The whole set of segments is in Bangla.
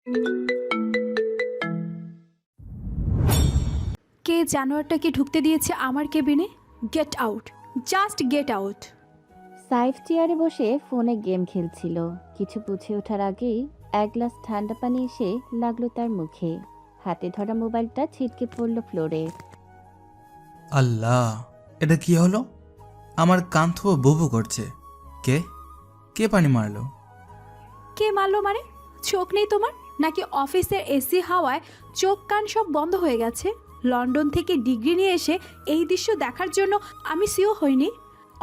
কে জানোয়ারটাকে ঢুকতে দিয়েছে আমার কেবিনে? Get out, just get out. Saif চেয়ারে বসে ফোনে গেম খেলছিল। কিছু বুঝে ওঠার আগেই এক গ্লাস ঠান্ডা পানি এসে লাগলো তার মুখে। হাতে ধরা মোবাইলটা ছিটকে পড়ল ফ্লোরে। আল্লাহ, এটা কি হলো? আমার কান থুবো বুবু করছে। কে কে পানি মারলো? কে মারলো মানে? চোখ নেই তোমার নাকি? অফিসের এসি হাওয়ায় চোখ কান সব বন্ধ হয়ে গেছে? লন্ডন থেকে ডিগ্রি নিয়ে এসে এই দৃশ্য দেখার জন্য আমি সিও হইনি।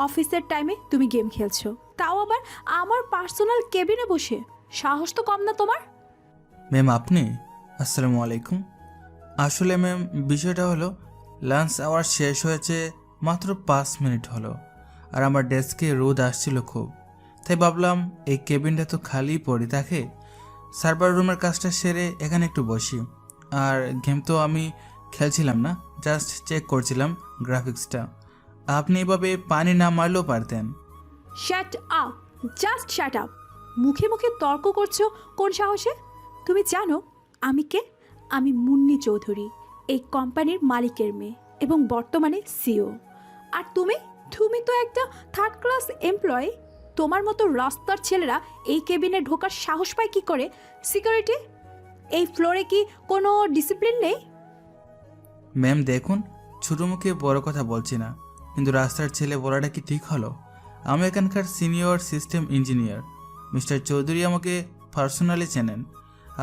অফিসের টাইমে তুমি গেম খেলছো, তাও আবার আমার পার্সোনাল কেবিনে বসে। সাহস তো কম না তোমার। ম্যাম আপনি? আসসালামু আলাইকুম। আসলে ম্যাম, বিষয়টা হলো লাঞ্চ আওয়ার শেষ হয়েছে মাত্র 5 মিনিট হলো, আর আমার ডেস্কে রোদ আসছিল খুব, তাই ভাবলাম এই কেবিনটা তো খালি পড়ে থাকে, সার্ভার রুমের কাজটা সেরে এখানে একটু বসি। আর গেম তো আমি খেলছিলাম না, জাস্ট চেক করছিলাম গ্রাফিক্সটা। আপনি এভাবে পানি না মারলেও পারতেন। Shut up, just shut up. মুখে মুখে তর্ক করছো কোন সাহসে? তুমি জানো আমি কে? আমি মুন্নি চৌধুরী, এই কোম্পানির মালিকের মেয়ে এবং বর্তমানে সিও। আর তুমি তুমি তো একটা থার্ড ক্লাস এমপ্লয়ি। তোমার মতো রাস্তার ছেলেরা এই কেবিনে ঢোকার সাহস পায় কি করে? সিকিউরিটি, এই ফ্লোরে কি কোনো ডিসিপ্লিন নেই? ম্যাম দেখুন, ছোটো মুখে বড় কথা বলছি না, কিন্তু রাস্তার ছেলে বলাটা কি ঠিক হলো? আমি এখানকার senior system engineer. Mister Chowdhury আমাকে পার্সোনালি চেনেন,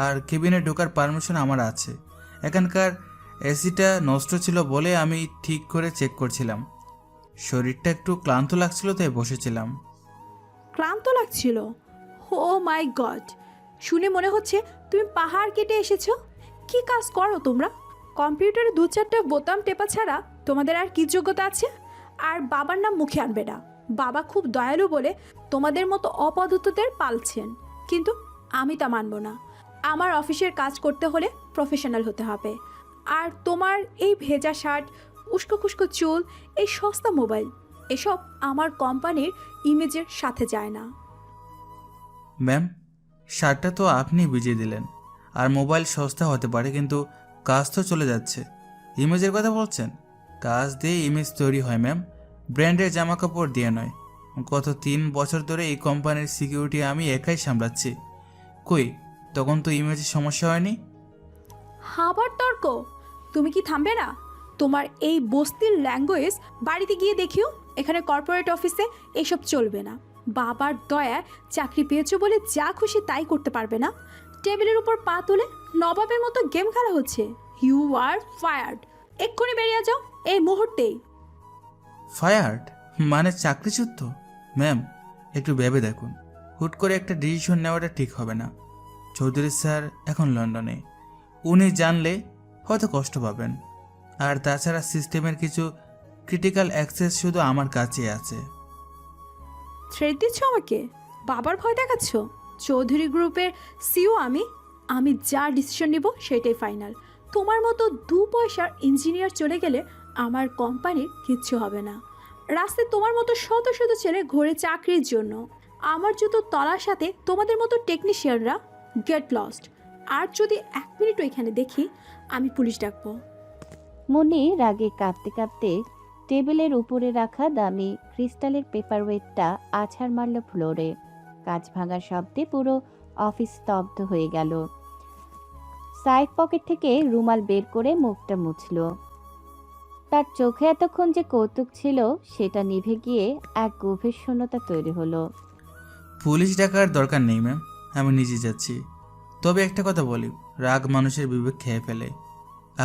আর কেবিনে ঢোকার পারমিশন আমার আছে। এখানকার এসিটা নষ্ট ছিল বলে আমি ঠিক করে চেক করছিলাম। শরীরটা একটু ক্লান্ত লাগছিল তাই বসেছিলাম। ক্লান্ত লাগছিল? ও মাই গড, শুনে মনে হচ্ছে তুমি পাহাড় কেটে এসেছো। কি কাজ করো তোমরা? কম্পিউটারে 2-4টা বোতাম টেপা ছাড়া তোমাদের আর কি যোগ্যতা আছে? আর বাবার নাম মুখে আনবে না। বাবা খুব দয়ালু বলে তোমাদের মতো অপদার্থদের পালছেন, কিন্তু আমি তা মানব না। আমার অফিসের কাজ করতে হলে প্রফেশনাল হতে হবে। আর তোমার এই ভেজা শার্ট, উস্কো খুস্কো চুল, এই সস্তা মোবাইল, এসব আমার কোম্পানির ইমেজের সাথে যায় না। ম্যাম, শার্টটা তো আপনি ভিজিয়ে দিলেন, আর মোবাইল সস্তা হতে পারে কিন্তু কাজ তো চলে যাচ্ছে। ইমেজের কথা বলছেন? কাজ দিয়ে ইমেজ তৈরি হয় ম্যাম, ব্র্যান্ডের জামা কাপড় দিয়ে নয়। গত 3 বছর ধরে এই কোম্পানির সিকিউরিটি আমি একাই সামলাচ্ছি। কই, তখন তো ইমেজের সমস্যা হয়নি। আবার তর্ক? তুমি কি থামবে না? তোমার এই বস্তির ল্যাঙ্গুয়েজ বাড়িতে গিয়ে দেখিও। এখানে কর্পোরেট অফিসে এসব চলবে না। বাবার দয়ায় চাকরি পেয়েছো বলে যা খুশি তাই করতে পারবে না। টেবিলের উপর পা তুলে নবাবের মতো গেম খেলা হচ্ছে। You are fired. এক্ষুনি বেরিয়ে যাও, এই মুহূর্তেই। ফায়ার্ড মানে চাকরিচ্যুত? ম্যাম, একটু ভেবে দেখুন, হুট করে একটা ডিসিশন নেওয়াটা ঠিক হবে না। চৌধুরী স্যার এখন লন্ডনে, উনি জানলে হয়তো কষ্ট পাবেন। আর তাছাড়া সিস্টেমের কিছু ক্রিটিক্যাল অ্যাক্সেস শুধু আমার কাছেই আছে। থ্রেট দিচ্ছ আমাকে? বাবার ভয় দেখাচ্ছ? চৌধুরী গ্রুপের সিও আমি। আমি যা ডিসিশন নিব সেটাই ফাইনাল। তোমার মতো 2 পয়সার ইঞ্জিনিয়ার চলে গেলে আমার কোম্পানির কিচ্ছু হবে না। রাস্তায় তোমার মতো শত শত ছেলে ঘোরে চাকরির জন্য। আমার জুতো তলার সাথে তোমাদের মতো টেকনিশিয়ানরা। Get lost. আর যদি 1 মিনিটও এখানে দেখি, আমি পুলিশ ডাকবো। মুন্নি রাগে কাঁপতে কাঁপতে টেবিলের উপরে রাখা দামি ক্রিস্টালের পেপারওয়েটটা আছাড় মারল ফ্লোরে। কাঁচ ভাঙার শব্দে পুরো অফিস স্তব্ধ হয়ে গেল। সাইড পকেট থেকে রুমাল বের করে মুখটা মুছল। তার চোখে এতক্ষণ যে কৌতুক ছিল সেটা নিভে গিয়ে এক গভীর শূন্যতা তৈরি হলো। পুলিশ ডাকার দরকার নেই ম্যাম, আমি নিজে যাচ্ছি। তবে একটা কথা বলি, রাগ মানুষের বিবেক খেয়ে ফেলে।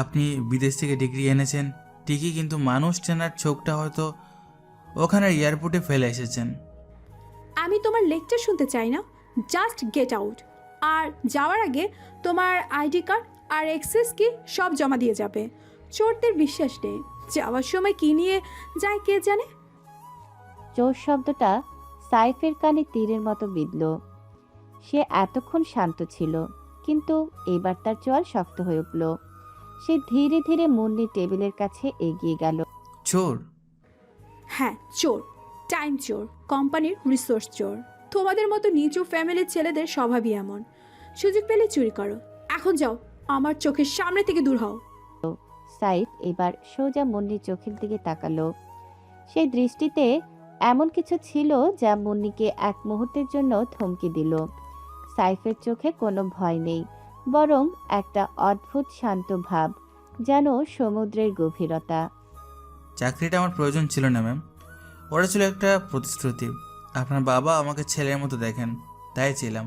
আপনি বিদেশ থেকে ডিগ্রি এনেছেন ঠিকই, কিন্তু মানুষ চেনার চোখটা হয়তো ওখানে এয়ারপোর্টে ফেলে এসেছেন। আমি তোমার লেকচার শুনতে চাই না, জাস্ট গেট আউট। আর যাওয়ার আগে তোমার আইডি কার্ড আর অ্যাক্সেস কি সব জমা দিয়ে যাবে। চোরদের বিশ্বাস নেই, যাওয়ার সময় কি নিয়ে যায় কে জানে। চোর শব্দটা সাইফের কানে তীরের মতো বিঁধল। সে এতক্ষণ শান্ত ছিল, কিন্তু এবার তার চোয়াল শক্ত হয়ে উঠল। সে ধীরে ধীরে মুন্নির টেবিলের কাছে এগিয়ে গেল। চোর? হ্যাঁ চোর, টাইম চোর, কোম্পানির রিসোর্স চোর। তোমাদের মতো নিচু ফ্যামিলির ছেলেদের স্বভাবই এমন। সুযোগ পেলে চুরি করো। এখন যাও, আমার চোখের সামনে থেকে দূর হও। সাইফ এবার সোজা মুন্নির চোখের দিকে তাকালো। সেই দৃষ্টিতে এমন কিছু ছিল যা মুন্নিকে এক মুহূর্তের জন্য থমকে দিল। সাইফের চোখে কোনো ভয় নেই, বরং একটা অদ্ভুত শান্ত ভাব, যেন সমুদ্রের গভীরতা। চাকরিটা আমার প্রয়োজন ছিল না ম্যাম, ওটা ছিল একটা প্রতিশ্রুতি। আপনার বাবা আমাকে ছেলের মতো দেখেন, তাই ছিলাম।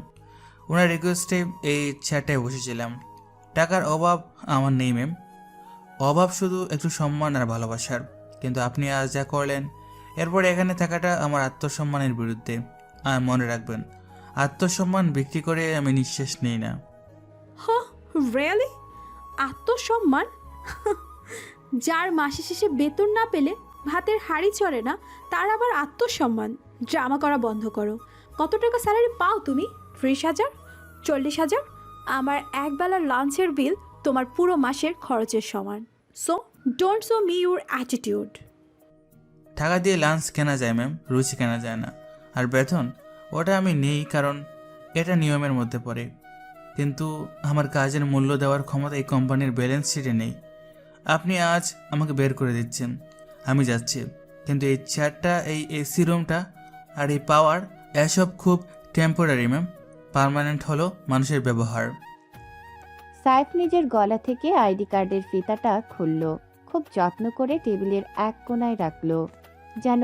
ওনার রিকোয়েস্টে এই চেয়ারটায় বসেছিলাম। টাকার অভাব আমার নেই ম্যাম, অভাব শুধু একটু সম্মান আর ভালোবাসার। কিন্তু আপনি আজ যা করলেন, এরপরে এখানে থাকাটা আমার আত্মসম্মানের বিরুদ্ধে। আর মনে রাখবেন, আত্মসম্মান বিক্রি করে আমি নিঃশ্বাস নিই না। রিয়েলি? আত্মসম্মান? যার মাসে শেষে বেতন না পেলে ভাতের হাঁড়ি চড়ে না, তার আবার আত্মসম্মান? ড্রামা করা বন্ধ করো। কত টাকা স্যালারি পাও তুমি? 30,000? 40,000? আমার একবেলার লাঞ্চের বিল তোমার পুরো মাসের খরচের সমান। So don't show me your attitude. টাকা দিয়ে লাঞ্চ কেনা যায় ম্যাম, রুচি কেনা যায় না। আর বেতন, ওটা আমি নেই কারণ এটা নিয়মের মধ্যে পড়ে। কিন্তু আমার কাজের মূল্য দেওয়ার ক্ষমতা এই কোম্পানির ব্যালেন্স শিটে নেই। আপনি আজ আমাকে বের করে দিচ্ছেন, আমি যাচ্ছি। কিন্তু এই চেয়ারটা, এই এসি রুমটা আর এই পাওয়ার, এসব খুব টেম্পোরারি ম্যাম। পার্মানেন্ট হলো মানুষের ব্যবহার। সাইফ নিজের গলা থেকে আইডি কার্ডের ফিতাটা খুলল, খুব যত্ন করে টেবিলের এক কোণায় রাখল, যেন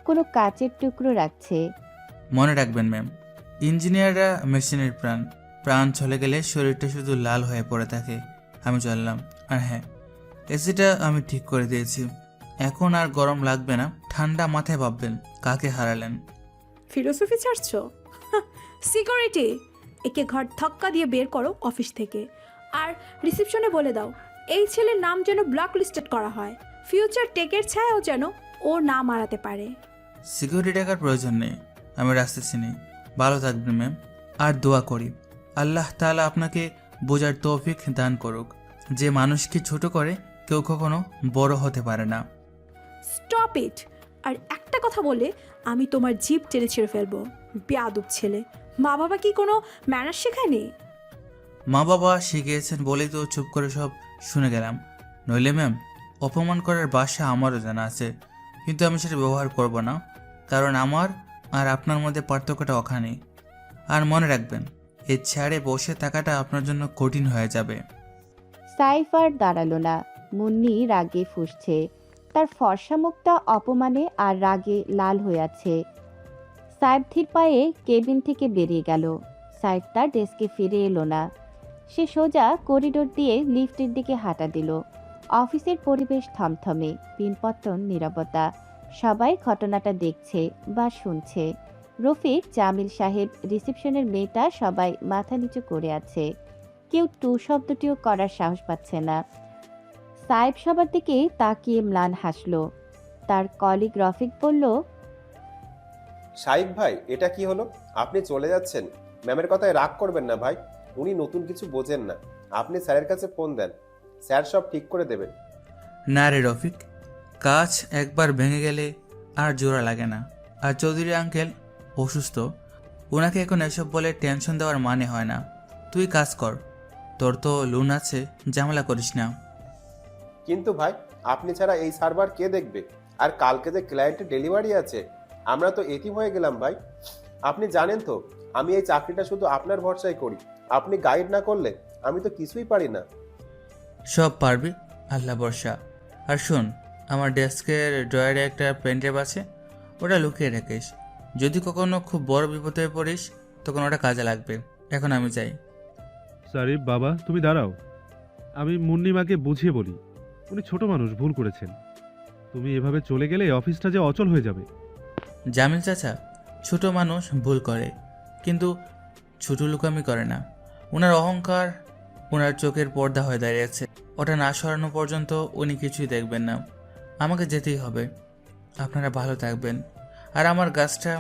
কোনো কাচের টুকরো রাখছে। মনে রাখবেন ম্যাম, ইঞ্জিনিয়াররা মেশিনের প্রাণ। প্রাণ চলে গেলে শরীরটা শুধু লাল হয়ে পড়ে থাকে। আমি চললাম। আর হ্যাঁ, এসিটা আমি ঠিক করে দিয়েছি, এখন আর গরম লাগবে না। ঠান্ডা মাথায় ভাববেন কাকে হারালেন। ফিলোসফি ছাড়ছো? সিকিউরিটি, একে ঘর ধাক্কা দিয়ে বের করো অফিস থেকে। আর রিসেপশনে বলে দাও এই ছেলের নাম যেন ব্ল্যাক লিস্টেড করা হয়। ফিউচার টেকের ছায়াও যেন ও না মারাতে পারে। সিকিউরিটি টাকার প্রয়োজন নেই, আমি রাস্তা চিনি। ভালো থাকবেন ম্যাম। আর দোয়া করি আল্লাহ তাআলা আপনাকে বোঝার তৌফিক দান করুক, যে মানুষকে ছোট করে কেউ কখনো বড় হতে পারে না। Stop it. আর একটা কথা বলে আমি তোমার জিভ টেনে ছেড়ে ফেলবো। বেয়াদব ছেলে। মা বাবা কি কোনো ম্যানার শেখায়নি? মা বাবা শিখিয়েছেন বলেই তো চুপ করে সব শুনে গেলাম। নইলে ম্যাম, অপমান করার ভাষা আমারও জানা আছে, কিন্তু আমি সেটা ব্যবহার করব না, কারণ আমার আর আপনার মধ্যে পার্থক্যটা ওখানেই। আর মনে রাখবেন, এই চেয়ারে বসে থাকাটা আপনার জন্য কঠিন হয়ে যাবে। সাইফ আর দাঁড়ালো না। মুন্নি রাগে ফুঁসছে, তার ফর্সা মুখটা অপমানে আর রাগে লাল হয়ে আছে। সাইফ ধীর পায়ে কেবিন থেকে বেরিয়ে গেল। সাইফ তার ডেস্কে ফিরে এলো না। সে সোজা করিডোর দিয়ে লিফটের দিকে হাঁটা দিল। অফিসের পরিবেশ থমথমে, পিনপত্তন নীরবতা। সবাই ঘটনাটা দেখছে বা শুনছে। রফিক, জামিল সাহেব, রিসেপশনের মেয়েটা সবাই মাথা নিচু করে আছে। কেউ টু শব্দটিও করার সাহস পাচ্ছে না। সাইফ সবার দিকে তাকিয়ে ম্লান হাসল। তার কলিগ রফিক বলল, শাইক ভাই, এটা কি হলো? আপনি চলে যাচ্ছেন? ম্যামের কথায় রাগ করবেন না ভাই, উনি নতুন কিছু বোঝেন না। আপনি স্যারের কাছে ফোন দেন, স্যার সব ঠিক করে দেবেন। না রে রফিক, কাজ একবার ভেঙে গেলে আর জোড়া লাগে না। আর চৌধুরী আঙ্কেল অসুস্থ, ওনাকে এখন এসব বলে টেনশন দেওয়ার মানে হয় না। তুই কাজ কর, তোর তো লোন আছে, ঝামেলা করিস না। কিন্তু ভাই, আপনি ছাড়া এই সার্ভার কে দেখবে? আর কালকে যে ক্লায়েন্টের ডেলিভারি আছে, আমরা তো এতিম হয়ে গেলাম ভাই। আপনি জানেন তো, আমি এই চাকরিটা শুধু আপনার ভরসায় করি। আপনি গাইড না করলে আমি তো কিছুই পারি না। সব পারবি, আল্লাহ ভরসা। আর শোন, আমার ডেস্কের ড্রয়ারে একটা পেনড্রাইভ আছে, ওটা লুকিয়ে রাখিস। যদি কখনো খুব বড় বিপদে পড়িস তখন ওটা কাজে লাগবে। এখন আমি যাই। সারিফ বাবা, তুমি দাঁড়াও। আমি মুন্নিমাকে বুঝিয়ে বলি, উনি ছোট মানুষ, ভুল করেছেন। তুমি এভাবে চলে গেলে অফিসটা যে অচল হয়ে যাবে। জামিল চাচা, ছোট মানুষ ভুল করে, কিন্তু ছোট লুকামি করে না। ওনার অহংকার ওনার চোখের পর্দা হয়ে দাঁড়িয়েছে। ওটা না সরানো পর্যন্ত উনি কিছুই দেখবেন না। আমাকে যেতেই হবে। আপনারা ভালো থাকবেন। আর আমার গাছটা,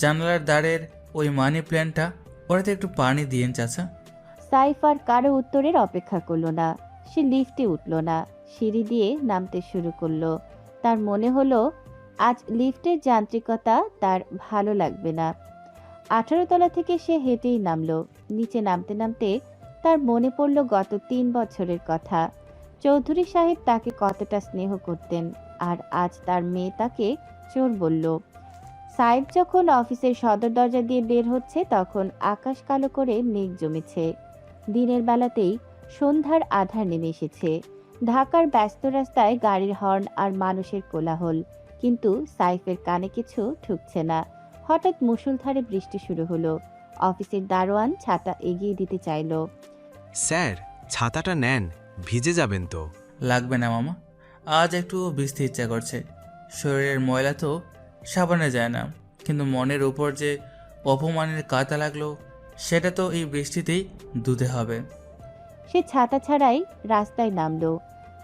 জানালার দ্বারের ওই মানি প্ল্যান্টটা, ওটাতে একটু পানি দিয়েন চাচা। সাইফ আর কারো উত্তরের অপেক্ষা করলো না। সে লিফটে উঠল না, সিঁড়ি দিয়ে নামতে শুরু করলো। তার মনে হলো আজ লিফটের যান্ত্রিকতা তার ভালো লাগবে না। 18 তলা থেকে সে হেঁটেই নামলো। নিচে নামতে নামতে তার মনে পড়ল গত 3 বছরের কথা। চৌধুরী সাহেব তাকে কতটা স্নেহ করতেন, আর আজ তার মেয়ে তাকে চোর বলল। সাহেব যখন অফিসের সদর দরজা দিয়ে বের হচ্ছে তখন আকাশ কালো করে মেঘ জমেছে। দিনের বেলাতেই সন্ধ্যার আধার নেমে এসেছে। ঢাকার ব্যস্ত রাস্তায় গাড়ির হর্ন আর মানুষের কোলাহল, কিন্তু সাইফের কানে কিছু ঢুকছে না। হঠাৎ মুষলধারে বৃষ্টি শুরু হলো। অফিসের দারোয়ান ছাতা এগিয়ে দিতে চাইল। স্যার, ছাতাটা নেন, ভিজে যাবেন তো। লাগবে না মামা, আজ একটু ভিজতে ইচ্ছা করছে। শরীরের ময়লা তো সাবানে যায় না, কিন্তু মনের উপর যে অপমানের কাঁটা লাগলো সেটা তো এই বৃষ্টিতেই ধুতে হবে। সে ছাতা ছাড়াই রাস্তায় নামলো।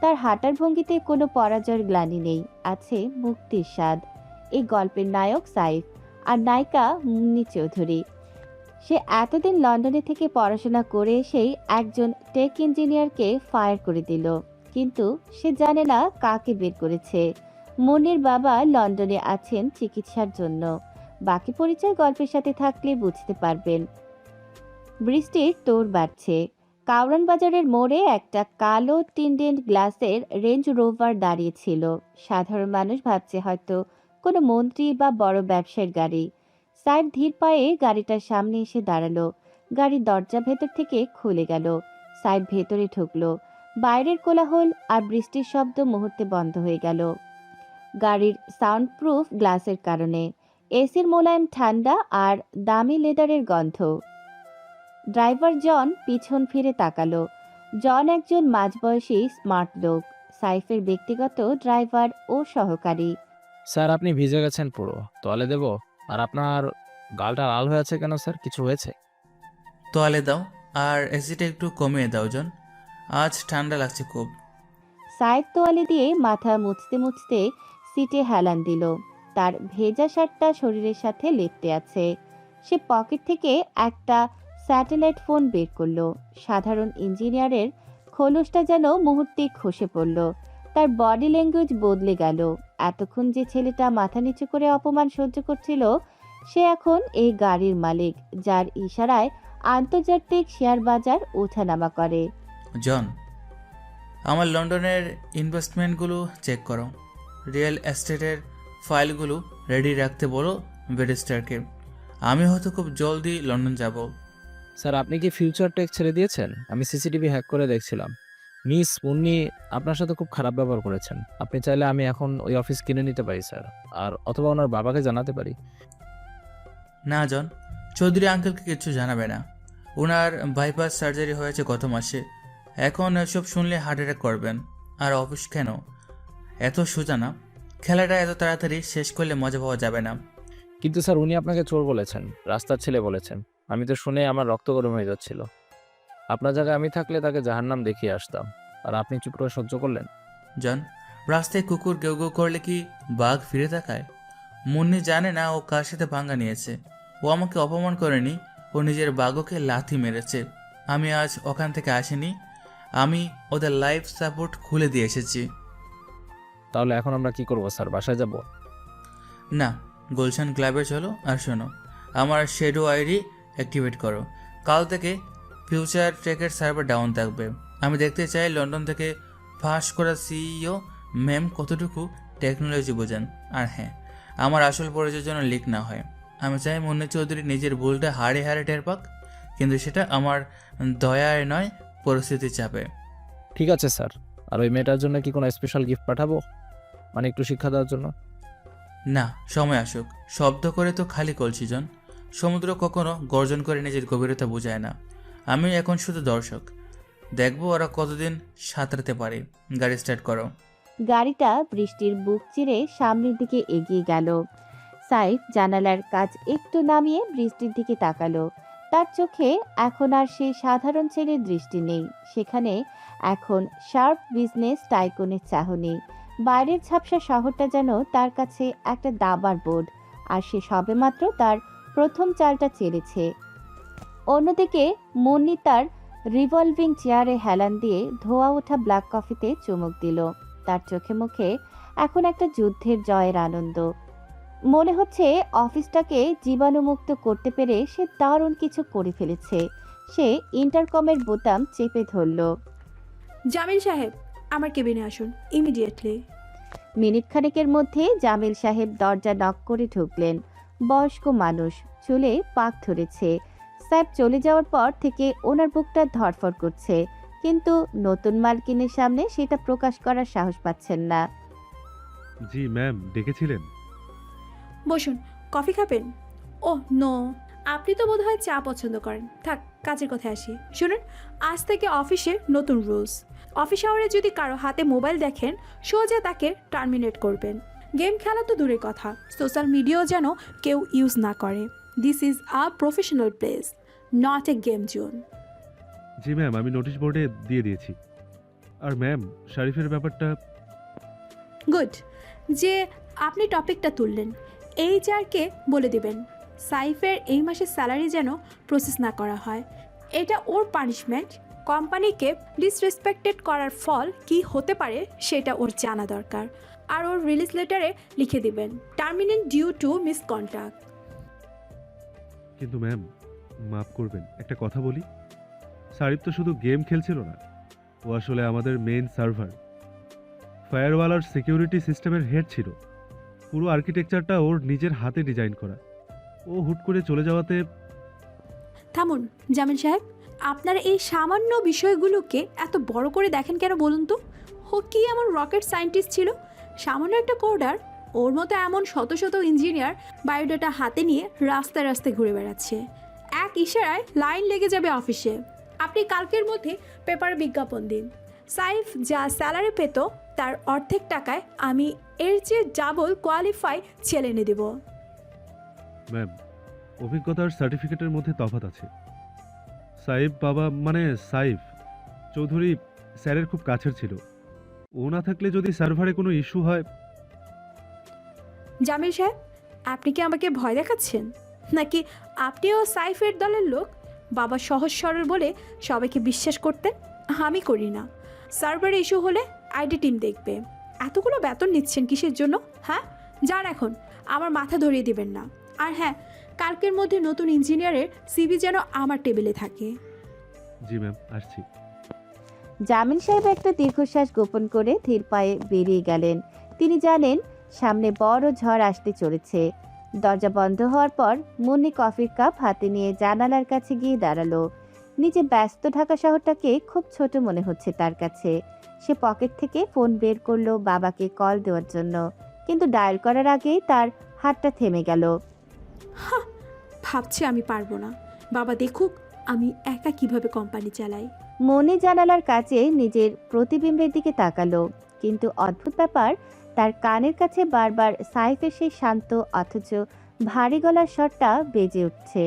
তার হাঁটার ভঙ্গিতে কোনো পরাজয়ের গ্লানি নেই, আছে মুক্তির স্বাদ। এই গল্পের নায়ক সাইফ আর নায়িকা মুন্নি চৌধুরী। সে এতদিন লন্ডনে থেকে পড়াশোনা করে এসেই একজন টেক ইঞ্জিনিয়ারকে ফায়ার করে দিল, কিন্তু সে জানে না কাকে বের করেছে। মুন্নির বাবা লন্ডনে আছেন চিকিৎসার জন্য। বাকি পরিচয় গল্পের সাথে থাকলে বুঝতে পারবেন। বৃষ্টির তোড় বাড়ছে। কাউরান বাজারের মোড়ে একটা কালো টিনডেন্ট গ্লাসের রেঞ্জ রোভার দাঁড়িয়েছিল। সাধারণ মানুষ ভাবছে হয়তো কোনো মন্ত্রী বা বড় ব্যবসায়ীর গাড়ি। সাইফ ধীর পায়ে গাড়িটার সামনে এসে দাঁড়ালো। গাড়ির দরজা ভেতর থেকে খুলে গেল। সাইফ ভেতরে ঢুকলো। বাইরের কোলাহল আর বৃষ্টির শব্দ মুহূর্তে বন্ধ হয়ে গেল। গাড়ির সাউন্ডপ্রুফ গ্লাসের কারণে এসির মোলায়েম ঠান্ডা আর দামি লেদারের গন্ধ। ড্রাইভার জন পিছন ফিরে তাকালো। জন একজন মাঝবয়সী স্মার্ট লোক, সাইফের ব্যক্তিগত ড্রাইভার ও সহকারী। স্যার, আপনি ভিজে গেছেন পুরো, তোয়ালে দেব? আর আপনার গালটা লাল হয়ে আছে কেন স্যার, কিছু হয়েছে? তোয়ালে দাও আর এসিটা একটু কমিয়ে দাও জন, আজ ঠান্ডা লাগছে খুব। সাইফ তোয়ালে দিয়ে মাথা মুছতে মুছতে সিটে হেলান দিল। তার ভেজা শার্টটা শরীরের সাথে লেপ্টে আছে। সে পকেট থেকে একটা স্যাটেলাইট ফোন বের করলো। সাধারণ ইঞ্জিনিয়ারের খোলসটা যেন মুহূর্তে খসে পড়ল। তার বডি ল্যাঙ্গুয়েজ বদলে গেল। এতক্ষণ যে ছেলেটা মাথা নিচু করে অপমান সহ্য করছিল, সে এখন এই গাড়ির মালিক, যার ইশারায় আন্তর্জাতিক শেয়ার বাজার ওঠানামা করে। জন, আমার লন্ডনের ইনভেস্টমেন্টগুলো চেক করো। রিয়েল এস্টেটের ফাইলগুলো রেডি রাখতে বলো ব্যারিস্টারকে। আমি হয়তো খুব জলদি লন্ডন যাব। স্যার, আপনি কি ফিউচার টেক ছেড়ে দিয়েছেন? আমি সিসিটিভি হ্যাক করে দেখছিলাম। মিস মুন্নি আপনার সাথে খুব খারাপ ব্যবহার করেছেন। আপনি চাইলে আমি এখন ওই অফিস কিনে নিতে পারি স্যার, আর অথবা ওনার বাবাকে জানাতে পারি। না জন, চৌধুরী আঙ্কেলকে কিছু জানাবে না। ওনার বাইপাস সার্জারি হয়েছে গত মাসে। এখন এসব শুনলে হার্ট অ্যাটাক করবেন। আর অফিস কেন? এত সোজা না। খেলাটা এত তাড়াতাড়ি শেষ করলে মজা পাওয়া যাবে না। কিন্তু স্যার, উনি আপনাকে চোর বলেছেন, রাস্তার ছেলে বলেছেন। আমি তো শুনে আমার রক্ত গরম হয়ে যাচ্ছিল। আপনার জায়গায় আমি থাকলে তাকে জাহান্নাম দেখিয়ে আসতাম, আর আপনি চুপ করে সহ্য করলেন। জন, রাস্তায় কুকুর গেউ গেউ করলে কি বাঘ ফিরে তাকায়? মুন্নি জানে না ও কার সাথে ভাঙ্গা নিয়েছে। ও আমাকে অপমান করেনি, ও নিজের বাঘকে লাথি মেরেছে। আমি আজ ওখান থেকে আসিনি, আমি ওদের লাইফ সাপোর্ট খুলে দিয়ে এসেছি। তাহলে এখন আমরা কি করবো স্যার, বাসায় যাব? না, গুলশান ক্লাবে চলো। আর শোনো, আমার শেডো আইডি অ্যাক্টিভেট করো। কাল থেকে ফিউচার ট্রেকের সার্ভার ডাউন থাকবে। আমি দেখতে চাই লন্ডন থেকে ফাঁস করা সিইও ম্যাম কতটুকু টেকনোলজি বোঝেন। আর হ্যাঁ, আমার আসল পরিচয়ের জন্য লিক না হয়। আমি চাই মুন্নি চৌধুরী নিজের ভুলটা হাড়ে হাড়ে টের পাক, কিন্তু সেটা আমার দয়ায় নয়, পরিস্থিতি চাপে। ঠিক আছে স্যার। আর ওই মেয়েটার জন্য কি কোনো স্পেশাল গিফট পাঠাবো, মানে একটু শিক্ষা দেওয়ার জন্য? না, সময় আসুক। শব্দ করে তো খালি কলসি জন। সমুদ্র কখনো গর্জন করে নিজের গভীরতা বোঝায় না। আমি এখন শুধু দর্শক, দেখবো ওরা কতদিন সাঁতরাতে পারে। গাড়ি স্টার্ট করো। গাড়িটা বৃষ্টির বুক চিরে সামনের দিকে এগিয়ে গেল। সাইফ জানালার কাজ একটু নামিয়ে বৃষ্টির দিকে তাকালো। তার চোখে এখন আর সেই সাধারণ ছেলের দৃষ্টি নেই। সেখানে এখন শার্প বিজনেস টাইকুনের চাহনি। বাইরের ঝাপসা শহরটা যেন তার কাছে একটা দাবার বোর্ড, আর সে সবেমাত্র তার প্রথম চালটা চেড়েছে। অন্যদিকে মুন্নি তার রিভলভিং চেয়ারে হেলান দিয়ে ধোয়া ওঠা ব্ল্যাক কফিতে চুমুক দিল। তার চোখে মুখে এখন একটা যুদ্ধের জয়ের আনন্দ। মনে হচ্ছে অফিসটাকে জীবাণুমুক্ত করতে পেরে সে দারুণ কিছু করে ফেলেছে। সে ইন্টারকমের বোতাম চেপে ধরল। জামিল সাহেব, আমার কেবিনে আসুন ইমিডিয়েটলি। মিনিট খানেকের মধ্যে জামিল সাহেব দরজা নক করে ঢুকলেন। বয়স্ক মানুষ, চুলে পাক ধরেছে। সাহেব চলে যাওয়ার পর থেকে ওনার বুকটা ধড়ফড় করছে, কিন্তু নতুন মালকিনের সামনে সেটা প্রকাশ করার সাহস পাচ্ছেন না। জি ম্যাম, ডেকেছিলেন? বসুন, কফি খাবেন? ওহ নো, আপনি তো বোধহয় চা পছন্দ করেন। থাক, কাজের কথায় আসি। শুনুন, আজ থেকে অফিসে নতুন রুলস। অফিস আওয়ারে যদি কারো হাতে মোবাইল দেখেন, সোজা তাকে টার্মিনেট করবেন। গেম খেলা তো দূরের কথা, সোশ্যাল মিডিয়াও যেন কেউ ইউজ না করে। This is a professional place, not a game zone. G ma'am, আমি নোটিশ বোর্ডে দিয়ে দিয়েছি। আর ম্যাম, শারিফের ব্যাপারটা? গুড যে আপনি টপিকটা তুললেন। এইচআরকে বলে দিবেন সাইফের এই মাসের স্যালারি যেন প্রসেস না করা হয়। এটা ওর পানিশমেন্ট। কোম্পানিকে ডিসরেসপেক্টেড করার ফল কি হতে পারে সেটা ওর জানা দরকার। আর ওর রিলিজ লেটারে লিখে দিবেন টার্মিনেট ডিউ টু মিসকন্ডাক্ট। কিন্তু ম্যাম, মাফ করবেন, একটা কথা বলি। শারিফ তো শুধু গেম খেলছিল না, ও আসলে আমাদের মেইন সার্ভার, ফায়ারওয়াল আর সিকিউরিটি সিস্টেমের হেড ছিল। পুরো আর্কিটেকচারটা ওর নিজের হাতে ডিজাইন করা। ও হুট করে চলে যাওয়াতে থামুন জামিল সাহেব, আপনারা এই সামান্য বিষয়গুলোকে এত বড় করে দেখেন কেন বলুন তো? ও কি এমন রকেট সায়েন্টিস্ট ছিল? সামান্য একটা কোডার। ওর মতো এমন শত শত ইঞ্জিনিয়ার বায়োডাটা হাতে নিয়ে রাস্তায় রাস্তায় ঘুরে বেড়াচ্ছে। এক ইশারায় লাইন লেগে যাবে অফিসে। আপনি কালকের মধ্যে পেপারে বিজ্ঞাপন দিন। সাইফ যা স্যালারি পেত তার অর্ধেক টাকায় আমি এর চেয়ে ডাবল কোয়ালিফাই ছেলে এনে দেব। ম্যাম, অভিজ্ঞতার সার্টিফিকেটের মধ্যে তফাৎ আছে। সাইফ বাবা, মানে সাইফ চৌধুরী স্যারের খুব কাছের ছিল। ও না থাকলে যদি সার্ভারে কোনো ইস্যু হয়। জামিল সাহেব, আপনি কি আমাকে ভয় দেখাচ্ছেন? নাকি আপনিও সাইফের দলের লোক? বাবা সহজ সরল বলে সবাইকে বিশ্বাস করতেন। আমি করি না। সার্ভারে ইস্যু হলে আইডি টিম দেখবে। এতগুলো বেতন নিচ্ছেন কিসের জন্য? হ্যাঁ, যান এখন, আমার মাথা ধরিয়ে দিবেন না। আর হ্যাঁ, কালকের মধ্যে নতুন ইঞ্জিনিয়ারের সিভি যেন আমার টেবিলে থাকে। জি ম্যাম, আসছি। জামিল সাহেব একটা দীর্ঘশ্বাস গোপন করে ধীর পায়ে বেরিয়ে গেলেন। তিনি জানেন সামনে বড় ঝড় আসতে চলেছে। দরজা বন্ধ হওয়ার পর মুন্নি কফির কাপ হাতে নিয়ে জানালার কাছে গিয়ে দাঁড়ালো। নিজে ব্যস্ত ঢাকা শহরটাকে খুব ছোট মনে হচ্ছে তার কাছে। সে পকেট থেকে ফোন বের করলো বাবাকে কল দেওয়ার জন্য, কিন্তু ডায়াল করার আগেই তার হাতটা থেমে গেল। ভাবছি আমি পারবো না। বাবা দেখুক আমি একা কিভাবে কোম্পানি চালাই। মনে জানালার কাছে নিজের প্রতিবিম্বের দিকে তাকালো, কিন্তু অদ্ভুত ব্যাপার, তার কানের কাছে বারবার সাইফের সেই শান্ত অথচ ভারী গলার স্বরটা বেজে উঠছে।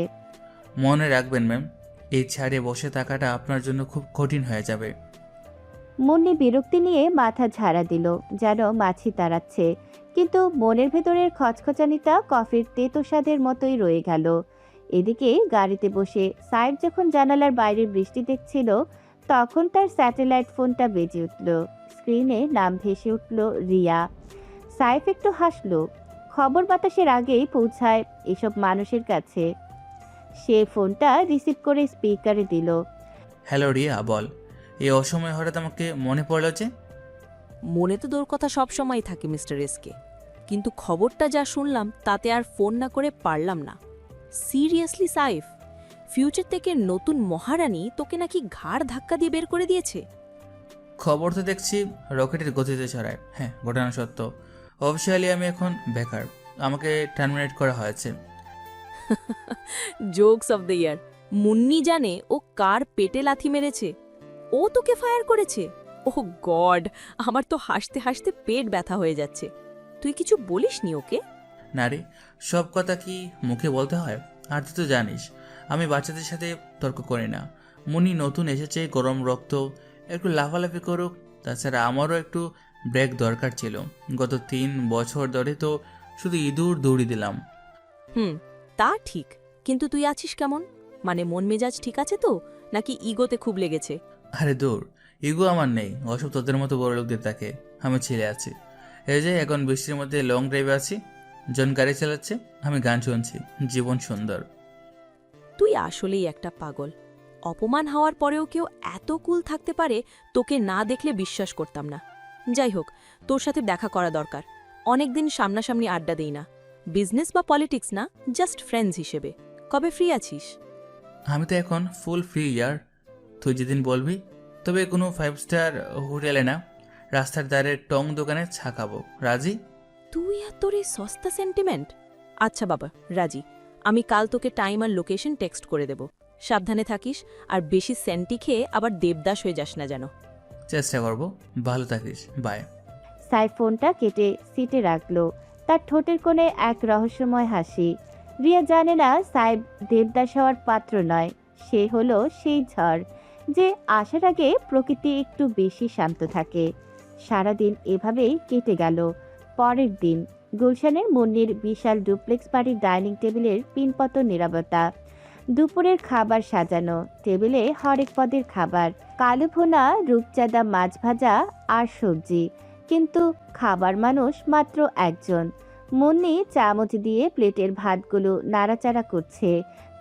মনে রাখবেন ম্যাম, এই ছাড়ে বসে থাকাটা আপনার জন্য খুব কঠিন হয়ে যাবে। মুন্নি বিরক্তি নিয়ে মাথা ঝাড়া দিল, যেন মাছি তাড়াচ্ছে, কিন্তু মনের ভেতরের খচখচানিটা কফির তেতো স্বাদের মতোই রয়ে গেল। এদিকে গাড়িতে বসে সাইফ যখন জানালার বাইরের বৃষ্টি দেখছিল, তখন তার স্যাটেলাইট ফোনটা বেজে উঠল। স্ক্রিনে নাম ভেসে উঠল রিয়া। সাইফ একটু হাসল। খবর বাতাসের আগেই পৌঁছায় এসব মানুষের কাছে। সে ফোনটা রিসিভ করে স্পিকারে দিল। হ্যালো রিয়া, বল। এই অসময়ে হঠাৎ আমাকে মনে পড়লো যে? মনে তো তোর কথা সবসময় থাকে মিস্টার এসকে, কিন্তু খবরটা যা শুনলাম তাতে আর ফোন না করে পারলাম না। সিরিয়াসলি সাইফ, ফিউচার থেকে নতুন মহারানী তোকে নাকি ঘাড় ধাক্কা দিয়ে বের করে দিয়েছে? খবর তো দেখছি রকেটের গতিতে ছড়ায়। হ্যাঁ, ঘটনা সত্য। অফিসিয়ালি আমি এখন বেকার। আমাকে টার্মিনেট করা হয়েছে। Jokes of the year. Munni জানে ও কার পেটে লাথি মেরেছে? ও তোকে ফায়ার করেছে? ওহ গড, আমার তো হাসতে হাসতে পেট ব্যথা হয়ে যাচ্ছে। তুই কিছু বলিসনি ওকে? না রে, সব কথা কি মুখে বলতে হয়? আর তুই তো জানিস আমি বাচ্চাদের সাথে তর্ক করি না। মুনি নতুন এসেছে, গরম রক্ত, একটু লাফালাফি করুক। তাছাড়া আমারও একটু ব্রেক দরকার ছিল। গত 3 বছর ধরে তো শুধু ইঁদুর দৌড়ি দিলাম। তা ঠিক, কিন্তু তুই আছিস কেমন? মানে মন মেজাজ ঠিক আছে তো, নাকি ইগোতে খুব লেগেছে? আরে দূর, ইগো আমার নেই। ওসব তোদের মতো বড় লোকদের থাকে। আমি ছেলে আছি। এই যে এখন বৃষ্টির মধ্যে লং ড্রাইভে আছি, জন গাড়ি চালাচ্ছে, আমি গান শুনছি। জীবন সুন্দর। তুই আসলেই একটা পাগল। অপমান হওয়ার পরেও কেউ এত কুল থাকতে পারে তোকে না দেখলে বিশ্বাস করতাম না। যাই হোক, তোর সাথে দেখা করা দরকার। অনেকদিন সামনাসামনি আড্ডা দেই না, বিজনেস বা পলিটিক্স না, জাস্ট ফ্রেন্ডস হিসেবে। কবে ফ্রি আছিস? আমি তো এখন ফুল ফ্রি ইয়ার। তুই যেদিন বলবি, তবে কোনো 5 স্টার হোটেলে না, রাস্তার ধারে টং দোকানে ছাকাবো। রাজি? তুই আর তোর এই সস্তা সেন্টিমেন্ট। আচ্ছা বাবা, রাজি। আমি কাল তোকে টাইম আর লোকেশন টেক্সট করে দেব। সাবধানে থাকিস, আর বেশি সেন্টি খেয়ে আবার দেবদাস হয়ে যাস না যেন। চেষ্টা করবো। ভালো থাকিস। বাই। সাইফ ফোনটা কেটে সিটে রাখলো। তার ঠোঁটের কোণে এক রহস্যময় হাসি। রিয়া জানে না সাইফ দেবদাস হওয়ার পাত্র নয়। সে হলো সেই ঝড় যে আসার আগে প্রকৃতি একটু বেশি শান্ত থাকে। সারাদিন এভাবেই কেটে গেল। পরের দিন গুলশানের মুন্নির বিশাল ডুপ্লেক্স বাড়ির ডাইনিং টেবিলের পিনপতন নীরবতা। দুপুরের খাবার সাজানো, টেবিলে হরেক পদের খাবার, কালো ভুনা, রূপচাঁদা মাছ ভাজা আর সবজি। কিন্তু খাবার মানুষ মাত্র একজন। মুন্নি চামচ দিয়ে প্লেটের ভাতগুলো নাড়াচাড়া করছে।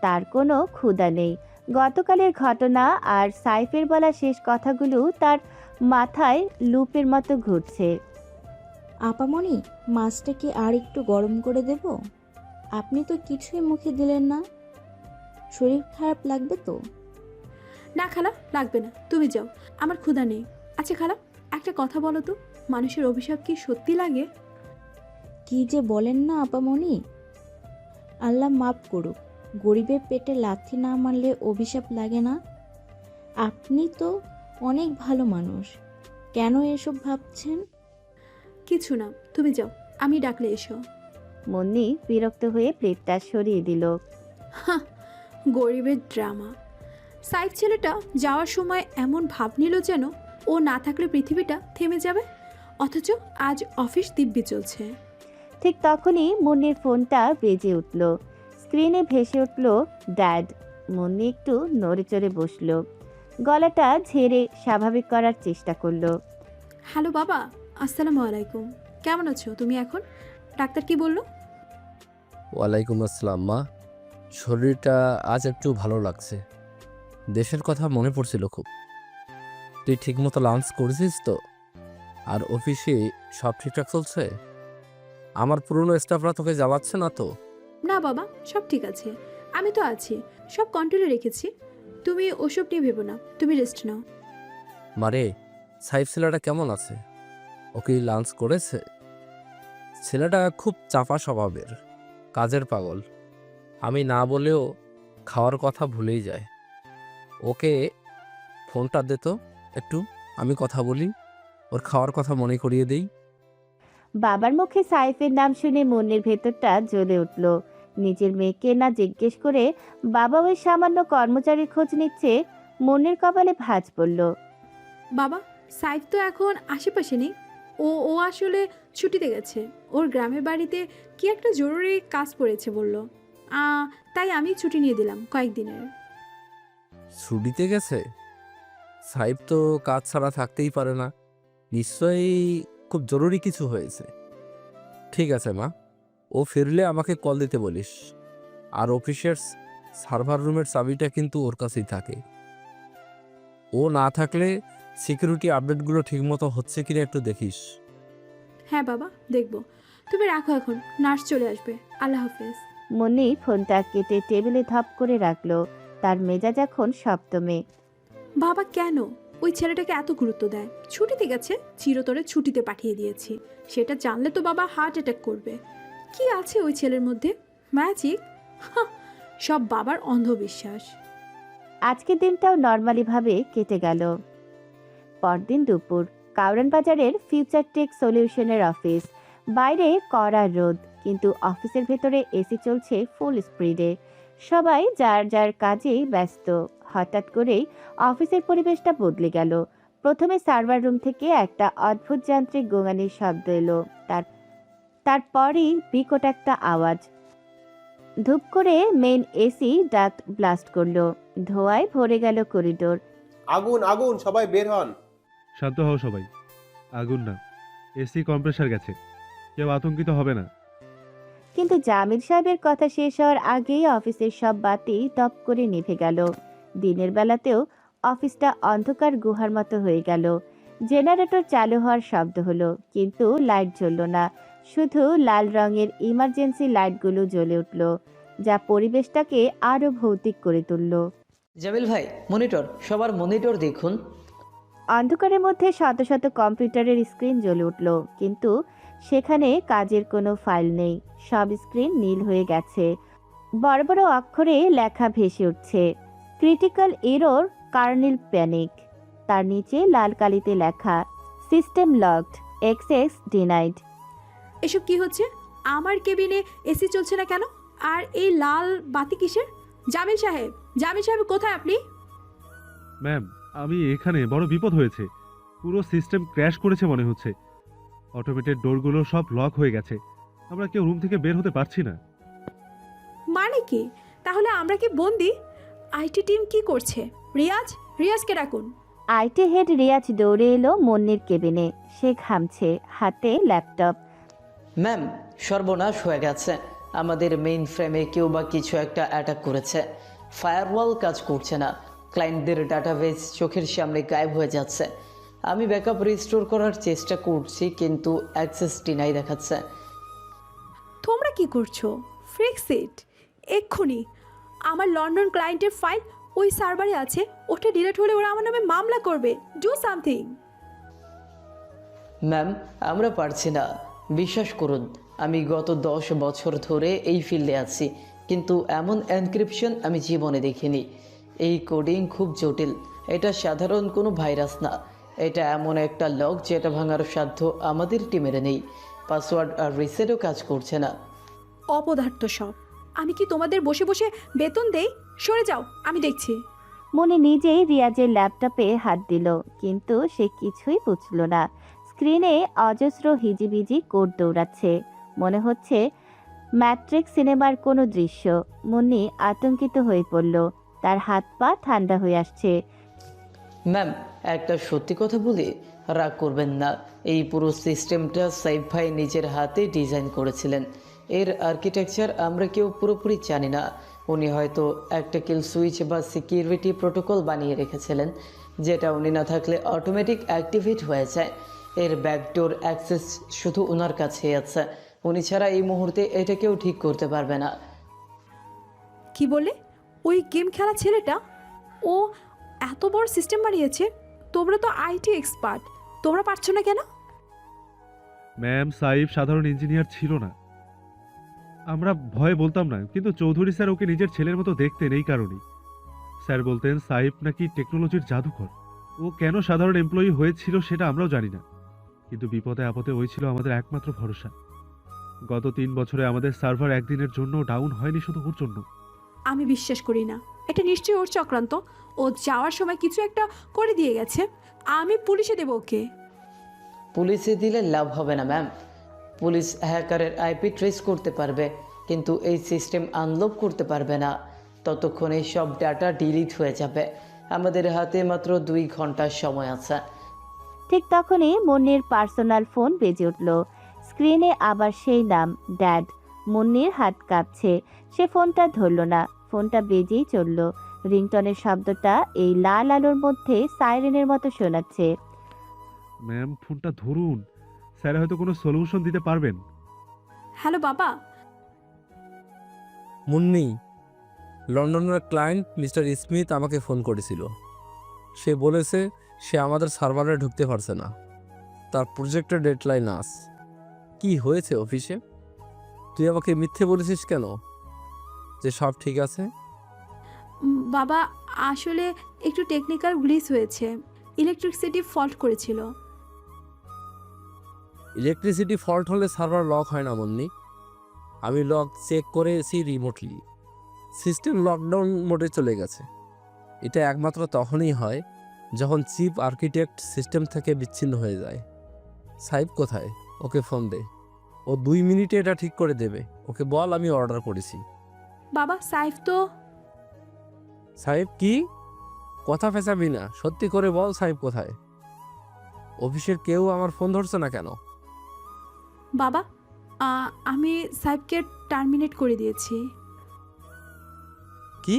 তার কোনো ক্ষুধা নেই। গতকালের ঘটনা আর সাইফের বলা শেষ কথাগুলো তার মাথায় লুপের মতো ঘুরছে। আপামনি, মাছটা কি আর একটু গরম করে দেব? আপনি তো কিছুই মুখে দিলেন না। শরীর খারাপ লাগবে তো? না খালা, লাগবে না, তুমি যাও, আমার ক্ষুধা নেই। আচ্ছা খালা, একটা কথা বলো তো, মানুষের অভিশাপ কি সত্যি লাগে? কি যে বলেন না আপামনি। আল্লাহ মাফ করুক, গরিবের পেটে লাথি না মারলে অভিশাপ লাগে না। আপনি তো অনেক ভালো মানুষ, কেন এসব ভাবছেন? কিছু না, তুমি যাও, আমি ডাকলে এসো। মুন্নি বিরক্ত হয়ে প্লেটটা সরিয়ে দিল। হাহ, গরিবের ড্রামা। সাইফ ছেলেটা যাওয়ার সময় এমন ভাব নিল যেন ও না থাকলে পৃথিবীটা থেমে যাবে, অথচ আজ অফিস দিব্যি চলছে। ঠিক তখনই মুন্নির ফোনটা বেজে উঠল। স্ক্রিনে ভেসে উঠল ড্যাড। মুন্নি একটু নড়ে চড়ে বসল। গলাটা ঝেড়ে স্বাভাবিক করার চেষ্টা করলো। হ্যালো বাবা, আসসালামু আলাইকুম। কেমন আছো তুমি এখন? ডাক্তার কি বললো? ওয়ালাইকুম আসসালাম মা। শরীরটা আজ একটু ভালো লাগছে। দেশের কথা মনে পড়ছিল খুব। তুই ঠিকমতো লাঞ্চ করেছিস তো? আর অফিসে সব ঠিকঠাক চলছে? আমার পুরনো স্টাফরা তোকে জ্বালাচ্ছে না তো? না বাবা, সব ঠিক আছে, আমি তো আছি, সব কন্ট্রোলে রেখেছি। তুমি ওসব নিয়ে ভেবো না, তুমি রেস্ট নাও। মারে, সাইফ ছেলেটা কেমন আছে? ও কি লাঞ্চ করেছে? ছেলেটা খুব চাপা স্বভাবের, কাজের পাগল। আমি না বলেও খাওয়ার কথা ভুলেই যায়। ওকে ফোনটা দে তো একটু, আমি কথা বলি, ওর খাওয়ার কথা মনে করিয়ে দেই। বাবার মুখে সাইফের নাম শুনে মনের ভেতরটা জ্বলে উঠল। নিজের মেয়েকে না জিজ্ঞেস করে বাবা ওই সামান্য কর্মচারীর খোঁজ নিচ্ছে। মনের কপালে ভাঁজ পড়ল। বাবা, সাইফ তো এখন আশেপাশে নেই। ও আসলে ছুটিতে গেছে। ওর গ্রামের বাড়িতে কি একটা জরুরি কাজ পড়েছে বলল। তাই আমি ছুটি নিয়ে দিলাম কয়েকদিনের। ছুটিতে গেছে? সাইফ তো কাজ ছাড়া থাকতেই পারে না, নিশ্চয়ই খুব জরুরি কিছু হয়েছে। ঠিক আছে মা, ও ফিরলে আমাকে কল দিতে বলিস। আর অফিসের সার্ভার রুমের চাবিটা কিন্তু ওর কাছেই থাকে। ও না থাকলে সিকিউরিটি আপডেটগুলো ঠিকমতো হচ্ছে কিনা একটু দেখিস। হ্যাঁ বাবা, দেখব। তুমি রাখো এখন, নার্স চলে আসবে। আল্লাহ হাফেজ। মনি ফোনটা কেটে টেবিলে ধপ করে রাখলো। তার মেজাজ এখন সপ্তমে। বাবা কেন ওই ছেলেটাকে এত গুরুত্ব দেয়? ছুটিতে গেছে, চিরতরে ছুটিতে পাঠিয়ে দিয়েছি। সেটা জানলে তো বাবা হার্ট অ্যাটাক করবে। কি আছে ওই ছেলের মধ্যে? ম্যাজিক? সব বাবার অন্ধবিশ্বাস। আজকের দিনটাও নর্মালিভাবে কেটে গেল। পরদিন দুপুর, কাউরান বাজারের ফিউচার টেক সলিউশনের অফিস। বাইরে কড়া রোদ, কিন্তু অফিসের ভেতরে এসি চলছে ফুল স্পিডে। সবাই যার যার কাজেই ব্যস্ত। হঠাৎ করেই অফিসের পরিবেশটা বদলে গেল। প্রথমে সার্ভার রুম থেকে একটা অদ্ভুত যান্ত্রিক গোঙানির শব্দ এলো। তারপরই বিকট একটা আওয়াজ। ধূপ করে মেইন এসি ডাক্ট ব্লাস্ট করলো। ধোঁয়ায় ভরে গেল করিডোর। আগুন আগুন, সবাই বের হন। শান্ত হও সবাই, আগুন না, এসি কম্প্রেসার গেছে, কেউ আতঙ্কিত হবে না। কিন্তু জামিল সাহেবের কথা শেষ হওয়ার আগেই অফিসের সব বাতি টপ করে নিভে গেল। দিনের বেলাতেও অফিসটা অন্ধকার গুহার মতো হয়ে গেল। জেনারেটর চালু হওয়ার শব্দ হলো, কিন্তু লাইট জ্বলল না। শুধু লাল রঙের ইমার্জেন্সি লাইটগুলো জ্বলে উঠল, যা পরিবেশটাকে আরো ভৌতিক করে তুলল। জামিল ভাই, মনিটর, সবার মনিটর দেখুন। অন্ধকারের মধ্যে শত শত কম্পিউটারের স্ক্রিন জ্বলে উঠল, কিন্তু সেখানে কাজের কোনো ফাইল নেই। সব স্ক্রিন নীল হয়ে গেছে। বড় বড় অক্ষরে লেখা ভেসে উঠছে, ক্রিটিক্যাল এরর, কার্নেল প্যানিক। তার নিচে লাল কালিতে লেখা, সিস্টেম লকড, অ্যাক্সেস ডিনাইড। এসব কি হচ্ছে? আমার কেবিনে এসি চলছে না কেন? আর এই লাল বাতি কিসের? জামিল সাহেব, জামিল সাহেব কোথায় আপনি? ম্যাম, আমি এখানে, বড় বিপদ হয়েছে। পুরো সিস্টেম ক্র্যাশ করেছে মনে হচ্ছে। অটোমেটেড ডোরগুলো সব লক হয়ে গেছে। আমরা কেউ রুম থেকে বের হতে পারছি না। মানে কি? তাহলে আমরা কি বন্দি? আইটি টিম কি করছে? রিয়াজকে ডাকুন। আইটি হেড রিয়াজ দৌড়ে এলো মুন্নির কেবিনে। সে ঘামছে, হাতে ল্যাপটপ। ম্যাম, সর্বনাশ হয়ে গেছে। আমাদের মেইন ফ্রেমে কেউ বা কিছু একটা অ্যাটাক করেছে। ফায়ারওয়াল কাজ করছে না। ক্লায়েন্টদের ডাটাবেস চোখের সামনে গায়েব হয়ে যাচ্ছে। আমি ব্যাকআপ রিস্টোর করার চেষ্টা করছি, কিন্তু অ্যাক্সেস ডিনাই দেখাচ্ছে। তোমরা কি করছো? ফিক্স ইট এক্ষুনি। আমার লন্ডন ক্লায়েন্টের ফাইল ওই সার্ভারে আছে। ওটা ডিলিট হলে ওরা আমার নামে মামলা করবে। Do something. ম্যাম, আমরা পারছি না। বিশ্বাস করুন, আমি গত 10 বছর ধরে এই ফিল্ডে আছি, কিন্তু এমন এনক্রিপশন আমি জীবনে দেখিনি। এই কোডিং খুব জটিল। এটা সাধারণ কোনো ভাইরাস না। এটা এমন একটা লক যেটা ভাঙার সাধ্য আমাদের টিমের নেই। পাসওয়ার্ড আর রিসেটও কাজ করছে না। অপদার্থ সব। আমি কি তোমাদের বসে বসে বেতন দেই? সরে যাও, আমি দেখছি। মনে নিজেই রিয়াজের ল্যাপটপে হাত দিল, কিন্তু সে কিছুই বুঝল না। স্ক্রিনে অজস্র হিজিবিজি কোড দৌড়াচ্ছে, মনে হচ্ছে ম্যাট্রিক্স সিনেমার কোনো দৃশ্য। মুন্নি আতঙ্কিত হয়ে পড়ল, তার হাত পা ঠান্ডা হয়ে আসছে। ম্যাম, একটা সত্যি কথা বলি, রাগ করবেন না। এই পুরো সিস্টেমটা সাইফ ভাই নিজের হাতে ডিজাইন করেছিলেন। এর আর্কিটেকচার আমরা কেউ পুরোপুরি জানি না। উনি হয়তো একটা কিল সুইচ বা সিকিউরিটি প্রোটোকল বানিয়ে রেখেছিলেন, যেটা উনি না থাকলে অটোমেটিক অ্যাক্টিভেট হয়ে যায়। এর ব্যাকডোর অ্যাক্সেস শুধু ওনার কাছেই আছে। উনি ছাড়া এই মুহূর্তে এটা কেউ ঠিক করতে পারবে না। কি বলে? ওই গেম খেলা ছেলেটা? ও এত বড় সিস্টেম বানিয়েছে? তোমরা তো আইটি এক্সপার্ট, তোমরা পারছো না কেন? ম্যাম, সাইফ সাধারণ ইঞ্জিনিয়ার ছিল না। আমরা ভয়ে বলতাম না, কিন্তু চৌধুরী স্যার ওকে নিজের ছেলের মতো দেখতেন। এই কারণেই স্যার বলতেন সাইফ নাকি টেকনোলজির জাদুকর। ও কেন সাধারণ এমপ্লয়ি হয়েছিল সেটা আমরাও জানি না, কিন্তু বিপদে আপদে ওই ছিল আমাদের একমাত্র ভরসা। গত 3 বছরে আমাদের সার্ভার একদিনের জন্য ডাউন হয়নি শুধু ওর জন্য। আমি বিশ্বাস করি না। এটা নিশ্চয়ই ওর চক্রান্ত। ও যাওয়ার সময় কিছু একটা করে দিয়ে গেছে। আমি পুলিশে দেবো ওকে। পুলিশে দিলে লাভ হবে না ম্যাম। পুলিশ হ্যাকারের আইপি ট্রেস করতে পারবে, কিন্তু এই সিস্টেম আনলক করতে পারবে না। ততক্ষণে সব ডাটা ডিলিট হয়ে যাবে। আমাদের হাতে মাত্র 2 ঘন্টার সময় আছে। ঠিক তখনই মুন্নির পার্সোনাল ফোন বেজে উঠল। স্ক্রিনে আবার সেই নাম, ড্যাড। মুন্নির হাত কাঁপছে, সে ফোনটা ধরল না। ফোনটা বেজেই চলল। রিংটনের শব্দটা এই লাল আলোর মধ্যে সাইরেনের মতো শোনাচ্ছে। ম্যাম, ফোনটা ধরুন, স্যার হয়তো কোনো সলিউশন দিতে পারবেন। হ্যালো বাবা। মুন্নি, লন্ডনের ক্লায়েন্ট মিস্টার স্মিথ আমাকে ফোন করেছিল। সে বলেছে সে আমাদের সার্ভারে ঢুকতে পারছে না। তার প্রজেক্টের ডেডলাইন আজ। কি হয়েছে অফিসে? তুই আমাকে মিথ্যে বলেছিস কেন যে সব ঠিক আছে? বাবা, আসলে একটু টেকনিক্যাল গ্লিচ হয়েছে। ইলেকট্রিসিটি ফল্ট করেছিল। ইলেকট্রিসিটি ফল্ট হলে সার্ভার লক হয় না মুন্নি। আমি লক চেক করেছি রিমোটলি। সিস্টেম লকডাউন মোডে চলে গেছে। এটা একমাত্র তখনই হয় যখন চিপ আর্কিটেক্ট সিস্টেম থেকে বিচ্ছিন্ন হয়ে যায়। সাইফ কোথায়? ওকে ফোন দে। ও 2 মিনিটে এটা ঠিক করে দেবে। ওকে বল আমি অর্ডার করেছি। বাবা, সাইফ তো। সাইফ কি? কথা ফেঁচাবি না, সত্যি করে বল সাইফ কোথায়? অফিসের কেউ আমার ফোন ধরছে না কেন? বাবা, আমি সাইফকে টার্মিনেট করে দিয়েছি। কি?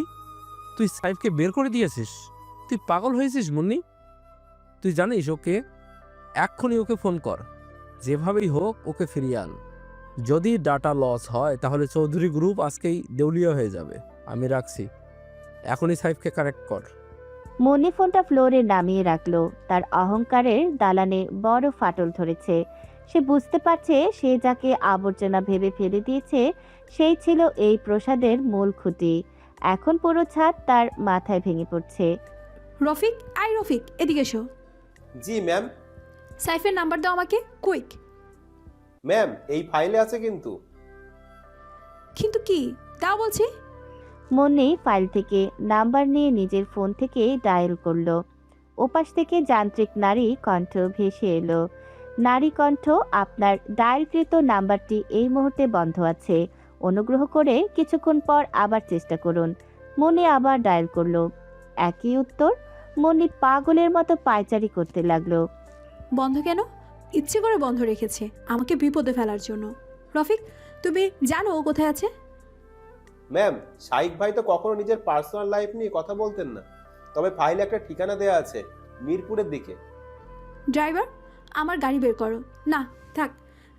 তুই সাইফকে বের করে দিয়েছিস? তুই পাগল হয়েছিস মুন্নি? তুই জানিস ওকে? এক্ষুনি ওকে ফোন কর, যেভাবেই হোক ওকে ফিরিয়ে আন। যদি ডাটা লস হয় তাহলে চৌধুরী গ্রুপ আজকেই দেউলিয়া হয়ে যাবে। আমি রাখছি, এখনই সাইফকে কানেক্ট কর। মনি ফোনটা ফ্লোরে নামিয়ে রাখলো। তার অহংকারের দালানে বড় ফাটল ধরেছে। সে বুঝতে পারছে সে যাকে আবর্জনা ভেবে ফেলে দিয়েছে সেই ছিল এই প্রসাদের মূল খুঁটি। এখন পুরো ছাদ তার মাথায় ভেঙে পড়ছে। রফিক, রফিক, এদিকে এসো। জি ম্যাম। সাইফের নাম্বার দাও আমাকে, কুইক। ম্যাম এই ফাইলে আছে কিন্তু। কিন্তু কি দাও বলছি। মনি ফাইল থেকে নাম্বার নিয়ে নিজের ফোন থেকে ডায়াল করলো। ওপাশ থেকে যান্ত্রিক নারী কণ্ঠ ভেসে এলো। নারী কণ্ঠ, আপনার ডায়ালকৃত নাম্বারটি এই মুহূর্তে বন্ধ আছে। অনুগ্রহ করে কিছুক্ষণ পর আবার চেষ্টা করুন। মনি আবার ডায়াল করলো। একই উত্তর। মনি পাগলের মতো পায়চারি করতে লাগলো। বন্ধ কেন? ইচ্ছে করে বন্ধ রেখেছে আমাকে বিপদে ফেলার জন্য। রফিক, তুমি জানো ও কোথায় আছে? ম্যাম শাইক ভাই তো কখনো নিজের পার্সোনাল লাইফ নিয়ে কথা বলতেন না, তবে ফাইলে একটা ঠিকানা দেয়া আছে মিরপুরের দিকে। ড্রাইভার, আমার গাড়ি বের করো। না থাক,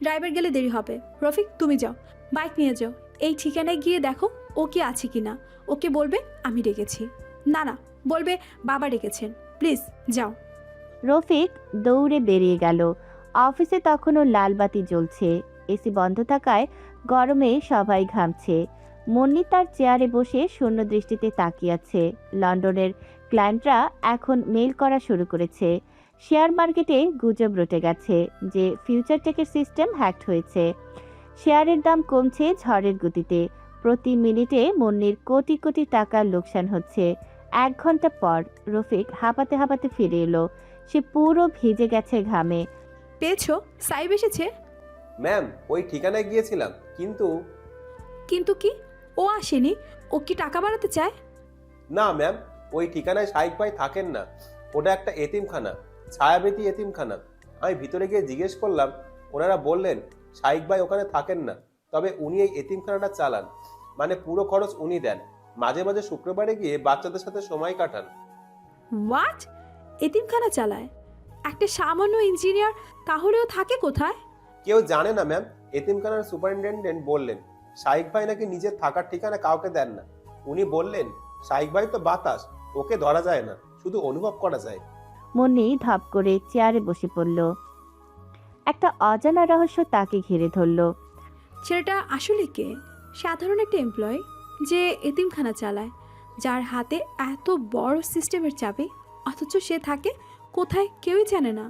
ড্রাইভার গেলে দেরি হবে। রফিক, তুমি যাও, বাইক নিয়ে যাও। এই ঠিকানায় গিয়ে দেখো ও কি আছে কিনা। ওকে বলবে আমি ডেকেছি। না না, বলবে বাবা ডেকেছেন। প্লিজ যাও। রফিক দৌড়ে বেরিয়ে গেল। অফিসে তখনও লাল বাতি জ্বলছে। এসি বন্ধ থাকায় গরমে সবাই ঘামছে। মুন্নি তার চেয়ারে বসে শূন্য দৃষ্টিতে তাকিয়ে আছে। লন্ডনের ক্লায়েন্টরা এখন মেইল করা শুরু করেছে। শেয়ার মার্কেটে গুজব রটে গেছে যে ফিউচার টেকের সিস্টেম হ্যাকড হয়েছে। শেয়ারের দাম কমছে ঝড়ের গতিতে। প্রতি মিনিটে মুন্নির কোটি কোটি টাকার লোকসান হচ্ছে। 1 ঘন্টা পর রফিক হাঁপাতে হাঁপাতে ফিরে এলো। সে পুরো ভিজে গেছে ঘামে। পেয়েছো? সাইব এসেছে? ম্যাম ওই ঠিকানায় গিয়েছিলাম, কিন্তু কিন্তু কি? ও আসেনি? ও কি টাকা বাড়াতে চায়? না ম্যাম, ওই ঠিকানায় শাইক ভাই থাকেন না। ওটা একটা এতিমখানা, ছায়াবতী এতিমখানা। আমি ভিতরে গিয়ে জিজ্ঞেস করলাম, ওনারা বললেন শাইক ভাই ওখানে থাকেন না, তবে উনি এই এতিমখানাটা চালান, মানে পুরো খরচ উনি দেন। মাঝে মাঝে শুক্রবারে গিয়ে বাচ্চাদের সাথে সময় কাটান। হোয়াট? এতিমখানা চালায়? একটা সামান্য ইঞ্জিনিয়ার, তাহলেও থাকে কোথায়? কেউ জানে না ম্যাম। এতিমখানার সুপারিনটেন্ডেন্ট বললেন শাইক ভাই নাকি নিজের থাকার ঠিকানা কাউকে দেন না। উনি বললেন শাইক ভাই তো বাতাস, ওকে ধরা যায় না, শুধু অনুভব করা যায়। মুন্নি ধপ করে চেয়ারে বসে পড়ল। একটা অজানা রহস্য তাকে ঘিরে ধরল। ছেলেটা আসলে কে? সাধারণ একটা এমপ্লয়ি যে এতিমখানা চালায়, যার হাতে এত বড় সিস্টেমের চাবি, অথচ সে থাকে কোথায় কেউই জানে না।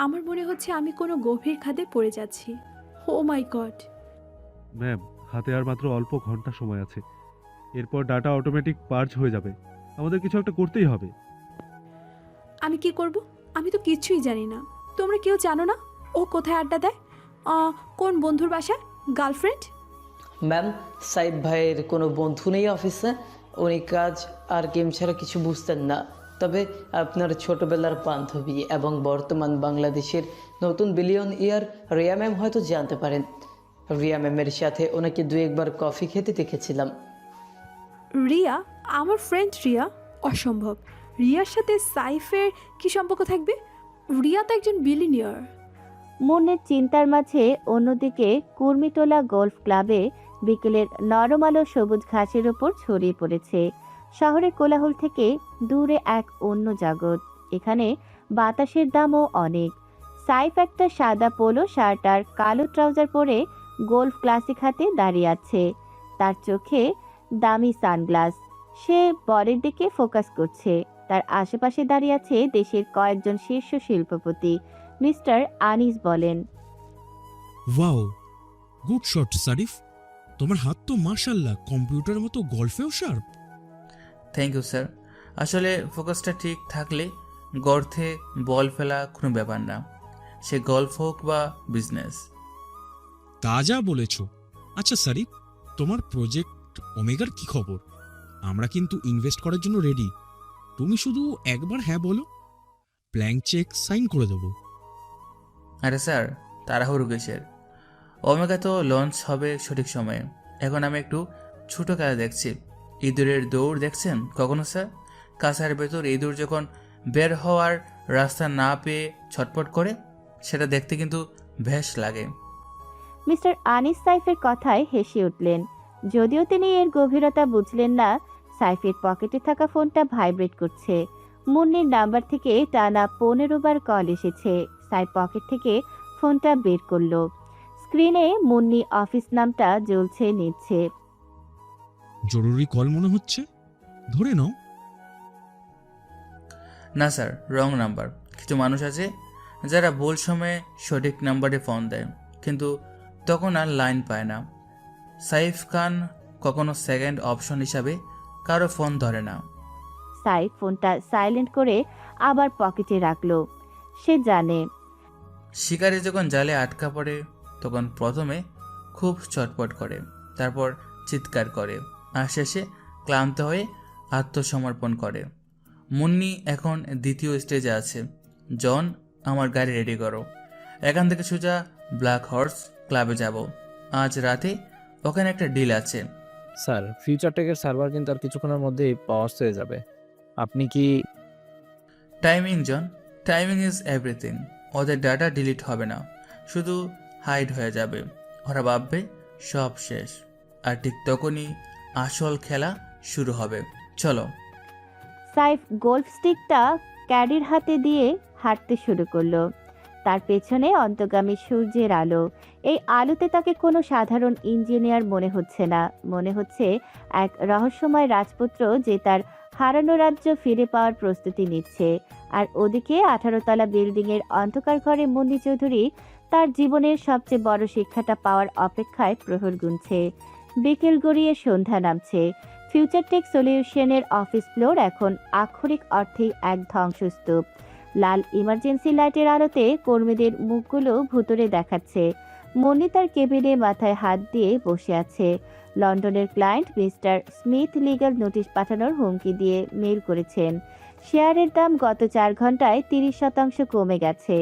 আমার মনে হচ্ছে আমি কোনো গভীর খাদে পড়ে যাচ্ছি। ও মাই গড। ম্যাম হাতে আর মাত্র অল্প ঘন্টা সময় আছে, এরপর ডাটা অটোমেটিক পার্জ হয়ে যাবে। আমাদের কিছু একটা করতেই হবে। আমি কি করব? আমি তো কিছুই জানি না। তোমরা কেউ জানো না ও কোথায় আড্ডা দেয়? কোন বন্ধুর বাসায়? গার্লফ্রেন্ড? ম্যাম, সাইব ভাইয়ের কোনো বন্ধু নেই অফিসে। উনি কাজ আর গেম ছাড়া কিছু বুঝতেন না। তবে আপনার ছোটবেলার বান্ধবী এবং বর্তমান বাংলাদেশের নতুন বিলিয়ন ইয়ার রিয়া ম্যাম হয়তো জানতে পারেন। রিয়া ম্যামের সাথে ওনাকে 2-1 বার কফি খেতে দেখেছিলাম। রিয়া? আমার ফ্রেন্ড রিয়া? অসম্ভব। রিয়ার সাথে সাইফের কি সম্পর্ক থাকবে? রিয়া তো একজন বিলিনিয়ার। মনের চিন্তার মাঝে অন্যদিকে কুর্মিটোলা গলফ ক্লাবে বিকেলের নরম আলো সবুজ ঘাসের ওপর ছড়িয়ে পড়েছে। শহরের কোলাহল থেকে দূরে এক অন্য জগৎ। এখানে বাতাসের দামও অনেক। সাইফ একটা সাদা পোলো শার্ট আর কালো ট্রাউজার পরে গোল্ফ ক্লাসিক হাতে দাঁড়িয়ে আছে। তার চোখে দামি সানগ্লাস। সে বলের দিকে ফোকাস করছে। তার আশেপাশে দাঁড়িয়ে আছে দেশের কয়েকজন শীর্ষ শিল্পপতি। মিস্টার আনিস বলেন, ওয়াও, গুড শট সারিফ। তোমার হাত তো মাশাআল্লাহ কম্পিউটারের মতো গল্ফেও শার্প। Thank you sir. আসলে ফোকাসটা ঠিক থাকলে গর্তে বল ফেলা কোনো ব্যাপার না, সে গল্ফ হোক বা বিজনেস। তা যা বলেছ। আচ্ছা সারিফ, তোমার প্রজেক্ট ওমেগার কি খবর? আমরা কিন্তু ইনভেস্ট করার জন্য রেডি। তুমি শুধু একবার হ্যাঁ বলো, ব্ল্যাঙ্ক চেক সাইন করে দেবো। আরে স্যার, তাড়াহুড়ো কিসের? ওমেগা তো লঞ্চ হবে সঠিক সময়ে। এখন আমি একটু ছোটো কাজ দেখছি, ইঁদুরের দৌড় দেখছেন কখনো স্যার? কাঁচার ভেতর ইঁদুর যখন বের হওয়ার রাস্তা না পেয়ে ছটপট করে, সেটা দেখতে কিন্তু বেশ লাগে। মিস্টার আনিস সাইফের কথায় হেসে উঠলেন। যদিও তিনি এর গভীরতা বুঝলেন না, সাইফের পকেটে থাকা ফোনটা ভাইব্রেট করছে। মুন্নির নাম্বার থেকে টানা 15 বার কল এসেছে। সাইফ পকেট থেকে ফোনটা বের করলো। স্ক্রিনে মুন্নি অফিস নামটা জ্বলছে নিচ্ছে। জরুরি কল মনে হচ্ছে, ধরে নাও। না স্যার, রং নাম্বার। কিছু মানুষ আছে যারা ভুল সময়ে সঠিক নাম্বারে ফোন দেয়, কিন্তু তখন আর লাইন পায় না। সাইফ খান কখনো সেকেন্ড অপশন হিসাবে কারো ফোন ধরে না। সাইফ ফোনটা সাইলেন্ট করে আবার পকেটে রাখলো। সে জানে শিকারি যখন জালে আটকা পড়ে তখন প্রথমে খুব চটপট করে, তারপর চিৎকার করে, আর শেষে ক্লান্ত হয়ে আত্মসমর্পণ করে। মুন্নি এখন দ্বিতীয় স্টেজে আছে। জন, আমার গাড়ি রেডি করো। এখান থেকে সোজা ব্ল্যাক হর্স ক্লাবে যাব। আজ রাতে ওখানে একটা ডিল আছে। স্যার, ফিউচার টেকের সার্ভার কিন্তু আর কিছুক্ষণের মধ্যেই পাওয়ার হয়ে যাবে। আপনি কি timing John, timing is everything. ওদের ডাটা ডিলিট হবে না, শুধু হাইড হয়ে যাবে। ওরা ভাববে সব শেষ, আর ঠিক তখনই আসল খেলা শুরু হবে। চলো। সাইফ গোল্ফ স্টিকটা ক্যাডির হাতে দিয়ে হাঁটতে শুরু করলো। তার পেছনে অন্তগামী সূর্যের আলো। এই আলোতে তাকে কোনো সাধারণ ইঞ্জিনিয়ার মনে হচ্ছে না, মনে হচ্ছে এক রহস্যময় রাজপুত্র যে তার হারানো রাজ্য ফিরে পাওয়ার প্রস্তুতি নিচ্ছে। আর ওদিকে 18 তলা বিল্ডিংয়ের অন্ধকার ঘরে মুন্নি চৌধুরী তার জীবনের সবচেয়ে বড় শিক্ষাটা পাওয়ার অপেক্ষায় প্রহর গুনছে। বিকেল গড়িয়ে সন্ধ্যা নামছে। ফিউচার টেক সলিউশনের অফিস ফ্লোর এখন আক্ষরিক অর্থেই এক ধ্বংসস্তূপ। লাল ইমার্জেন্সি লাইটের আলোতে কর্মীদের মুখগুলো ভুতুরে দেখাচ্ছে। মুন্নি তার কেবিনে মাথায় হাত দিয়ে বসে আছে। লন্ডনের client mister Smith legal notice পাঠানোর হুমকি দিয়ে মেইল করেছেন। শেয়ারের দাম গত 4 ঘন্টায় 30% কমে গেছে।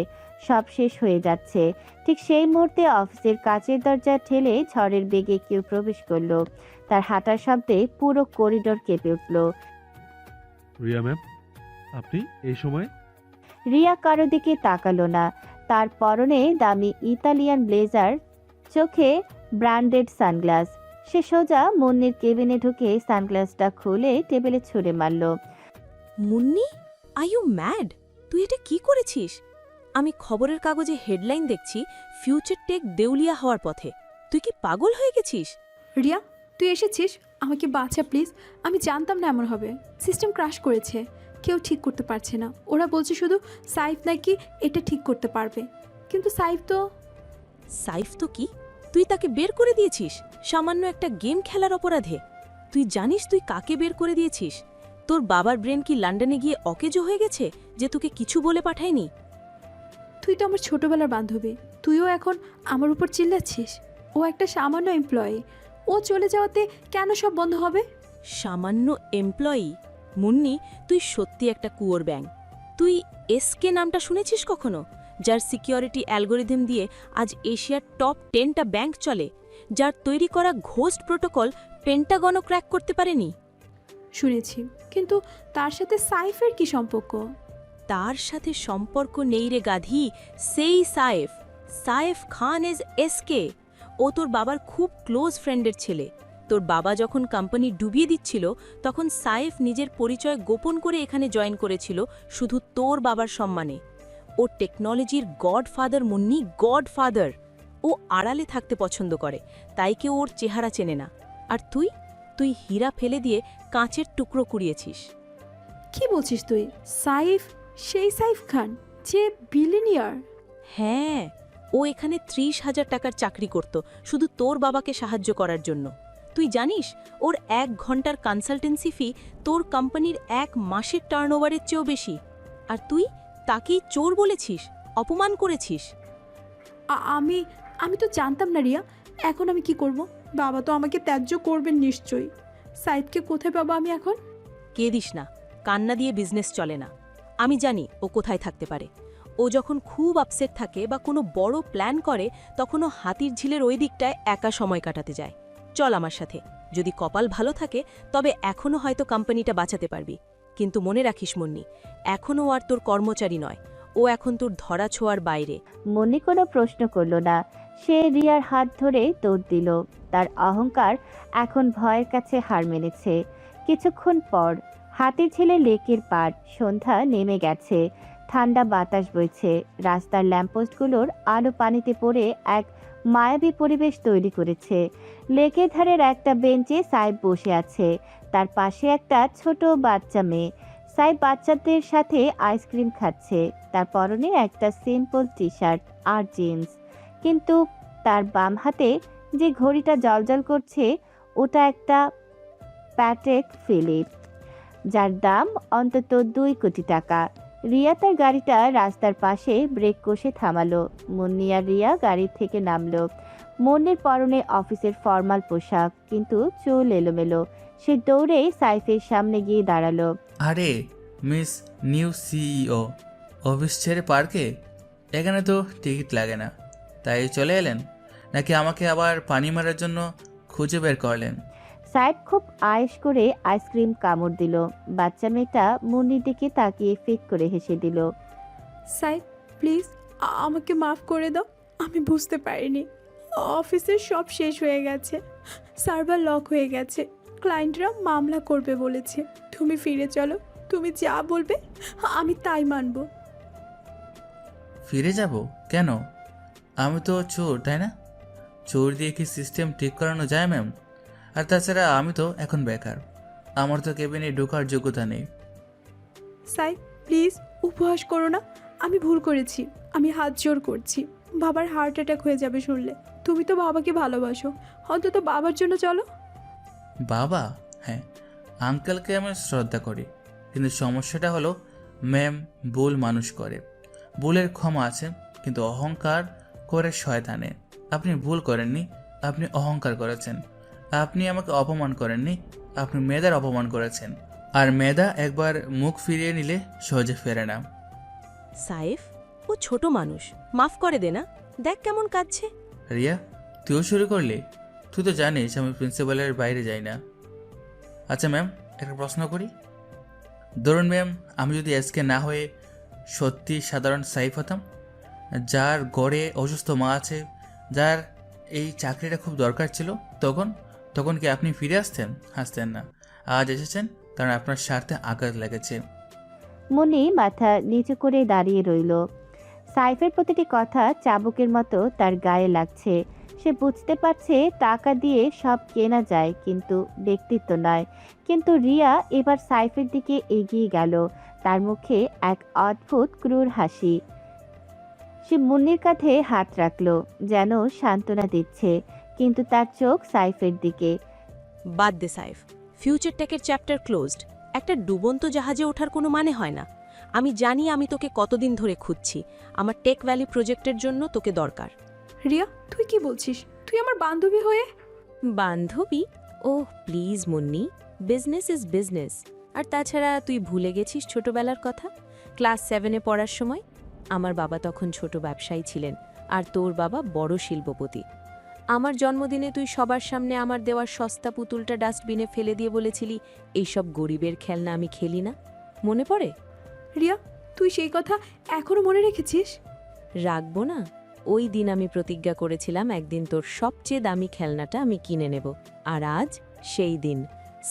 সব শেষ হয়ে যাচ্ছে। ঠিক সেই মুহূর্তে অফিসের কাচের দরজা ঠেলে ঝড়ের বেগে কেউ প্রবেশ করলো। তার হাঁটার শব্দে পুরো করিডোর কেঁপে উঠল। রিয়া ম্যাম, আপনি এই সময়? রিয়া কারো দিকে তাকালো না। তার পরনে দামি ইতালিয়ান ব্লেজার, চোখে ব্র্যান্ডেড সানগ্লাস। সে সোজা মুন্নির কেবিনে ঢুকে সানগ্লাসটা খুলে টেবিলে ছুঁড়ে মারল। Munni, are you mad? তুই এটা কি করেছিস? আমি খবরের কাগজে হেডলাইন দেখছি, ফিউচার টেক দেউলিয়া হওয়ার পথে। তুই কি পাগল হয়ে গেছিস? রিয়া, তুই এসেছিস, আমাকে বাঁচা প্লিজ। আমি জানতাম না এমন হবে। সিস্টেম ক্র্যাশ করেছে, কেউ ঠিক করতে পারছে না। ওরা বলছে শুধু সাইফ নাকি এটা ঠিক করতে পারবে, কিন্তু সাইফ তো কি? তুই তাকে বের করে দিয়েছিস সামান্য একটা গেম খেলার অপরাধে। তুই জানিস তুই কাকে বের করে দিয়েছিস? তোর বাবার ব্রেন কি লন্ডনে গিয়ে অকেজো হয়ে গেছে যে তোকে কিছু বলে পাঠায়নি? তুই তো আমার ছোটবেলার বান্ধবী, তুইও এখন আমার উপর চিল্লাচ্ছিস। ও একটা সামান্য এমপ্লয়ি, ও চলে যাওয়াতে কেন সব বন্ধ হবে? সামান্য এমপ্লয়ি? মুন্নি, তুই সত্যি একটা কুয়োর ব্যাং। তুই এসকে নামটা শুনেছিস কখনো? যার সিকিউরিটি অ্যালগোরিদম দিয়ে আজ এশিয়ার টপ 10টা ব্যাংক চলে, যার তৈরি করা ঘোস্ট প্রোটোকল পেন্টাগনও ক্র্যাক করতে পারেনি। শুনেছি, কিন্তু তার সাথে সাইফের কি সম্পর্ক? তার সাথে সম্পর্ক নেই রে গাধি, সেই সাইফ। সাইফ খান ইজ এসকে। ও তোর বাবার খুব ক্লোজ ফ্রেন্ডের ছেলে। তোর বাবা যখন কোম্পানি ডুবিয়ে দিচ্ছিল তখন সাইফ নিজের পরিচয় গোপন করে এখানে জয়েন করেছিল শুধু তোর বাবার সম্মানে। ও টেকনোলজির গডফাদার মুন্নি, গডফাদার। ও আড়ালে থাকতে পছন্দ করে, তাই কেউ ওর চেহারা চেনে না। আর তুই হীরা ফেলে দিয়ে কাঁচের টুকরো কুড়িয়েছিস। কি বলছিস তুই? সাইফ, সেই সাইফ খান যে বিলিনিয়ার? হ্যাঁ, ও এখানে 30,000 টাকার চাকরি করত শুধু তোর বাবাকে সাহায্য করার জন্য। তুই জানিস ওর 1 ঘন্টার কনসালটেন্সি ফি তোর কোম্পানির 1 মাসের টার্নওভারের চেয়েও বেশি। আর তুই তাকেই চোর বলেছিস, অপমান করেছিস। আমি তো জানতাম না রিয়া। এখন আমি কি করব? বাবা তো আমাকে ত্যায্য করবেন নিশ্চয়ই। সাইফকে কোথায় পাবো আমি এখন? কেঁদিস না, কান্না দিয়ে বিজনেস চলে না। আমি জানি ও কোথায় থাকতে পারে। ও যখন খুব আপসেট থাকে বা কোনো বড় প্ল্যান করে তখন ও হাতির ঝিলের ওই দিকটায় একা সময় কাটাতে যায়। চল আমার সাথে, যদি কপাল ভালো থাকে তবে এখনও হয়তো কোম্পানিটা বাঁচাতে পারবি, কিন্তু মনে রাখিস মুন্নি, এখনও আর তোর কর্মচারী নয়, ও এখন তোর ধরা ছোঁয়ার বাইরে। মুন্নি কোনো প্রশ্ন করল না। সে রিয়ার হাত ধরে দৌড় দিল। তার অহংকার এখন ভয়ের কাছে হার মেনেছে। কিছুক্ষণ পর হাতির ছেলে লেকের পাড়, সন্ধ্যা নেমে গেছে, ঠান্ডা বাতাস বইছে, রাস্তার ল্যাম্পপোস্টগুলোর আলো পানিতে পড়ে এক মায়াবী পরিবেশ তৈরি করেছে। লেকের ধারের একটা বেঞ্চে সাহেব বসে আছে, তার পাশে একটা ছোট বাচ্চা মেয়ে। সাহেব বাচ্চাদের সাথে আইসক্রিম খাচ্ছে, তার পরনে একটা সিম্পল টি শার্ট আর জিন্স, কিন্তু তার বাম হাতে যে ঘড়িটা জ্বলজ্বল করছে ওটা একটা প্যাটেক ফিলিপ, যার দাম অন্তত 2 কোটি টাকা। রিয়া তার গাড়িটা রাস্তার পাশে ব্রেক কষে থামালো। মুন্নি আর রিয়া গাড়ি থেকে নামলো। মুন্নির পরনে অফিসের ফর্মাল পোশাক, কিন্তু চুল এলোমেলো। সে দৌড়ে সাইফের সামনে গিয়ে দাঁড়ালো। আরে মিস নিউ সিইও, অফিস ছেড়ে পার্কে? এখানে তো টিকিট লাগে না, তাই চলে এলেন নাকি আমাকে আবার পানি মারার জন্য খুঁজে বের করলেন? সাহেব খুব আয়েশ করে আইসক্রিম কামড় দিল। বাচ্চা মেয়েটা মুন্নির দিকে তাকিয়ে ফিক করে হেসে দিল। সাইদ প্লিজ আমাকে মাফ করে দাও, আমি বুঝতে পারিনি। অফিসের সব শেষ হয়ে গেছে, সার্ভার লক হয়ে গেছে, ক্লায়েন্টরা মামলা করবে বলেছে। তুমি ফিরে চলো, তুমি যা বলবে আমি তাই মানব। ফিরে যাব কেন? আমি তো চোর, তাই না? চোর দিয়ে কি সিস্টেম ঠিক করানো যায় ম্যাম? আর তাছাড়া আমি তো এখন বেকার, আমার তো কেবিনে ঢোকার যোগ্যতা নেই। সাই প্লিজ উপহাস করো না, আমি ভুল করেছি, আমি হাত জোর করছি। বাবার হার্ট অ্যাটাক হয়ে যাবে শুনলে। তুমি তো বাবাকে ভালোবাসো, অন্তত বাবার জন্য চলো। বাবা? হ্যাঁ, আঙ্কেলকে আমি শ্রদ্ধা করি, কিন্তু সমস্যাটা হলো ম্যাম ভুল মানুষ করে, ভুলের ক্ষমা আছে, কিন্তু অহংকার করে শয়তানে। আপনি ভুল করেননি, আপনি অহংকার করেছেন। আপনি আমাকে অপমান করেননি, আপনি মেয়েদার অপমান করেছেন। আর মেয়েদা একবার মুখ ফিরিয়ে নিলে সহজে ফেরে না। সাইফ, ও ছোট মানুষ, মাফ করে দে না, দেখ কেমন কাঁদছে। রিয়া, তুইও শুরু করলি? তুই তো জানিস আমি প্রিন্সিপালের বাইরে যাই না। আচ্ছা ম্যাম, একটা প্রশ্ন করি। ধরুন ম্যাম, আমি যদি এসকে না হয়ে সত্যি সাধারণ সাইফ হতাম, যার গড়ে অসুস্থ মা আছে, যার এই চাকরিটা খুব দরকার ছিল, তখন কি আপনি ফিরে আসতেন? হাসতেন না। আজ এসেছেন কারণ আপনার স্বার্থে আঘাত লেগেছে। মুন্নি মাথা নিচু করে দাঁড়িয়ে রইল। সাইফের প্রতিটি কথা চাবুকের মতো তার গায়ে লাগছে। সে বুঝতে পারছে টাকা দিয়ে সব কেনা যায়, কিন্তু ব্যক্তিত্ব নয়। কিন্তু রিয়া এবার সাইফের দিকে এগিয়ে গেল, তার মুখে এক অদ্ভুত ক্রূর হাসি। সে মুন্নির কাঁধে হাত রাখল, যেন সান্ত্বনা দিচ্ছে, কিন্তু তার চোখ সাইফের দিকে। বাদ দে সাইফ, ফিউচার টেকের চ্যাপ্টার ক্লোজড। একটা ডুবন্ত জাহাজে ওঠার কোনো মানে হয় না। আমি জানি আমি তোকে কতদিন ধরে খুঁজছি, আমার টেক ভ্যালি প্রজেক্টের জন্য তোকে দরকার। রিয়া তুই কি বলছিস? তুই আমার বান্ধবী হয়ে? বান্ধবী? Oh please Munni, business is business. আর তাছাড়া তুই ভুলে গেছিস ছোটবেলার কথা? ক্লাস 7-এ পড়ার সময় আমার বাবা তখন ছোট ব্যবসায়ী ছিলেন, আর তোর বাবা বড় শিল্পপতি। আমার জন্মদিনে তুই সবার সামনে আমার দেওয়ার সস্তা পুতুলটা ডাস্টবিনে ফেলে দিয়ে বলেছিলি, এইসব গরিবের খেলনা আমি খেলি না। মনে পড়ে? রিয়া তুই সেই কথা এখনো মনে রেখেছিস? রাখবো না? ওই দিন আমি প্রতিজ্ঞা করেছিলাম একদিন তোর সবচেয়ে দামি খেলনাটা আমি কিনে নেব, আর আজ সেই দিন।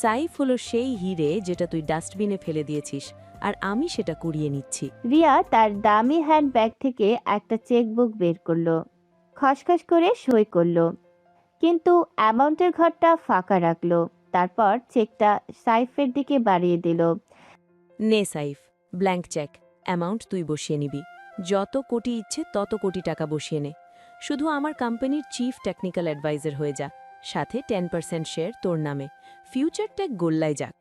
সাইফ হলো সেই হিরে যেটা তুই ডাস্টবিনে ফেলে দিয়েছিস, আর আমি সেটা কুড়িয়ে নিচ্ছি। রিয়া তার দামি হ্যান্ড ব্যাগ থেকে একটা চেকবুক বের করলো, খসখস করে সই করলো, কিন্তু অ্যামাউন্টের ঘরটা ফাঁকা রাখলো। তারপর চেকটা সাইফের দিকে বাড়িয়ে দিল। নে সাইফ, ব্ল্যাঙ্ক চেক, অ্যামাউন্ট তুই বসিয়ে নিবি। যত কোটি ইচ্ছে তত কোটি টাকা বসিয়ে নে। শুধু আমার কোম্পানির চিফ টেকনিক্যাল অ্যাডভাইজার হয়ে যা, সাথে 10% শেয়ার তোর নামে। ফিউচার টেক গোল্লায় যাক।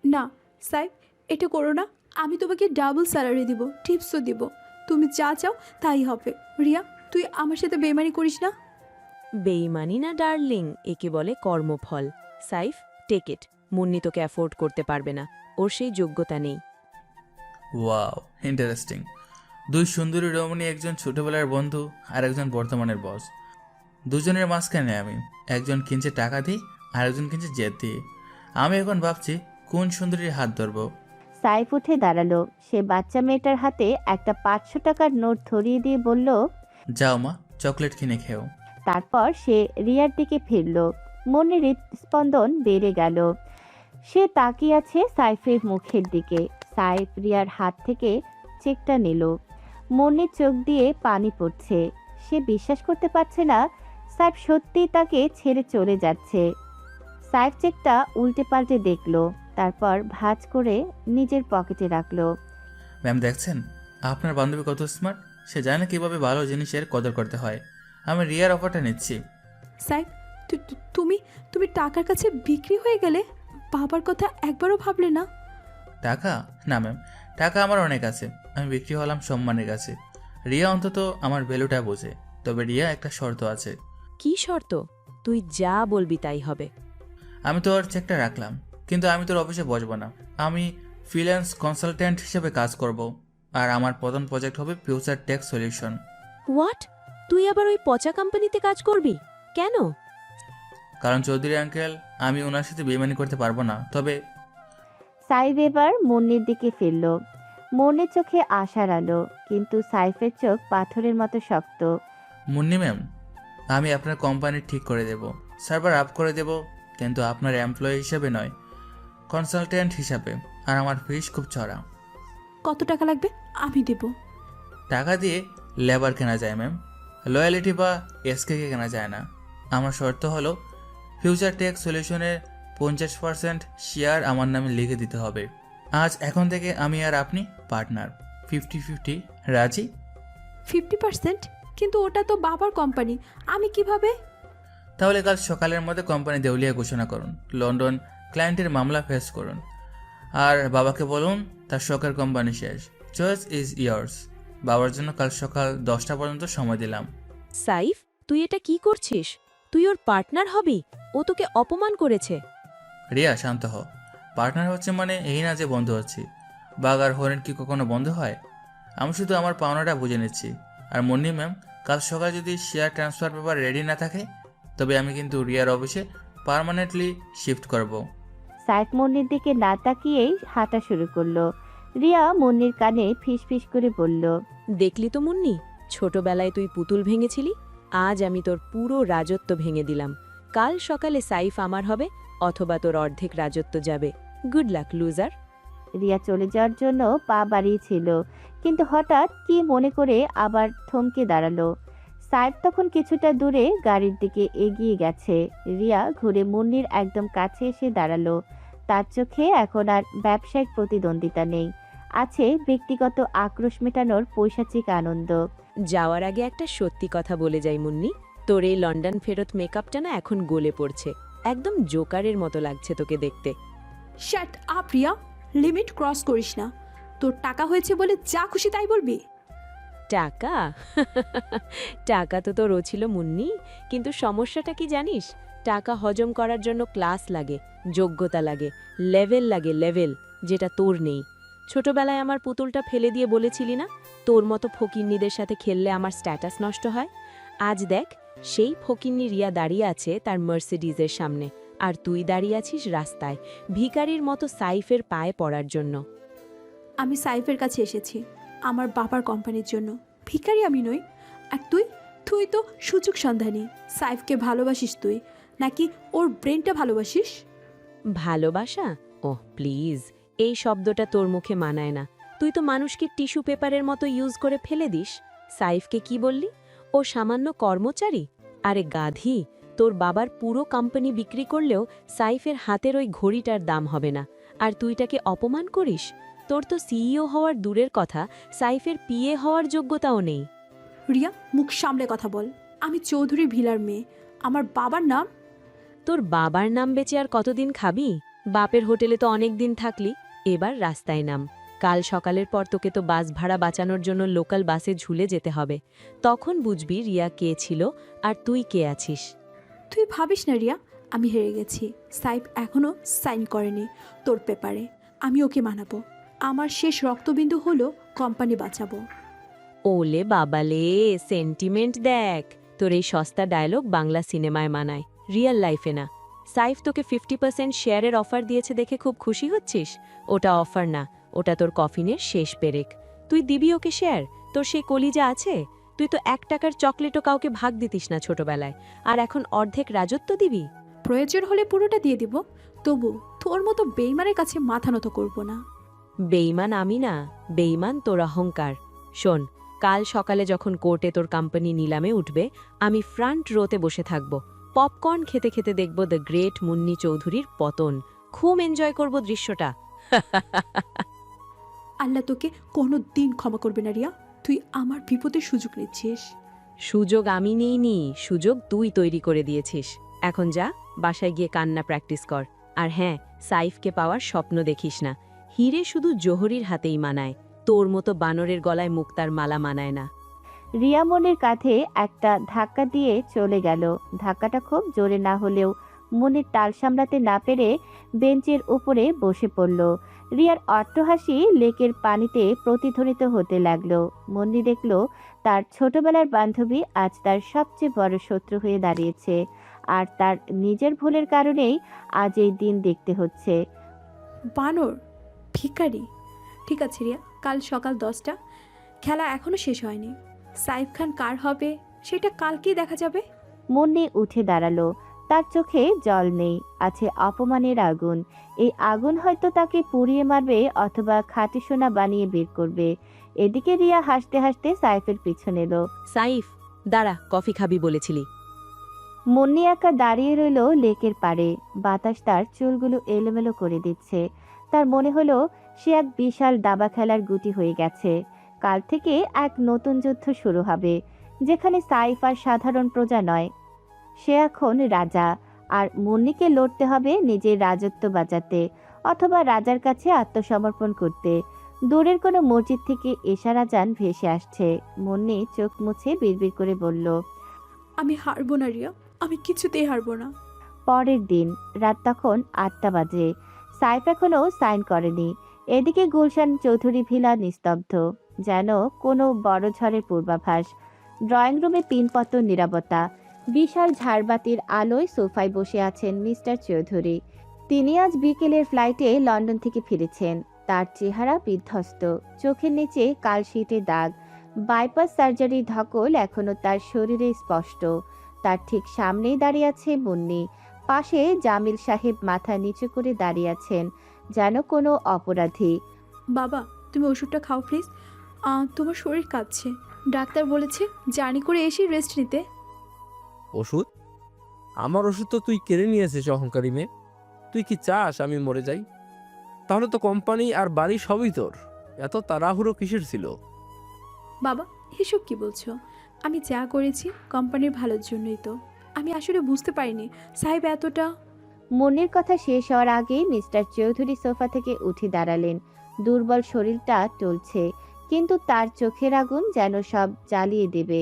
না সাইফ, এটা করো না। আমি তোমাকে ডাবল স্যালারি দিব, টিপসও দিব। তুমি যা চাও তাই হবে। রিয়া তুই আমার সাথে বেইমানি করিস না। বেইমানি না ডার্লিং, একে বলে কর্মফল। Saif, take it. মুন্নি তোকে অ্যাফোর্ড করতে পারবে না, ওর সেই যোগ্যতা নেই। Wow, interesting. দুই সুন্দরী রমণী, একজন ছোটবেলার বন্ধু আর একজন বর্তমানের বস। দুজনের মাঝখানে আমি। একজন কিনছে টাকা দিই আরেকজন কিনছে জেদ দিয়ে। আমি এখন ভাবছি কোন সুন্দরীর হাত ধরবো। সাইফ উঠে দাঁড়ালো। সে বাচ্চা মেয়েটার হাতে একটা 500 টাকার নোট ধরিয়ে দিয়ে বলল, যাও মা, চকলেট কিনে খেও। তারপর সে রিয়ার দিকে ফিরল। মনে হৃদস্পন্দন বেড়ে গেল। সে তাকিয়ে আছে সাইফের মুখের দিকে। সাইফ রিয়ার হাত থেকে চেকটা নিল। মনের চোখ দিয়ে পানি পড়ছে। সে বিশ্বাস করতে পারছে না সাইফ সত্যিই তাকে ছেড়ে চলে যাচ্ছে। সাইফ চেকটা উল্টে পাল্টে দেখল, তারপর ভাঁজ করে নিজের পকেটে রাখলো। ম্যাম দেখছেন আপনার বান্ধবী কত স্মার্ট। সে জানে কিভাবে ভালো জিনিসের কদর করতে হয়। আমি রিয়ার অফারটা নিচ্ছি। সাইফ, তুমি তুমি টাকার কাছে বিক্রি হয়ে গেলে? বাবার কথা একবারও ভাবলে না? টাকা? না ম্যাম, টাকা আমার অনেক আছে। আমি বিক্রি হলাম সম্মানের কাছে। রিয়া অন্তত আমার ভ্যালুটা বোঝে। তবে রিয়া একটা শর্ত আছে। কি শর্ত? তুই যা বলবি তাই হবে। আমি তোর চেকটা রাখলাম, কিন্তু আমি তোর অফিসে বসবো না। আমি ফ্রিল্যান্স কনসালট্যান্ট হিসেবে কাজ করব। আর আমার প্রধান প্রজেক্ট হবে ফিউচার টেক সলিউশন। হোয়াট? তুই আবার ওই পচা কোম্পানিতে কাজ করবি? কেন? কারণ চৌধুরী আঙ্কেল, আমি ওনার সাথে বেইমানি করতে পারবো না। তবে সাইফ এবার মুন্নির দিকে ফিরল। মনের চোখে আশার আলো, কিন্তু সাইফের চোখ পাথরের মতো শক্ত। মুন্নি ম্যাম, আমি আপনার কোম্পানি ঠিক করে দেব, সার্ভার আপ করে দেব, কিন্তু আপনার এমপ্লয়ি হিসেবে নয়, কনসালটেন্ট হিসাবে। আর আমার ফিস খুব চড়া। কত টাকা লাগবে? আমি দেব। টাকা দিয়ে লেবার কেনা যায় ম্যাম, লয়ালিটি বা এসকে কেনা যায় না। আমার শর্ত হলো ফিউচার টেক সলিউশনের 50% শেয়ার আমার নামে লিখে দিতে হবে। আজ এখন থেকে আমি আর আপনি পার্টনার, 50-50। রাজি? 50%? কিন্তু ওটা তো বাবার কোম্পানি, আমি কিভাবে? তাহলে কাল সকালের মধ্যে কোম্পানি দেউলিয়া ঘোষণা করুন, লন্ডন ক্লায়েন্টের মামলা ফেস করুন, আর বাবাকে বলুন তার শখের কোম্পানি শেষ। Choice is years. বাবার জন্য কাল সকাল 10টা পর্যন্ত সময় দিলাম। সাইফ, তুই এটা কি করছিস? তুই ওর পার্টনার হবি? ও তোকে অপমান করেছে। রিয়া শান্ত হ। পার্টনার হচ্ছে মানে এই না যে বন্ধু হচ্ছি। বাঘ আর হরিণ কি কখনো বন্ধ হয়? আমি শুধু আমার পাওনাটা বুঝে নিচ্ছি। আর মুন্নি ম্যাম, কাল সকালে যদি শেয়ার ট্রান্সফার পেপার রেডি না থাকে, তবে আমি কিন্তু রিয়ার অফিসে পার্মানেন্টলি শিফট করব। সাইফ মুন্নির দিকে না তাকিয়েই হাঁটা শুরু করলো। রিয়া মুন্নির কানে ফিসফিস করে বলল, দেখলি তো মুন্নি, ছোটবেলায় তুই পুতুল ভেঙেছিলি, আজ আমি তোর পুরো রাজত্ব ভেঙে দিলাম। কাল সকালে সাইফ আমার হবে, অথবা তোর অর্ধেক রাজত্ব যাবে। Good luck loser. রিয়া চলে যাওয়ার জন্য পা বাড়িয়েছিল, কিন্তু হঠাৎ কি মনে করে আবার থমকে দাঁড়ালো। সাইফ তখন কিছুটা দূরে গাড়ির দিকে এগিয়ে গেছে। রিয়া ঘুরে মুন্নির একদম কাছে এসে দাঁড়ালো। তার চোখে এখন আর ব্যবসায়িক প্রতিদ্বন্দ্বিতা নেই, আছে ব্যক্তিগত আক্রোশ মেটানোর পৈশাচিক আনন্দ। যাওয়ার আগে একটা সত্যি কথা বলে যাই মুন্নি, তোর এই লন্ডন ফেরত মেকআপটা না এখন গলে পড়ছে। একদম জোকারের মতো লাগছে তোকে দেখতে। Shut up Riya, limit cross করিস না। তোর টাকা হয়েছে বলে যা খুশি তাই বলবি? টাকা? টাকা তো তোরও ছিল মুন্নি, কিন্তু সমস্যাটা কি জানিস? টাকা হজম করার জন্য ক্লাস লাগে, যোগ্যতা লাগে, লেভেল লাগে, লেভেল, যেটা তোর নেই। ছোটবেলায় আমার পুতুলটা ফেলে দিয়ে বলেছিলি না, তোর মতো ফকিন্নিদের সাথে খেললে আমার স্ট্যাটাস নষ্ট হয়। আজ দেখ, সেই ফকিন্নি রিয়া দাঁড়িয়ে আছে তার মার্সিডিজের সামনে, আর তুই দাঁড়িয়ে আছিস রাস্তায় ভিখারির মতো সাইফের পায়ে পড়ার জন্য। আমি সাইফের কাছে এসেছি আমার বাবার কোম্পানির জন্য, ভিখারি আমি নই। আর তুই তুই তো সুযোগ সন্ধানী। সাইফকে ভালোবাসিস তুই, নাকি ওর ব্রেনটা ভালোবাসিস? ভালোবাসা? ওহ প্লিজ, এই শব্দটা তোর মুখে মানায় না। তুই তো মানুষকে টিস্যু পেপারের মতো ইউজ করে ফেলে দিস। সাইফকে কি বললি? ও সামান্য কর্মচারী? আরে গাধি, তোর বাবার পুরো কোম্পানি বিক্রি করলেও সাইফের হাতের ওই ঘড়িটার দাম হবে না। আর তুই তাকে অপমান করিস? তোর তো সিইও হওয়ার দূরের কথা, সাইফের পিএ হওয়ার যোগ্যতাও নেই। রিয়া, মুখ সামলে কথা বল। আমি চৌধুরী ভিলার মেয়ে। আমার বাবার নাম? তোর বাবার নাম বেচে আর কতদিন খাবি? বাপের হোটেলে তো অনেক দিন থাকলি, এবার রাস্তায় নাম। কাল সকালের পর তোকে তো বাস ভাড়া বাঁচানোর জন্য লোকাল বাসে ঝুলে যেতে হবে। তখন বুঝবি রিয়া কে ছিল আর তুই কে আছিস। তুই ভাবিস না রিয়া, আমি হেরে গেছি। সাইফ এখনও সাইন করেনি তোর পেপারে। আমি ওকে মানাবো। আমার শেষ রক্তবিন্দু হলো কোম্পানি বাঁচাবো। ওলে বাবালে, সেন্টিমেন্ট দেখ। তোর এই সস্তা ডায়লগ বাংলা সিনেমায় মানায়, রিয়েল লাইফে না। সাইফ তোকে 50% শেয়ারের অফার দিয়েছে দেখে খুব খুশি হচ্ছিস? ওটা অফার না, ওটা তোর কফিনের শেষ পেরেক। তুই দিবি ওকে শেয়ার? তোর সেই কলিজা আছে? তুই তো 1 টাকার চকলেটও কাউকে ভাগ দিতিস না ছোটবেলায়, আর এখন অর্ধেক রাজত্ব দিবি? প্রয়োজন হলে পুরোটা দিয়ে দিব, তবু তোর মতো বেইমানের কাছে মাথা নত করব না। বেইমান আমি না, বেইমান তোর অহংকার। শোন, কাল সকালে যখন কোর্টে তোর কোম্পানি নিলামে উঠবে, আমি ফ্রন্ট রোতে বসে থাকব। পপকর্ন খেতে খেতে দেখব দ্য গ্রেট মুন্নি চৌধুরীর পতন। খুব এনজয় করব দৃশ্যটা। আল্লাহ তোকে কোনো দিন ক্ষমা করবে না রিয়া, তুই আমার বিপদের সুযোগ নিচ্ছিস। সুযোগ আমি নিইনি, সুযোগ তুই তৈরি করে দিয়েছিস। এখন যা, বাসায় গিয়ে কান্না প্র্যাকটিস কর। আর হ্যাঁ, সাইফকে পাওয়ার স্বপ্ন দেখিস না। হিরে শুধু জোহরির হাতেই মানায়, তোর মতো বানরের গলায় মুক্তার মালা মানায় না। রিয়া মনির কাঁধে একটা ধাক্কা দিয়ে চলে গেল। ধাক্কাটা খুব জোরে না হলেও মনির টাল সামলাতে না পেরে বেঞ্চের উপরে বসে পড়ল। রিয়ার অট্টহাসি লেকের পানিতে প্রতিধ্বনিত হতে লাগলো। মনি দেখল তার ছোটবেলার বান্ধবী আজ তার সবচেয়ে বড় শত্রু হয়ে দাঁড়িয়েছে, আর তার নিজের ভুলের কারণেই আজ এই দিন দেখতে হচ্ছে। বানর, ভিখারি। ঠিক আছে রিয়া, কাল সকাল 10টা। খেলা এখনো শেষ হয়নি। সাইফ খান কার হবে সেটা কালকেই দেখা যাবে। মুন্নি উঠে দাঁড়ালো। তার চোখে জল নেই, আছে অপমানের আগুন। এই আগুন হয়তো তাকে পুড়িয়ে মারবে অথবা খাঁটি সোনা বানিয়ে বের করবে। এদিকে রিয়া হাসতে হাসতে সাইফের পিছনে এলো। সাইফ, দাঁড়া, কফি খাবি বলেছিলি। মুন্নি একা দাঁড়িয়ে রইল লেকের পাড়ে। বাতাস তার চুলগুলো এলোমেলো করে দিচ্ছে। তার মনে হলো সে এক বিশাল দাবা খেলার গুটি হয়ে গেছে। কাল থেকে এক নতুন যুদ্ধ শুরু হবে, যেখানে সাইফ আর সাধারণ প্রজা নয়, সে এখন রাজা। আর মুন্নিকে লড়তে হবে নিজের রাজত্ব বাঁচাতে, অথবা রাজার কাছে আত্মসমর্পণ করতে। দূরের কোনো মসজিদ থেকে এশার আজান ভেসে আসছে। মুন্নি চোখ মুছে বিড়বিড় করে বলল, আমি হারবো না রিয়া, আমি কিছুতেই হারবো না। পরের দিন রাত তখন 8টা বাজে। সাইফ এখনো সাইন করেনি। এদিকে গুলশান চৌধুরী ভিলা নিস্তব্ধ, যেন কোনো বড় ঝড়ের পূর্বাভাস। ড্রয়িং রুমে পিনপত্র নীরবতা। বিশাল ঝাড়বাতির আলোয় সোফায় বসে আছেন মিস্টার চৌধুরী। তিনি আজ বিকেলের ফ্লাইটে লন্ডন থেকে ফিরেছেন। তার চেহারা বিধ্বস্ত, চোখের নিচে কালশিটের দাগ। বাইপাস সার্জারির ধকল এখনো তার শরীরে স্পষ্ট। তার ঠিক সামনেই দাঁড়িয়ে আছে মুন্নি। পাশে জামিল সাহেব মাথা নিচু করে দাঁড়িয়ে আছেন, যেন কোনো অপরাধী। বাবা, তুমি ওষুধটা খাও প্লিজ, তোমার শরীর কাঁপছে। ডাক্তার বলেছে জার্নি করে এসে রেস্ট নিতে। ওষুধ? আমার ওষুধ তো তুই কেড়ে নিয়েছিস অহংকারী মেয়ে। তুই কি চাস আমি মরে যাই? তাহলে তো কোম্পানি আর বাড়ি সবই তোর। এত তাড়াহুড়ো কিসের ছিল? বাবা, এসব কি বলছো? আমি যা করেছি কোম্পানির ভালোর জন্যই তো। আমি আসলে বুঝতে পারিনি সাহেব এতটা। মুন্নির কথা শেষ হওয়ার আগেই মিস্টার চৌধুরী সোফা থেকে উঠে দাঁড়ালেন। দুর্বল শরীরটা টলছে, কিন্তু তার চোখের আগুন যেন সব জ্বালিয়ে দেবে।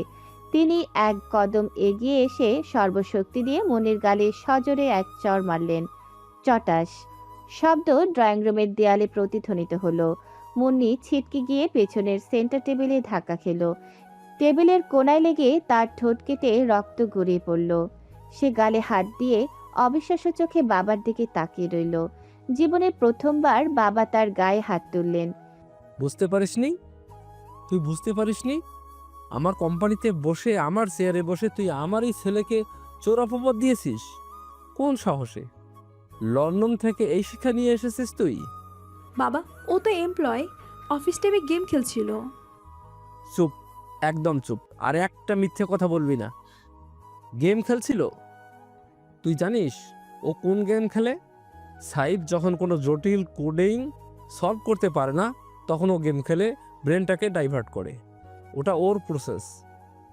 তিনি এক কদম এগিয়ে এসে সর্বশক্তি দিয়ে মুন্নির গালে সজোরে এক চড় মারলেন। চটাস শব্দ ড্রয়িং রুমের দেয়ালে প্রতিধ্বনিত হলো। মুন্নি ছিটকে গিয়ে পেছনের সেন্টার টেবিলে ধাক্কা খেল। টেবিলের কোনায় লেগে তার ঠোঁট কেটে রক্ত গড়িয়ে পড়ল। সে গালে হাত দিয়ে অবিশ্বাস্য চোখে বাবার দিকে তাকিয়ে রইল। জীবনের প্রথমবার বাবা তার গায়ে হাত তুললেন। বুঝতে পারিসনি? তুই বুঝতে পারিসনি? আমার কোম্পানিতে বসে, আমার চেয়ারে বসে তুই আমারই ছেলেকে চোর অপবাদ দিয়েছিস? কোন সাহসে? লন্ডন থেকে এই শিক্ষা নিয়ে এসেছিস তুই? বাবা, ও তো এমপ্লয়, অফিস টাইমে গেম খেলছিল। চুপ, একদম চুপ। আর একটা মিথ্যে কথা বলবি না। গেম খেলছিল? তুই জানিস ও কোন গেম খেলে? সাইফ যখন কোনো জটিল কোডিং সলভ করতে পারে না, তখন ও গেম খেলে ব্রেনটাকে ডাইভার্ট করে। ওটা ওর প্রসেস।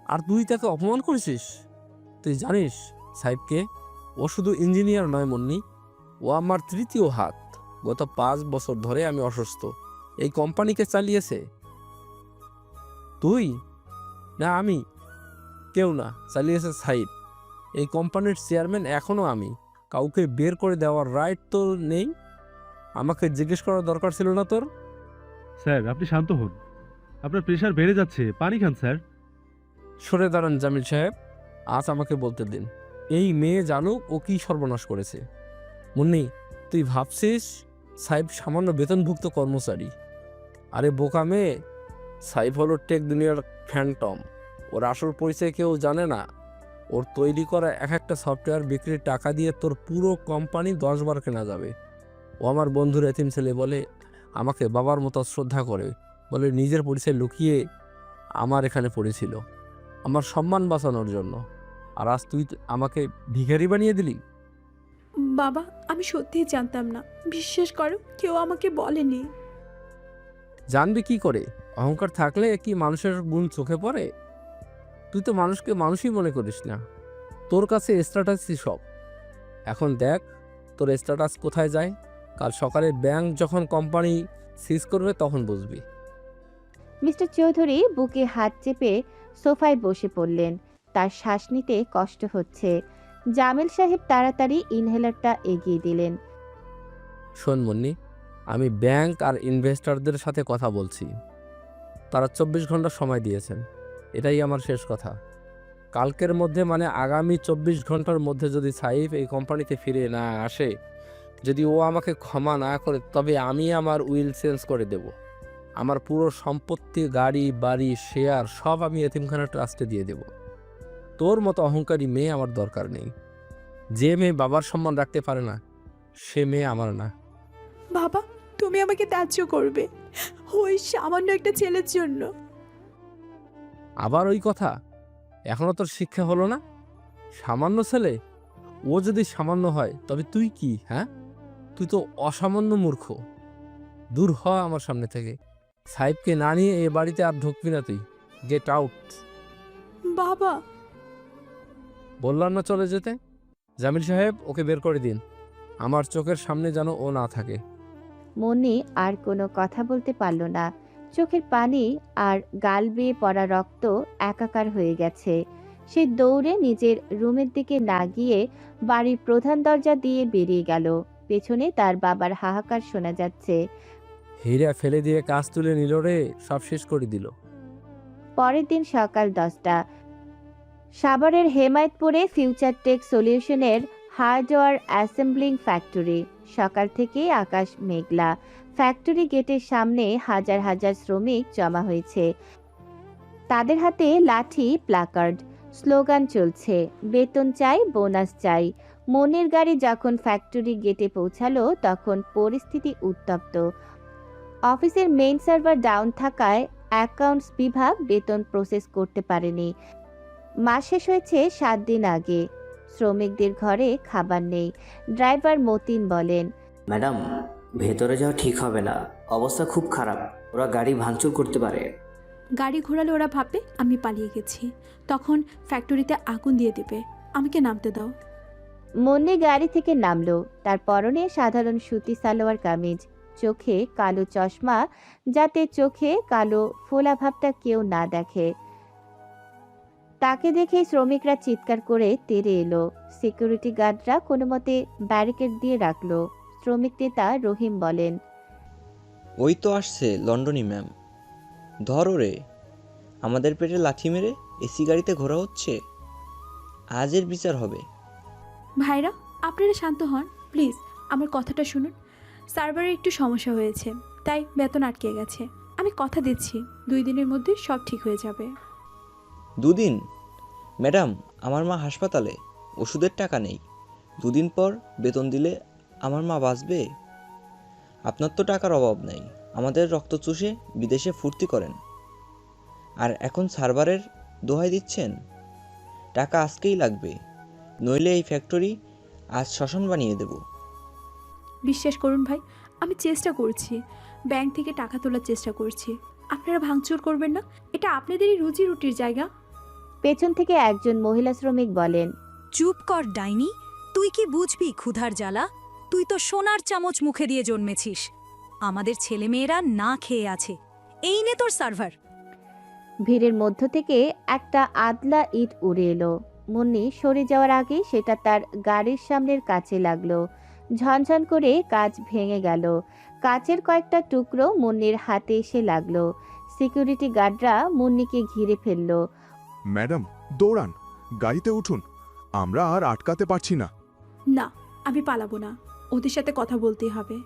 আর তুই তাকে অপমান করেছিস? তুই জানিস সাইফকে? ও শুধু ইঞ্জিনিয়ার নয় মুন্নি, ও আমার তৃতীয় হাত। গত 5 বছর ধরে আমি অসুস্থ। এই কোম্পানিকে চালিয়েছে তুই না আমি? কেউ না, চালিয়েছে সাইফ। এই কোম্পানির চেয়ারম্যান এখনও আমি। কাউকে বের করে দেওয়ার রাইট তো নেই। আমাকে জিজ্ঞেস করার দরকার ছিল না তোর? স্যার, আপনি শান্ত হন। আপনার প্রেশার বেড়ে যাচ্ছে, পানি খান স্যার। সরে দাঁড়ান জামিল সাহেব, আজ আমাকে বলতে দিন। এই মেয়ে জানুক ও কি সর্বনাশ করেছে। মুন্নি, তুই ভাবছিস সাইফ সামান্য বেতনভুক্ত কর্মচারী? আরে বোকা মেয়ে, সাইফ হলো টেক দুনিয়ার ফ্যান্টম। ওর আসল পরিচয় কেউ জানে না। ওর তৈরি করা এক একটা সফটওয়্যার বিক্রির টাকা দিয়ে তোর পুরো কোম্পানি 10 বার কেনা যাবে। ও আমার বন্ধুর এতিম ছেলে বলে, আমাকে বাবার মতো শ্রদ্ধা করে, বলে নিজের পরিচয় লুকিয়ে আমার এখানে পড়েছিল আমার সম্মান বাঁচানোর জন্য। আর আজ তুই আমাকে ভিখারি বানিয়ে দিলি। বাবা, আমি সত্যিই জানতাম না, বিশ্বাস করো, কেউ আমাকে বলেনি। জানবি কি করে? অহংকার থাকলে কি মানুষের গুণ চোখে পড়ে? তুই তো মানুষকে মানুষই মনে করিস না। তোর কাছে স্ট্যাটাসই সব। এখন দেখ তোর স্ট্যাটাস কোথায় যায়। কাল সকালে ব্যাংক যখন কোম্পানি সিজ করবে তখন বুঝবি। মিস্টার চৌধুরী বুকে হাত চেপে সোফায় বসে পড়লেন। তার শ্বাস নিতে কষ্ট হচ্ছে। জামিল সাহেব তাড়াতাড়ি ইনহেলারটা এগিয়ে দিলেন। শোন মুন্নি, আমি ব্যাংক আর ইনভেস্টরদের সাথে কথা বলছি। তারা 24 ঘন্টা সময় দিয়েছেন। এটাই আমার শেষ কথা। কালকের মধ্যে মানে আগামী 24 ঘন্টার মধ্যে যদি সাইফ এই কোম্পানিতে ফিরে না আসে, যদি ও আমাকে ক্ষমা না করে, তবে আমি আমার উইল চেঞ্জ করে দেব। আমার পুরো সম্পত্তি, গাড়ি বাড়ি, শেয়ার সব আমি এতিমখানা ট্রাস্টে দিয়ে দেব। তোর মতো অহংকারী মেয়ে আমার দরকার নেই। যে মেয়ে বাবার সম্মান রাখতে পারে না, সে মেয়ে আমার না। বাবা, তুমি আমাকে ত্যায্য করবে ওই সামান্য একটা ছেলের জন্য? আবার ওই কথা? এখনো তোর শিক্ষা হলো না? সামান্য ছেলে? ও যদি সামান্য হয় তবে তুই কি? হ্যাঁ, তুই তো অসামান্য মূর্খ। দূর হ আমার সামনে থেকে। সাহেবকে না নিয়ে এ বাড়িতে আর ঢুকবি না তুই। Get out. বাবা, বললাম না চলে যেতে? জামিল সাহেব, ওকে বের করে দিন। আমার চোখের সামনে যেন ও না থাকে। মনি আর কোনো কথা বলতে পারল না। চোখের পানি আর গাল বেয়ে পড়া রক্ত একাকার হয়ে গেছে। সে দৌড়ে নিজের রুমের দিকে না গিয়ে বাড়ির প্রধান দরজা দিয়ে বেরিয়ে গেল। পেছনে তার বাবার হাহাকার শোনা যাচ্ছে। হীরা ফেলে দিয়ে কাজ তুলে নিল রে, সব শেষ করে দিল। পরের দিন সকাল 10টা। সাভারের হেমায়তপুরে ফিউচার টেক সলিউশনের হার্ডওয়্যার অ্যাসেম্বলিং ফ্যাক্টরি। সকাল থেকে আকাশ মেঘলা। ফ্যাক্টরি গেটের সামনে হাজার হাজার শ্রমিক জমা হয়েছে। তাদের হাতে লাঠি, প্ল্যাকার্ড, স্লোগান চলছে, বেতন চাই, বোনাস চাই। মনির গাড়ি যখন ফ্যাক্টরি গেটে পৌঁছালো তখন পরিস্থিতি উত্তপ্ত। অফিসের মেইন সার্ভার ডাউন থাকায় অ্যাকাউন্টস বিভাগ বেতন প্রসেস করতে পারেনি। মাস শেষ হয়েছে 7 দিন আগে। শ্রমিকদের ঘরে খাবার নেই। ড্রাইভার মতিন বলেন, ম্যাডাম, ভেতরে যাওয়া ঠিক হবে না, অবস্থা খুব খারাপ, ওরা গাড়ি ভাঙচুর করতে পারে। গাড়ি ঘোরালে ওরা ভাববে আমি পালিয়ে গেছি, তখন ফ্যাক্টরিতে আগুন দিয়ে দেবে। আমাকে নামতে দাও। মুন্নি গাড়ি থেকে নামলো। তার পরনে সাধারণ সুতি সালোয়ার কামিজ, চোখে কালো চশমা যাতে চোখে কালো ফোলা ভাবটা কেউ না দেখে। তাকে দেখে শ্রমিকরা চিৎকার করে তেড়ে এলো। সিকিউরিটি গার্ডরা কোনো মতে ব্যারিকেড দিয়ে রাখলো। শ্রমিক নেতা রহিম বলেন, ওই তো আসছে লন্ডনী ম্যাম, ধরো রে। আমাদের পেটে লাথি মেরে এসি গাড়িতে ঘোরা হচ্ছে, আজের বিচার হবে। ভাইরা, আপনারা শান্ত হন প্লিজ, আমার কথাটা শুনুন। সার্ভারে একটু সমস্যা হয়েছে, তাই বেতন আটকে গেছে। আমি কথা দিচ্ছি 2 দিনের মধ্যে সব ঠিক হয়ে যাবে। 2 দিন? ম্যাডাম, আমার মা হাসপাতালে, ওষুধের টাকা নেই। 2 দিন পর বেতন দিলে আমার মা বাঁচবে? আপনার তো টাকার অভাব নাই, আমাদের রক্ত চুষে বিদেশে ফুর্তি করেন, আর এখন সার্ভারের দোহাই দিচ্ছেন। টাকা আজকেই লাগবে, নইলে এই ফ্যাক্টরি আজ শ্মশান বানিয়ে দেব। বিশ্বাস করুন ভাই, আমি চেষ্টা করছি, ব্যাংক থেকে টাকা তোলার চেষ্টা করছি। আপনারা ভাঙচুর করবেন না, এটা আপনাদেরই রুজি রুটির জায়গা। পেছন থেকে একজন মহিলা শ্রমিক বলেন, চুপ কর ডাইনি, তুই কি বুঝবি ক্ষুধার জ্বালা? তুই তো সোনার চামচ মুখে দিয়ে জন্মেছিস, আমাদের ছেলেমেয়েরা না খেয়ে আছে। এই নে তোর সার্ভার। ভিড়ের মধ্য থেকে একটা আদলা ইট উড়ে এলো। মুন্নি সরে যাওয়ার আগে সেটা তার গাড়ির সামনের কাছে লাগলো। ঝনঝন করে কাঁচ ভেঙে গেল। কাচের কয়েকটা টুকরো মুন্নির হাতে এসে লাগলো। সিকিউরিটি গার্ডরা মুন্নিকে ঘিরে ফেললো। ম্যাডাম, দৌড়ান, গাড়িতে উঠুন, আমরা আর আটকাতে পারছি না। না, আমি পালাবো না, ওদের সাথে কথা বলতেই হবে।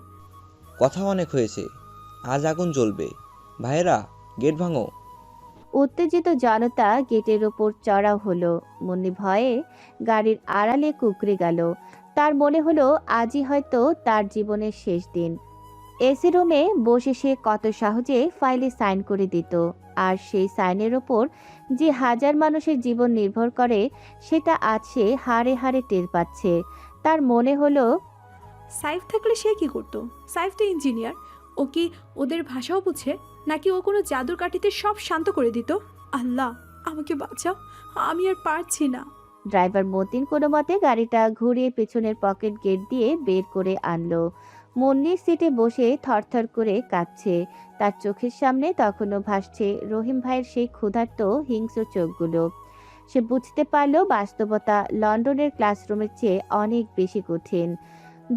কথা অনেক হয়েছে, আজ আগুন জ্বলবে। ভাইয়েরা, গেট ভাঙো। উত্তেজিত জনতা গেটের ওপর চড়াও হলো। মুন্নি ভয়ে গাড়ির আড়ালে কুঁকড়ে গেল। তার মনে হলো আজই হয়তো তার জীবনের শেষ দিন। এসি রুমে বসে সে কত সহজে ফাইলে সাইন করে দিত, আর সেই সাইনের ওপর যে হাজার মানুষের জীবন নির্ভর করে সেটা আজ সে হাড়ে হাড়ে টের পাচ্ছে। তার মনে হলো সাইফ থাকলে সে কি করতো? সাইফ তো ইঞ্জিনিয়ার, ও কি ওদের ভাষাও বুঝে, নাকি ও কোনো জাদুর কাঠিতে সব শান্ত করে দিত? আল্লাহ, আমাকে বাঁচাও, আমি আর পারছি না। ড্রাইভার মতিন কোনো মতে গাড়িটা ঘুরিয়ে পেছনের পকেট গেট দিয়ে বের করে আনলো। মুন্নির সিটে বসে থরথর করে কাঁদছে। তার চোখের সামনে তখনও ভাসছে রহিম ভাইয়ের সেই ক্ষুধার্ত হিংস্র চোখগুলো। সে বুঝতে পারল বাস্তবতা লন্ডনের ক্লাসরুমের চেয়ে অনেক বেশি কঠিন।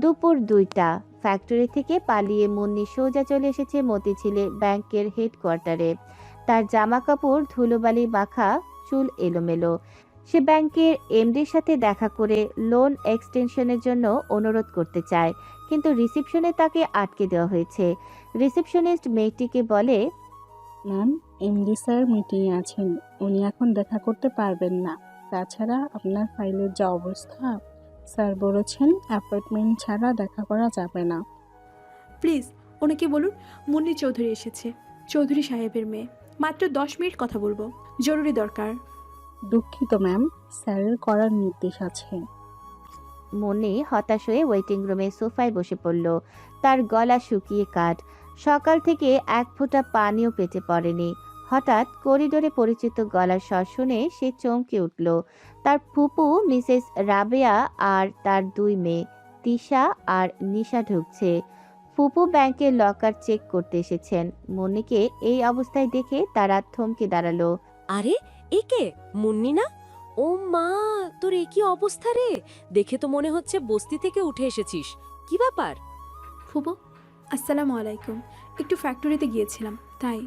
দুপুর 2টা। ফ্যাক্টরি থেকে পালিয়ে মুন্নি সোজা চলে এসেছে মতিঝিলে ব্যাংকের হেডকোয়ার্টারে। তার জামা কাপড় ধুলোবালি মাখা, চুল এলোমেলো। সে ব্যাংকের এমডির সাথে দেখা করে লোন এক্সটেনশনের জন্য অনুরোধ করতে চায়, কিন্তু রিসেপশনে তাকে আটকে দেওয়া হয়েছে। রিসেপশনিস্ট মেয়েটিকে বলে, ম্যাম, এমডি স্যার মিটিংয়ে আছেন, উনি এখন দেখা করতে পারবেন না। তাছাড়া আপনার ফাইলের যা অবস্থা, স্যার বলেছেন অ্যাপয়েন্টমেন্ট ছাড়া দেখা করা যাবে না। প্লিজ ওনাকে বলুন মুন্নি চৌধুরী এসেছে, চৌধুরী সাহেবের মেয়ে, মাত্র 10 মিনিট কথা বলবো, জরুরি দরকার। দুঃখিত ম্যাম, স্যারের করার নির্দেশ আছে। মুন্নি হতাশ হয়ে ওয়েটিং রুমে সোফায় বসে পড়ল। তার গলা শুকিয়ে কাঠ। সকাল থেকে এক ফোঁটা পানিও পেটে পড়েনি। হঠাৎ করিডোরে পরিচিত গলার স্বর শুনে সে চমকে উঠল। তার ফুপু মিসেস রাবেয়া আর তার 2 মেয়ে তিশা আর নিশা ঢুকছে। ফুপু ব্যাংকের লকার চেক করতে এসেছেন। মুন্নিকে এই অবস্থায় দেখে তারা থমকে দাঁড়ালো। আরে এ কে? মুন্নি না? ও মা, তোর এ কি অবস্থা রে? দেখে তো মনে হচ্ছে বস্তি থেকে উঠে এসেছিস। কি ব্যাপার? ফুবু, আসসালামু আলাইকুম। একটু ফ্যাক্টরিতে গিয়েছিলাম, তাই।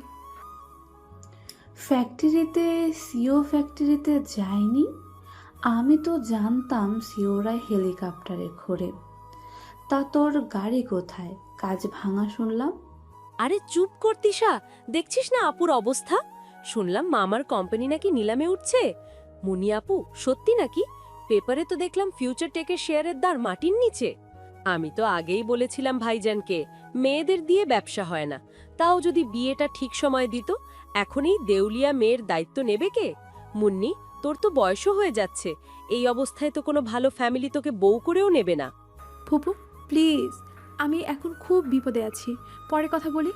ফ্যাক্টরিতে? সিও ফ্যাক্টরিতে যায়নি? আমি তো জানতাম সিওরা হেলিকপ্টারে ঘোরে। তা তোর গাড়ি কোথায়? কাজ ভাঙা শুনলাম। আরে চুপ কর তিশা, দেখছিস না আপুর অবস্থা? শুনলাম মামার কোম্পানি নাকি নিলামে উঠছে। মুনি আপু, সত্যি নাকি? পেপারে তো দেখলাম ফিউচার টেকের শেয়ারের দাম মাটির নিচে। আমি তো আগেই বলেছিলাম ভাইজানকে, মেয়েদের দিয়ে ব্যবসা হয় না। তাও যদি বিয়েটা ঠিক সময় দিত, এখনই দেউলিয়া মেয়ের দায়িত্ব নেবে কে? মুন্নি, তোর তো বয়সও হয়ে যাচ্ছে, এই অবস্থায় তো কোনো ভালো ফ্যামিলি তোকে বউ করেও নেবে না। ফুপু প্লিজ, আমি এখন খুব বিপদে আছি, পরে কথা বলি।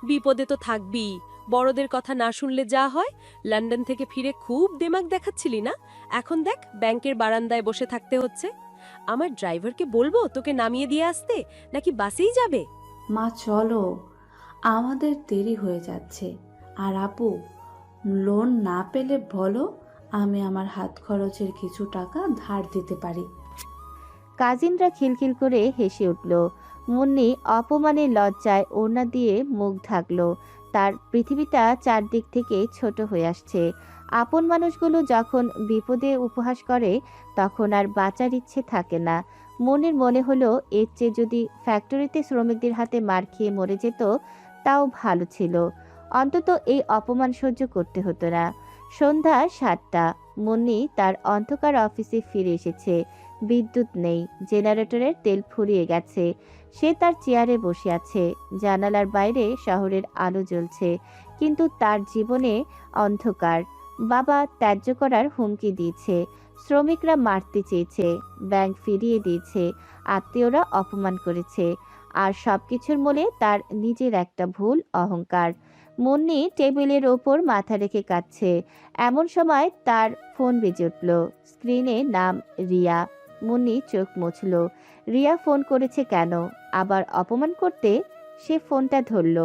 বিপদে তো থাকবি, বড়দের কথা না শুনলে যা হয়। লন্ডন থেকে ফিরে খুব দেমাগ দেখাচ্ছিলি না, এখন দেখ ব্যাংকের বারান্দায় বসে থাকতে হচ্ছে। আমার ড্রাইভারকে বলবো তোকে নামিয়ে দিয়ে আসতে, নাকি বাসেই যাবে? মা চলো, আমাদের দেরি হয়ে যাচ্ছে। আর আপু, লোন না পেলে বলো, আমি আমার হাত খরচের কিছু টাকা ধার দিতে পারি। কাজিনরা খিলখিল করে হেসে উঠল। মুন্নি অপমানে লজ্জায় ওড়না দিয়ে মুখ ঢাকলো। তার পৃথিবীটা চারদিক থেকে ছোট হয়ে আসছে। আপন মানুষগুলো যখন বিপদে উপহাস করে তখন আর বাঁচার ইচ্ছে থাকে না। মনের মনে হলো এর চেয়ে যদি ফ্যাক্টরিতে শ্রমিকদের হাতে মার খেয়ে মরে যেত তাও ভালো ছিল, অন্তত এই অপমান সহ্য করতে হতো না। সন্ধ্যা 7টা। মুন্নি তার অন্ধকার অফিসে ফিরে এসেছে। বিদ্যুৎ নেই, জেনারেটরের তেল ফুরিয়ে গেছে। সে তার চেয়ারে বসে আছে। জানালার বাইরে শহরের আলো জ্বলছে, কিন্তু তার জীবনে অন্ধকার। বাবা ত্যায্য করার হুমকি দিয়েছে, শ্রমিকরা মারতে চেয়েছে, ব্যাংক ফিরিয়ে দিয়েছে, আত্মীয়রা অপমান করেছে, আর সবকিছুর মূলে তার নিজের একটা ভুল, অহংকার। মুন্নি টেবিলের ওপর মাথা রেখে কাঁদছে। এমন সময় তার ফোন বেজে উঠল। স্ক্রিনে নাম রিয়া। মুন্নি চোখ মুছল। রিয়া ফোন করেছে কেন? আবার অপমান করতে? সে ফোনটা ধরল।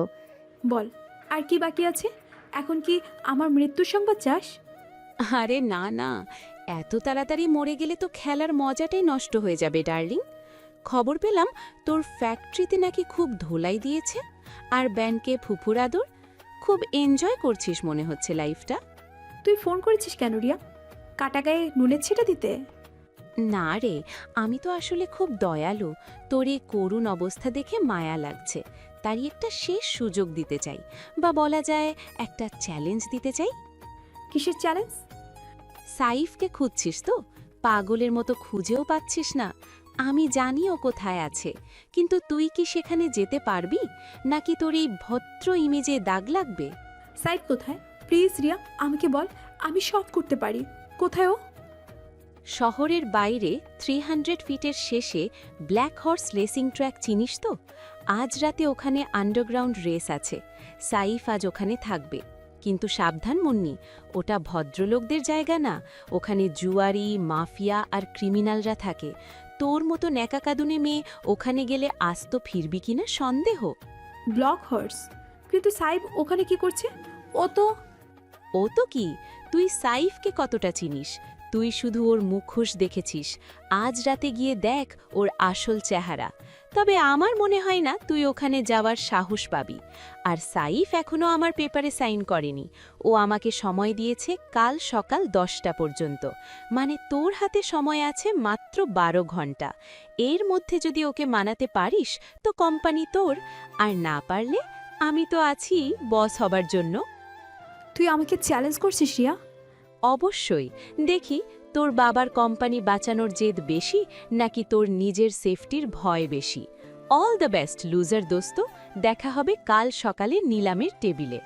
বল, আর কি বাকি আছে? এখন কি আমার মৃত্যুর সংবাদ চাস? আরে না না, এত তাড়াতাড়ি মরে গেলে তো খেলার মজাটাই নষ্ট হয়ে যাবে ডার্লিং। খবর পেলাম তোর ফ্যাক্টরিতে নাকি খুব ধোলাই দিয়েছে, আর ব্যাংকে ফুফুর আদর। খুব এনজয় করছিস মনে হচ্ছে লাইফটা। তুই ফোন করেছিস কেন রিয়া? কাটা গায়ে নুনের ছিটা দিতে? না রে, আমি তো আসলে খুব দয়ালু। তোর এই করুণ অবস্থা দেখে মায়া লাগছে, তারই একটা শেষ সুযোগ দিতে চাই, বা বলা যায় একটা চ্যালেঞ্জ দিতে চাই। কিসের চ্যালেঞ্জ? সাইফকে খুঁজছিস তো? পাগলের মতো খুঁজেও পাচ্ছিস না। আমি জানি ও কোথায় আছে, কিন্তু তুই কি সেখানে যেতে পারবি, নাকি তোর এই ভদ্র ইমেজে দাগ লাগবে? সাইড কোথায়? প্লিজ রিয়া, আমাকে বল, আমি সব করতে পারি। কোথায় ও? শহরের বাইরে 300 ফিটের শেষে ব্ল্যাক হর্স রেসিং ট্র্যাক চিনিস তো? আজ রাতে ওখানে আন্ডারগ্রাউন্ড রেস আছে। সাইফ আজ ওখানে থাকবে, কিন্তু সাবধান মুন্নি, ওটা ভদ্রলোকদের জায়গা না। ওখানে জুয়ারি, মাফিয়া আর ক্রিমিনালরা থাকে। তোর মতো ন্যাকাকাদুনে মেয়ে ওখানে গেলে আস্ত ফিরবি কিনা সন্দেহ। Block horse? কিন্তু সাইব ওখানে কি করছে? ও তো কি, তুই সাইফকে কতটা চিনিস? তুই শুধু ওর মুখোশ দেখেছিস। আজ রাতে গিয়ে দেখ ওর আসল চেহারা। তবে আমার মনে হয় না তুই ওখানে যাওয়ার সাহস পাবি। আর সাইফ এখনও আমার পেপারে সাইন করেনি। ও আমাকে সময় দিয়েছে কাল সকাল 10টা পর্যন্ত। মানে তোর হাতে সময় আছে মাত্র 12 ঘন্টা। এর মধ্যে যদি ওকে মানাতে পারিস তো কোম্পানি তোর, আর না পারলে আমি তো আছি বস হবার জন্য। তুই আমাকে চ্যালেঞ্জ করছিস রিয়া? অবশ্যই। দেখি তোর বাবার কোম্পানি বাঁচানোর জেদ বেশি, নাকি তোর নিজের সেফটির ভয় বেশি। অল দ্য বেস্ট লুজার দোস্ত। দেখা হবে কাল সকালে নিলামের টেবিলে।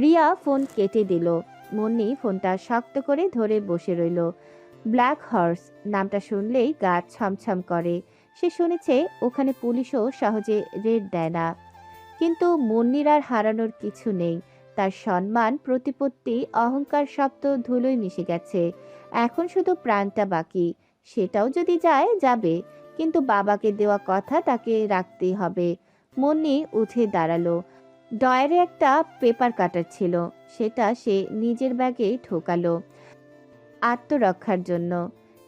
রিয়া ফোন কেটে দিল। মুন্নি ফোনটা শক্ত করে ধরে বসে রইল। ব্ল্যাক হর্স নামটা শুনলেই গা ছমছম করে। সে শুনেছে ওখানে পুলিশও সহজে রেড দেয় না। কিন্তু মুন্নির আর হারানোর কিছু নেই। তার সম্মান, প্রতিপত্তি, অহংকার সব তো ধুলোয় মিশে গেছে। এখন শুধু প্রাণটা বাকি। সেটাও যদি যায় যাবে, কিন্তু বাবাকে দেওয়া কথা তাকে রাখতেই হবে। মুন্নি উঠে দাঁড়ালো। ডয়ারে একটা পেপার কাটার ছিল, সেটা সে নিজের ব্যাগে ঢোকালো আত্মরক্ষার জন্য।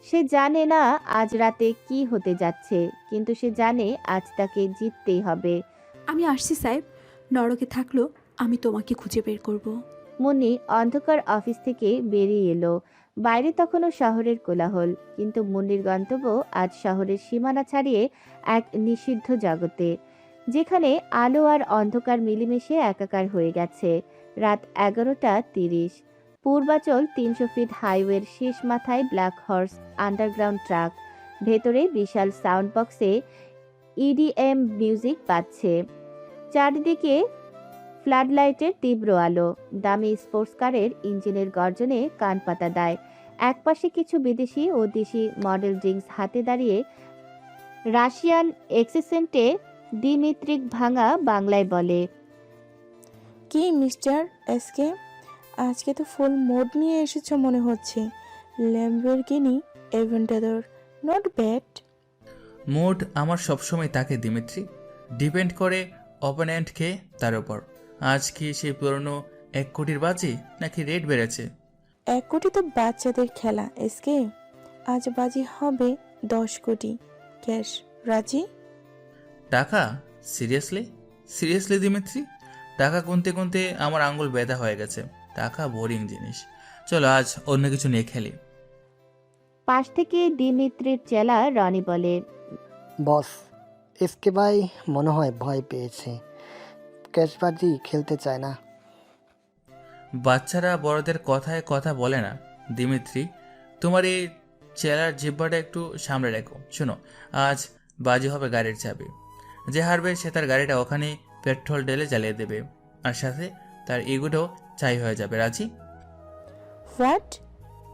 সে জানে না আজ রাতে কি হতে যাচ্ছে, কিন্তু সে জানে আজ তাকে জিততেই হবে। আমি আসছি সাহেব, নরকে থাকলো আমি তোমাকে খুঁজে বের করব। মুন্নি অন্ধকার অফিস থেকে বেরিয়ে এলো। বাইরে তখনও শহরের কোলাহল, কিন্তু মুন্নির গন্তব্য আজ শহরের সীমানা ছাড়িয়ে এক নিষিদ্ধ জগতে, যেখানে আলো আর অন্ধকার মিলেমিশে একাকার হয়ে গেছে। রাত 11:30। পূর্বাচল 300 ফিট হাইওয়ের শেষ মাথায় ব্ল্যাক হর্স আন্ডারগ্রাউন্ড ট্রাক। ভেতরে বিশাল সাউন্ড বক্সে ইডিএম মিউজিক বাজছে। চারদিকে ফ্লাডলাইটের তীব্র আলো। দামি স্পোর্টস কারের ইঞ্জিনের গর্জনে কান পাতা দেয়। একপাশে কিছু বিদেশি ও দেশি মডেল ড্রিঙ্কস হাতে দাঁড়িয়ে রাশিয়ান এক্সেসেন্টে দিমিত্রিক ভাঙা বাংলায় বলে, কি মিস্টার এসকে, আজকে তো ফুল মোড নিয়ে এসেছো মনে হচ্ছে। Lamborghini Aventador, not bad. মোড আমার সবসময় তাকে দিমিত্রি, ডিপেন্ড করে অপোনেন্টকে তার উপর। আজ কি সেই পুরনো 1 কোটির বাজি, নাকি রেট বেড়েছে? 1 কোটি তো বাচ্চাদের খেলা এসকে। আজ বাজি হবে 10 কোটি ক্যাশ। রাজি? টাকা? Seriously Dmitri? টাকা গুনতে গুনতে আমার আঙ্গুল ব্যথা হয়ে গেছে। টাকা বোরিং জিনিস। চলো আজ অন্য কিছু নিয়ে খেলি। পাশ থেকে দিমিত্রির চেলা রনি বলে, বস, এসকে ভাই মনে হয় ভয় পেয়েছে, ক্যাশবাজি খেলতে চায় না। বাচ্চারা বড়দের কথায় কথা বলে না দিমিত্রি। তোমার এই চেলার জিব্বাটা একটু সামনে রেখো। শোনো, আজ বাজি হবে গাড়ির চাবি। যে হারবে সে তার গাড়িটা ওখানে পেট্রোল ঢেলে জ্বালিয়ে দেবে, আর সাথে তার ইগুটাও চাই হয়ে যাবে। রাজি? হোয়াট?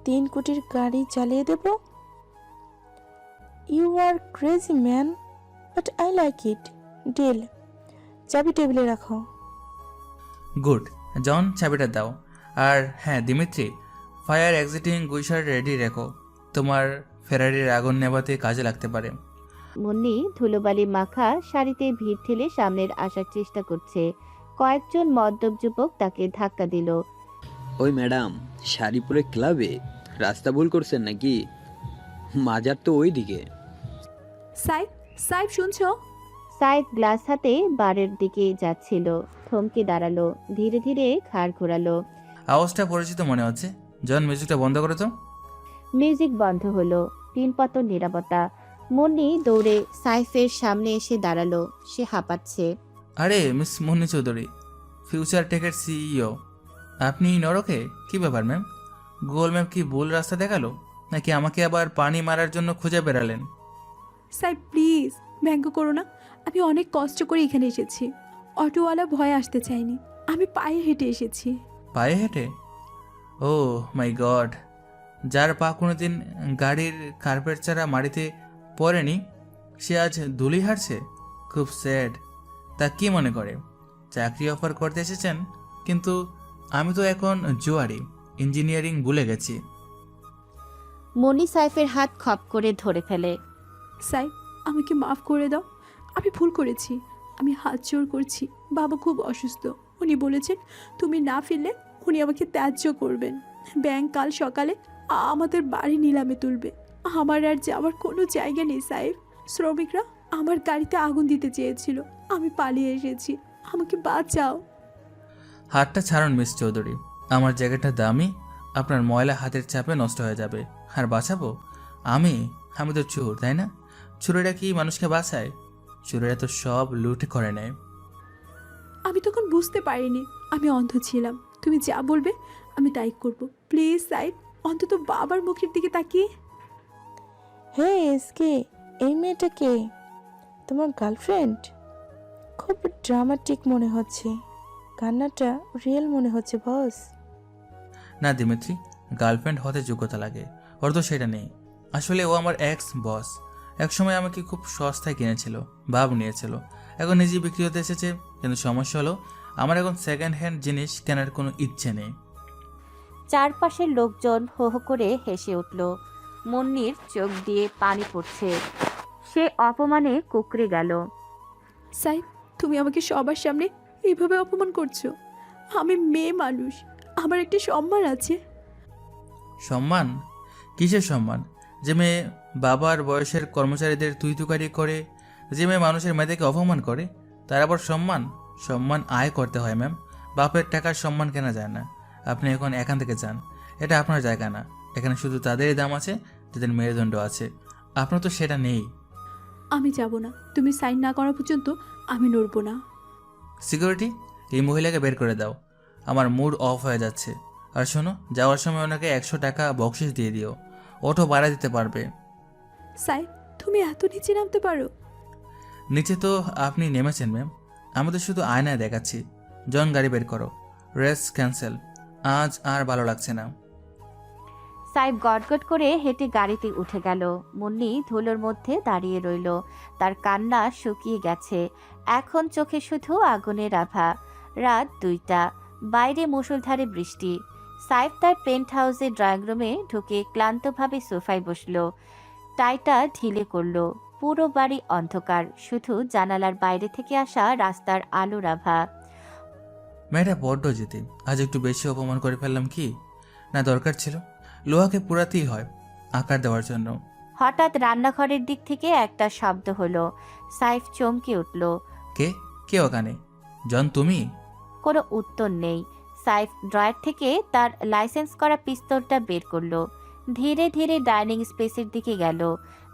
3 কোটির গাড়ি চালিয়ে দেব? You are crazy man, but I like it. Deal. চাবি টেবিলে রাখো। গুড। জন, চাবিটা দাও। আর হ্যাঁ Dimitri, fire extinguisher ready রেখো। তোমার ফেরারির আগুন নেভাতে কাজে লাগতে পারে। মুন্নি ধুলোবালি মাখা শাড়িতে ভিড় ঠেলে সামনের আসার চেষ্টা করছে। কয়েকজন মদ্যপ যুবক তাকে ধাক্কা দিল। ওই ম্যাডাম, শাড়ি পরে ক্লাবে? রাস্তা ভুল করছেন নাকি? মাজার তো ওই দিকে। সাইব শুনছো? সাইদ গ্লাস হাতে বারের দিকে যাচ্ছিল, থমকে দাঁড়ালো, ধীরে ধীরে ঘাড় ঘোরালো। আওয়াজটা পরিচিত মনে হচ্ছে। জন, মিউজিকটা বন্ধ করো তো। মিউজিক বন্ধ হলো। দিনপতন নীরবতা। মুন্নি দৌড়ে সাইফের সামনে এসে দাঁড়ালো। সে হাঁপাচ্ছে। আরে মিস মুন্নি চৌধুরী, ফিউচার টেকের সিইও, আপনি নরকে? কি ব্যাপার ম্যাম? গোল ম্যাম কি ভুল রাস্তা দেখালো, নাকি আমাকে আবার পানি মারার জন্য খুঁজে বেড়ালেন? সাইফ প্লিজ ব্যঙ্গ করো না। আমি অনেক কষ্ট করে এখানে এসেছি। অটোওয়ালা ভয় আসতে চাইনি, আমি পায়ে হেঁটে এসেছি। পায়ে হেঁটে? ও মাই গড, যার পা কোনোদিন গাড়ির কার্পেট ছাড়া মাটিতে পড়েনি সে আজ ধুলি হাঁটছে। খুব স্যাড। তা কি মনে করে চাকরি অফার করতে এসেছেন? কিন্তু আমি তো এখন জুয়ারি, ইঞ্জিনিয়ারিং ভুলে গেছি। মুন্নি সাইফের হাত খপ করে ধরে ফেলে। সাইফ আমাকে মাফ করে দাও, আমি ভুল করেছি। আমি হাত জোর করছি, বাবা খুব অসুস্থ। উনি বলেছেন তুমি না ফিরলে উনি আমাকে ত্যায্য করবেন। ব্যাংক কাল সকালে আমাদের বাড়ি নিলামে তুলবে। আমার আর যাওয়ার কোনো জায়গা নেই সাইফ। শ্রমিকরা আমার গাড়িতে আগুন দিতে চেয়েছিল, আমি পালিয়ে এসেছি। আমাকে বাঁচাও। হাতটা ছাড়ুন মিস চৌধুরী, আমার জায়গাটা দামি, আপনার ময়লা হাতের চাপে নষ্ট হয়ে যাবে। আর বাঁচাবো আমি? আমি তো চোর, তাই না? চোরেরা কি মানুষকে বাঁচায়? চোরেরা তো সব লুট করে নেয়। আমি তখন বুঝতে পারিনি, আমি অন্ধ ছিলাম। তুমি যা বলবে আমি তাই করব। প্লিজ সাইফ, অন্তত বাবার মুখের দিকে তাকিয়ে। হে এসকে, এই মেয়েটা কে? তোমার গার্লফ্রেন্ড? খুব ড্রামাটিক মনে হচ্ছে, কান্নাটা রিয়েল মনে হচ্ছে বস। না দিমিত্রি, গার্লফ্রেন্ড হতে যোগ্যতা লাগে, ওর তো সেটা নেই। আসলে ও আমার এক্স বস। একসময় আমাকে খুব সস্তায় কিনেছিল, ভাব নিয়েছিল। এখন নিজেই বিক্রি হতে এসেছে। কিন্তু সমস্যা হলো আমার এখন সেকেন্ড হ্যান্ড জিনিস কেনার কোনো ইচ্ছে নেই। চারপাশের লোকজন হো হো করে হেসে উঠল। মুন্নির চোখ দিয়ে পানি পড়ছে। সে অপমানে কুকড়ে গেল। সাইফ, তুমি আমাকে সবার সামনে এইভাবে অপমান করছো। আমি মেয়ে মানুষ, আমার একটা সম্মান আছে। সম্মান? কিসের সম্মান? যে মেয়ে বাবার বয়সের কর্মচারীদের তুই তুকারি করে, যে মেয়ে মানুষের মেয়েদেরকে অপমান করে, তার আবার সম্মান? সম্মান আয় করতে হয় ম্যাম, বাপের টাকার সম্মান কেনা যায় না। আপনি এখন এখান থেকে যান, এটা আপনার জায়গা না। এখানে শুধু তাদেরই দাম আছে যাদের মেরুদণ্ড আছে, আপনার তো সেটা নেই। আমি যাব না, তুমি সাইন না করা পর্যন্ত আমি নড়বো না। সিকিউরিটি, এই মহিলাকে বের করে দাও, আমার মুড অফ হয়ে যাচ্ছে। আর শোনো, যাওয়ার সময় ওনাকে 100 টাকা বকশিস দিয়ে দিও, অটো ভাড়া দিতে পারবে। সাইফ, তুমি এত নিচে নামতে পারো? নিচে তো আপনি নেমেছেন ম্যাম, আমি তো শুধু আয়নায় দেখাচ্ছি। জন গাড়ি বের করো, রেস ক্যান্সেল, আজ আর ভালো লাগছে না। সাইফ গটগট করে হেঁটে গাড়িতে উঠে গেল। মুন্নি ধুলোর মধ্যে দাঁড়িয়ে রইল। তার কান্না শুকিয়ে গেছে, এখন চোখে শুধু আগুনের আভা। রাত 2টা, বাইরে মুষলধারে বৃষ্টি। সাইফ তার পেন্ট হাউসের ড্রয়িং রুমে ঢুকে ক্লান্তভাবে সোফায় বসল। টাইটা ঢিলে করল। পুরো বাড়ি অন্ধকার, শুধু জানালার বাইরে থেকে আসা রাস্তার আলোর আভা। মেয়েটা বড্ড যেতে আজ একটু বেশি অপমান করে ফেললাম কি? না দরকার ছিল, লোহাকে পোড়াতেই হয় আকার দেওয়ার জন্য। হঠাৎ রান্নাঘরের দিক থেকে একটা শব্দ হলো। সাইফ চমকে উঠল। কে কে ওখানে? জন তুমি? কোনো উত্তর নেই। সাইফ ড্রয়ার থেকে তার লাইসেন্স করা পিস্তলটা বের করলো। ধীরে ধীরে ডাইনিং স্পেসের দিকে গেল।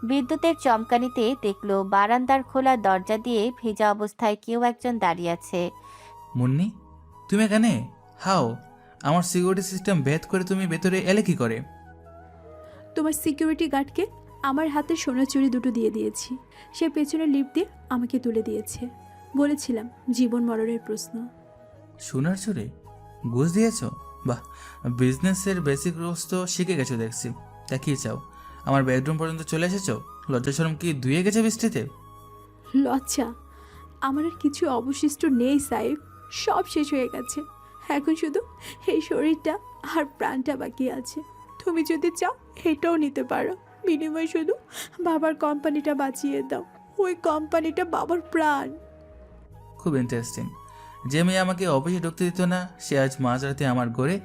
বিদ্যুতের চমকানিতে দেখল বারান্দার খোলা দরজা দিয়ে ভেজা অবস্থায় কেউ একজন দাঁড়িয়ে আছে। মুন্নি, তুমি এখানে? হাও, আমার সিকিউরিটি সিস্টেম ভেদ করে তুমি ভেতরে এলে কি করে? তোমার সিকিউরিটি গার্ডকে আমার হাতে সোনার চুড়ি দুটো দিয়ে দিয়েছি। সে পেছনে লিফট দিয়ে আমাকে তুলে দিয়েছে। বলেছিলাম জীবন মরণের প্রশ্ন। সোনার চুরি? ঘুষ দিয়েছ? বাহ, বিজনেসের বেসিক রুলস তো শিখে গেছো দেখছি। তা কি চাও? আমার বেডরুম পর্যন্ত চলে এসেছো? লজ্জা শরম কি ধুয়ে গেছে বৃষ্টিতে? লজ্জা? আমার আর কিছু অবশিষ্ট নেই সাইফ, সব শেষ হয়ে গেছে। এখন শুধু এই শরীরটা আর প্রাণটা বাকি আছে। তুমি যদি চাও এটাও নিতে পারো, বিনিময়ে শুধু বাবার কোম্পানিটা বাঁচিয়ে দাও। ওই কোম্পানিটা বাবার প্রাণ। খুব ইন্টারেস্টিং। যে মেয়ে আমাকে অফিসে ঢুকতে দিত না, সে আজ মাঝরাতে আমার ঘরে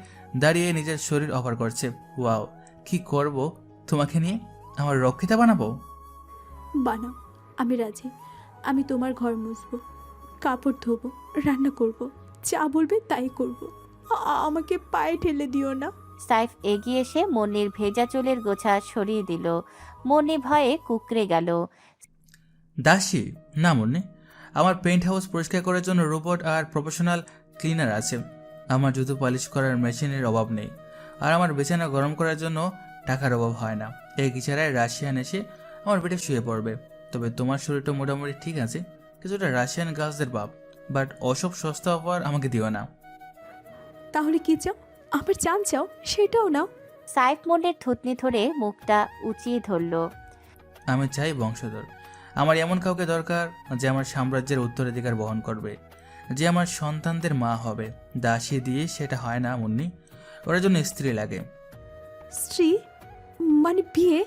দাঁড়িয়ে নিজের শরীর অফার করছে। ওয়াও, কি করব তোমাকে নিয়ে? আমার রক্ষিতা বানাবো? বানাও, আমি রাজি। আমি তোমার ঘর মুছবো, কাপড় ধোবো, রান্না করব, যা বলবে তাই করব। আমাকে পায়ে ঠেলে দিও না। সাইফ এগিয়ে এসে মুন্নির ভেজা চুলের গোছা সরিয়ে দিল। মুন্নি ভয়ে কুকড়ে গেল। দাসী না মুন্নি, আমার পেইন্ট হাউস পরিষ্কার করার জন্য রোবট আর প্রফেশনাল ক্লিনার আছে। আমার জুতো পালিশ করার মেশিনের অভাব নেই, আর আমার বিছানা গরম করার জন্য টাকার অভাব হয় না। এই গিচারায় রাশিয়ান এসে আমার পেটে শুয়ে পড়বে। তবে তোমার শরীরটা মোটামুটি ঠিক আছে, কিছুটা রাশিয়ান গার্লসদের ভাব, বাট ওসব সস্তা অফার আমাকে দিও না। তাহলে কি চাও? আমার চান চাও সেটাও নাও। সাইফ মুন্নির থুতনি ধরে মুখটা উঁচিয়ে ধরল। আমি চাই বংশধর। আমার এমন কাউকে দরকার যে আমার সাম্রাজ্যের উত্তরাধিকার বহন করবে, যে আমার সন্তানদের মা হবে। দাসী দিয়ে সেটা হয় না মুন্নি, ওর জন্য স্ত্রী লাগে। স্ত্রী মানে বিয়ে?